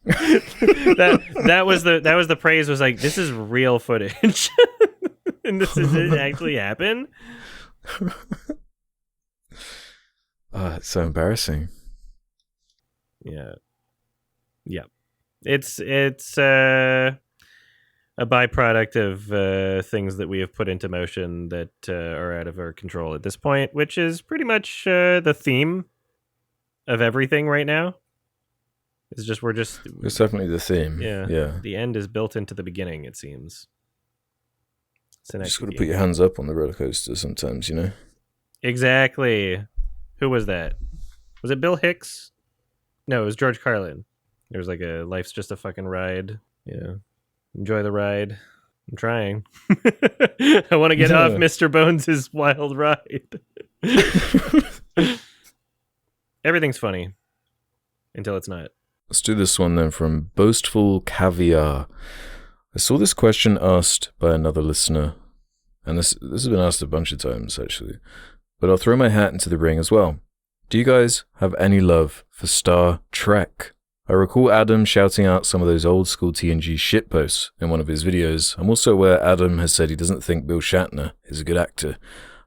that was the praise, was like, this is real footage. And this is it actually happened. It's so embarrassing. Yeah. It's a byproduct of things that we have put into motion that are out of our control at this point, which is pretty much the theme of everything right now. It's definitely the theme. Yeah. The end is built into the beginning, it seems. Just got to put your hands up on the roller coaster sometimes, you know? Exactly. Who was that? Was it Bill Hicks? No, it was George Carlin. There was like a life's just a fucking ride. Yeah. Enjoy the ride. I'm trying. I want to get off Mr. Bones' wild ride. Everything's funny until it's not. Let's do this one then from Boastful Caviar. I saw this question asked by another listener, and this has been asked a bunch of times actually, but I'll throw my hat into the ring as well. Do you guys have any love for Star Trek? I recall Adam shouting out some of those old school TNG shitposts in one of his videos. I'm also aware Adam has said he doesn't think Bill Shatner is a good actor.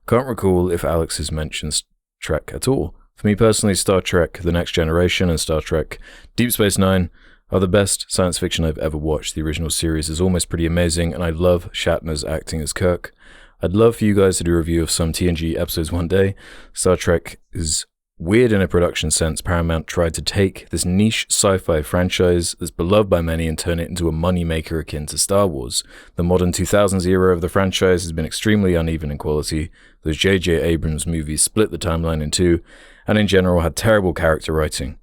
Can't recall if Alex has mentioned Trek at all. For me personally, Star Trek The Next Generation and Star Trek Deep Space Nine are the best science fiction I've ever watched. The original series is almost pretty amazing, and I love Shatner's acting as Kirk. I'd love for you guys to do a review of some TNG episodes one day. Star Trek is weird in a production sense. Paramount tried to take this niche sci-fi franchise that's beloved by many and turn it into a moneymaker akin to Star Wars. The modern 2000s era of the franchise has been extremely uneven in quality. Those J.J. Abrams movies split the timeline in two, and in general had terrible character writing.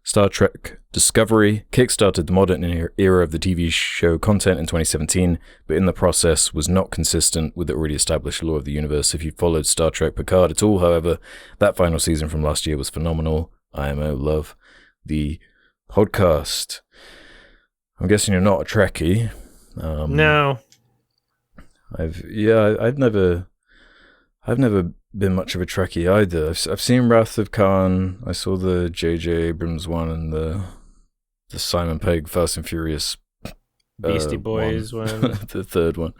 Star Trek Discovery kickstarted the modern era of the TV show content in 2017, but in the process was not consistent with the already established lore of the universe. If you followed Star Trek Picard at all, however, that final season from last year was phenomenal. IMO love the podcast. I'm guessing you're not a Trekkie. No. I've never been much of a Trekkie either. I've seen Wrath of Khan. I saw the J.J. Abrams one and the Simon Pegg Fast and Furious Beastie Boys one. The third one.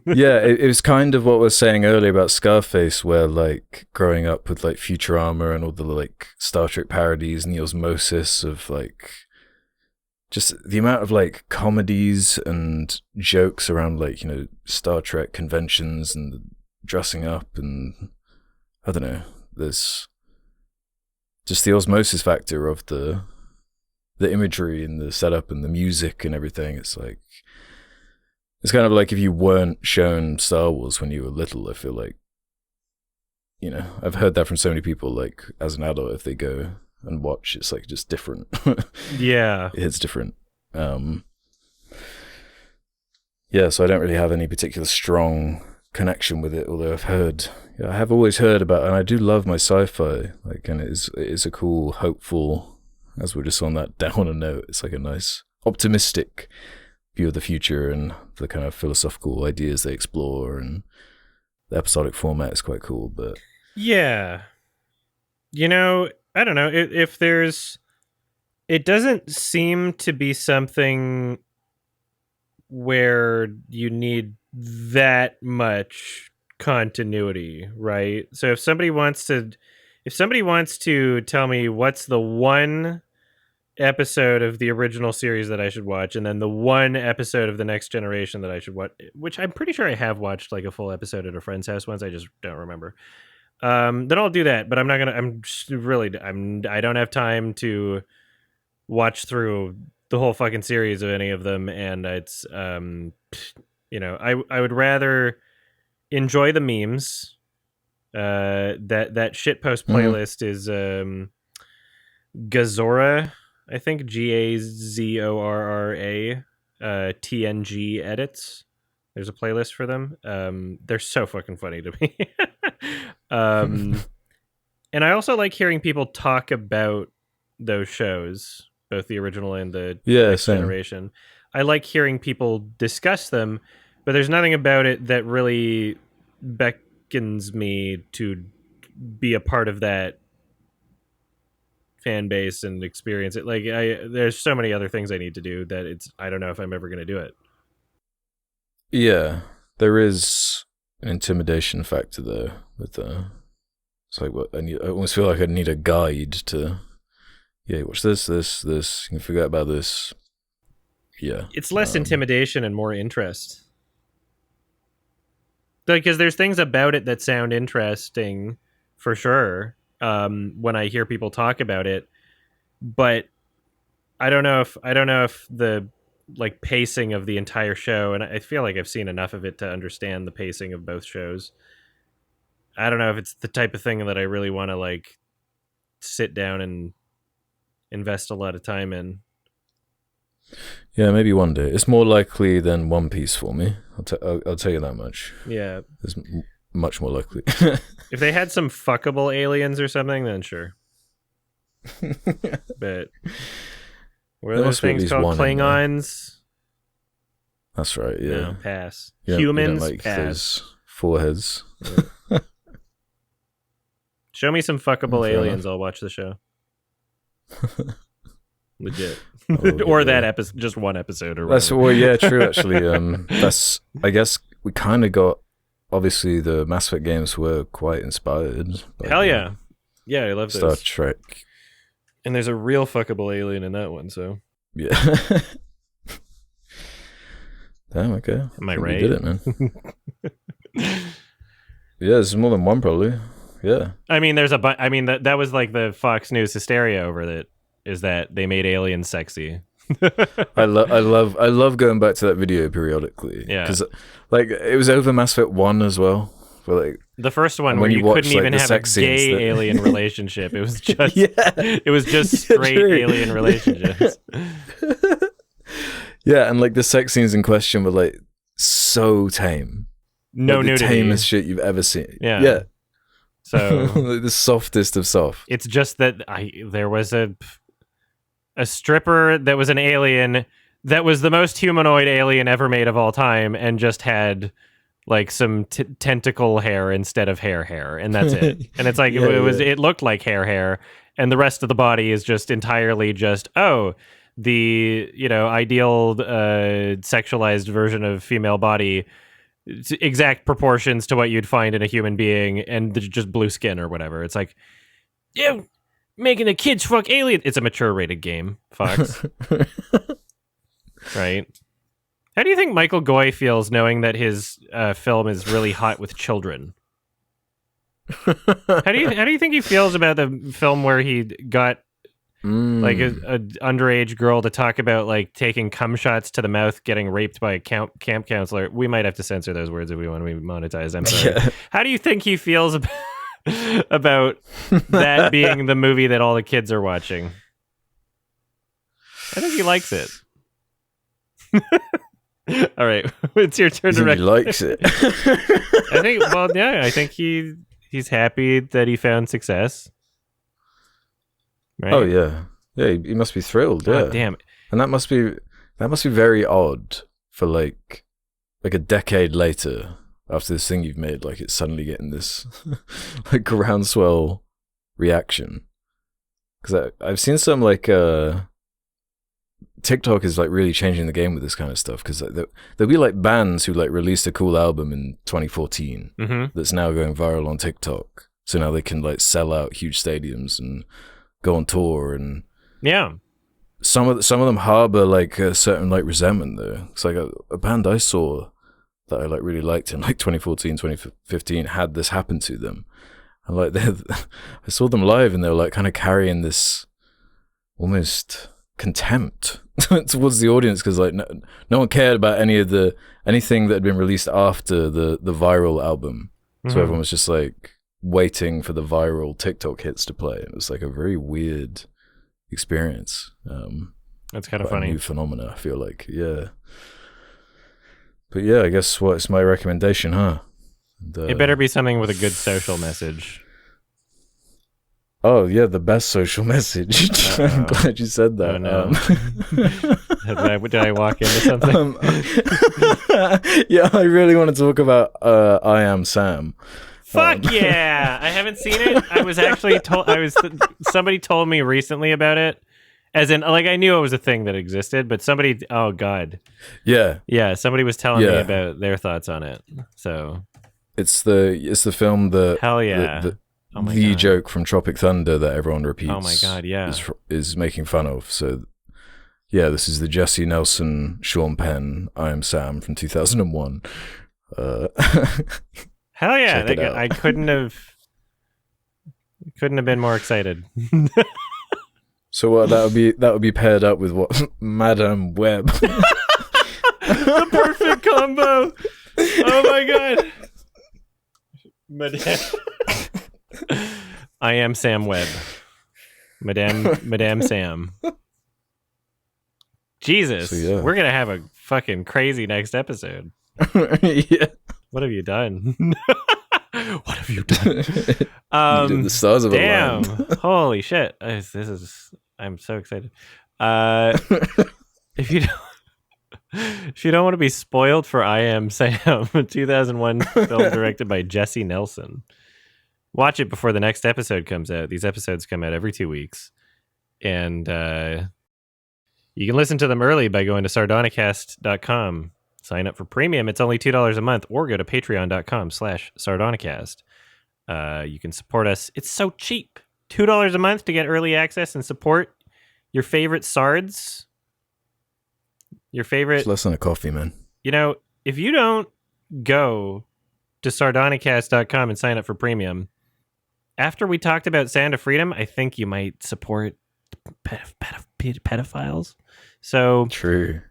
Yeah, it was kind of what we were saying earlier about Scarface, where like growing up with like Futurama and all the like Star Trek parodies and the osmosis of like just the amount of like comedies and jokes around like, you know, Star Trek conventions and dressing up, and I don't know, there's just the osmosis factor of the imagery and the setup and the music and everything. It's like, it's kind of like if you weren't shown Star Wars when you were little. I feel like, you know, I've heard that from so many people, like as an adult, if they go and watch, it's like just different. Yeah, it's different. Yeah, so I don't really have any particular strong connection with it, although I have always heard about, and I do love my sci-fi, like, and it is a cool, hopeful as we're just on that downer note, it's like a nice optimistic view of the future and the kind of philosophical ideas they explore, and the episodic format is quite cool. But yeah, I don't know if there's. It doesn't seem to be something where you need that much continuity, right? So if somebody wants to tell me what's the one episode of the original series that I should watch, and then the one episode of the next generation that I should watch, which I'm pretty sure I have watched like a full episode at a friend's house once, I just don't remember. Then I'll do that, but I'm not gonna. I don't have time to watch through the whole fucking series of any of them, and it's I would rather enjoy the memes. That shitpost playlist is Gazora, I think Gazorra, TNG edits. There's a playlist for them. They're so fucking funny to me. And I also like hearing people talk about those shows, both the original and the next generation. I like hearing people discuss them, but there's nothing about it that really beckons me to be a part of that fan base and experience it. Like there's so many other things I need to do that I don't know if I'm ever going to do it. Yeah, there is an intimidation factor there with it's like what I almost feel like I need a guide to. Yeah, watch this. You can forget about this. Yeah, it's less intimidation and more interest. Because there's things about it that sound interesting, for sure. When I hear people talk about it, but I don't know if the like pacing of the entire show, and I feel like I've seen enough of it to understand the pacing of both shows. I don't know if it's the type of thing that I really want to like sit down and invest a lot of time in. Yeah, maybe one day. It's more likely than One Piece for me. I'll tell you that much. Yeah, it's much more likely. If they had some fuckable aliens or something, then sure. But what are those things called? Klingons? That's right, yeah. No, pass. Humans, you don't like pass. Those foreheads. Yeah. Show me some fuckable aliens, I'll watch the show. Legit. Or that episode, just one episode or whatever. Well, yeah, true, actually. That's, I guess we kind of got, obviously the Mass Effect games were quite inspired by Hell yeah. Yeah, I love Star those. Trek. And there's a real fuckable alien in that one, so. Yeah. Damn, okay. Am I right? You did it, man. Yeah, there's more than one, probably. Yeah. I mean, there's that was like the Fox News hysteria over it, is that they made aliens sexy. I love going back to that video periodically. Yeah. Because, like, it was over Mass Effect 1 as well. But, like, the first one where you couldn't even have a gay alien relationship. It was just it was just straight alien relationships. Yeah, and like the sex scenes in question were like so tame. No like, nudity. The tamest shit you've ever seen. Yeah. So like the softest of soft. It's just that there was a stripper that was an alien that was the most humanoid alien ever made of all time, and just had like some tentacle hair instead of hair, and that's it. And it's like it looked like hair, and the rest of the body is just entirely just the ideal sexualized version of female body, exact proportions to what you'd find in a human being, and just blue skin or whatever. It's like, yeah, making the kids fuck alien. It's a mature rated game, Fox. Right? How do you think Michael Goy feels knowing that his film is really hot with children? How do you think he feels about the film where he got like a underage girl to talk about like taking cum shots to the mouth, getting raped by a camp counselor? We might have to censor those words if we want to be monetized. I'm sorry. Yeah. How do you think he feels about that being the movie that all the kids are watching? I think he likes it. All right, it's your turn to. He likes it. I think. Well, yeah, I think he's happy that he found success. Right? Oh yeah, Yeah, he must be thrilled. God Yeah, damn. and that must be very odd for like a decade later after this thing you've made. Like it's suddenly getting this like groundswell reaction. Because I've seen some like TikTok is like really changing the game with this kind of stuff. Because like, there'll be like bands who like released a cool album in 2014 that's now going viral on TikTok. So now they can like sell out huge stadiums and go on tour, and Yeah. some of them harbor like a certain like resentment though. It's like a band I saw that I like really liked in like 2014, 2015 had this happen to them. And like I saw them live and they were like kind of carrying this almost contempt towards the audience because like no one cared about anything that had been released after the viral album. So everyone was just like waiting for the viral TikTok hits to play. It was like a very weird experience. That's kind of quite a funny. new phenomena, I feel like. Yeah. But yeah, I guess what's my recommendation, huh? It better be something with a good social message. Oh yeah, the best social message. I'm glad you said that. Oh, no. Did I walk into something? Yeah, I really want to talk about I Am Sam. Fuck yeah! I haven't seen it. I was actually told. Somebody told me recently about it. As in, like, I knew it was a thing that existed, but somebody. Oh God. Yeah. Yeah. Somebody was telling me about their thoughts on it. So. It's the film that. Hell yeah. The joke from Tropic Thunder that everyone repeats. Oh my God, yeah. Is making fun of. So, yeah, this is the Jesse Nelson, Sean Penn, I Am Sam from 2001. Hell yeah! I couldn't have been more excited. So what that would be paired up with what Madame Web. The perfect combo. Oh my God. Madame. I Am Sam Webb. Madame Sam. Jesus. So, yeah. We're going to have a fucking crazy next episode. Yeah. What have you done? What have you done? The stars of damn. Holy shit. I'm so excited. If you don't want to be spoiled for I Am Sam, a 2001 film directed by Jesse Nelson, watch it before the next episode comes out. These episodes come out every 2 weeks. And you can listen to them early by going to sardonicast.com. Sign up for premium. It's only $2 a month, or go to patreon.com/sardonicast. You can support us. It's so cheap. $2 a month to get early access and support your favorite Sards. Your favorite. It's less than a coffee, man. You know, if you don't go to sardonicast.com and sign up for premium, after we talked about Sound of Freedom, I think you might support pedophiles. So true.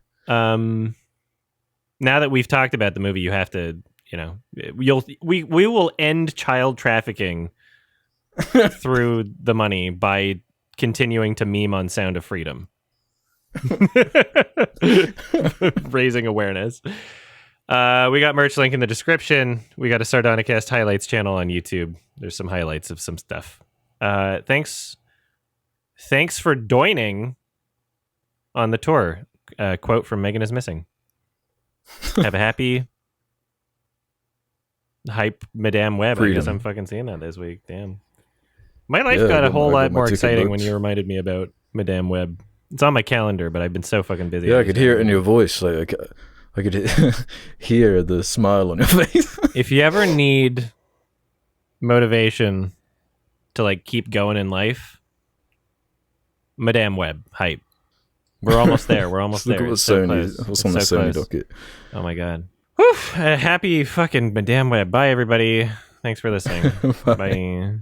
Now that we've talked about the movie, you have to, we will end child trafficking through the money by continuing to meme on Sound of Freedom. Raising awareness. We got merch link in the description. We got a Sardonicast highlights channel on YouTube. There's some highlights of some stuff. Thanks for joining on the tour. Quote from Megan is Missing. Have a happy hype Madame Web. Freedom. I guess I'm fucking seeing that this week. Damn. My life got a whole lot more exciting when you reminded me about Madame Web. It's on my calendar, but I've been so fucking busy. Yeah, I could hear it in your voice. Like I could hear the smile on your face. If you ever need motivation to like keep going in life, Madame Web hype. We're almost there. We're almost there. Look at what Sony. What's on the Sony docket? Oh my God. Whew. Happy fucking Madame Web. Bye everybody. Thanks for listening. Bye. Bye.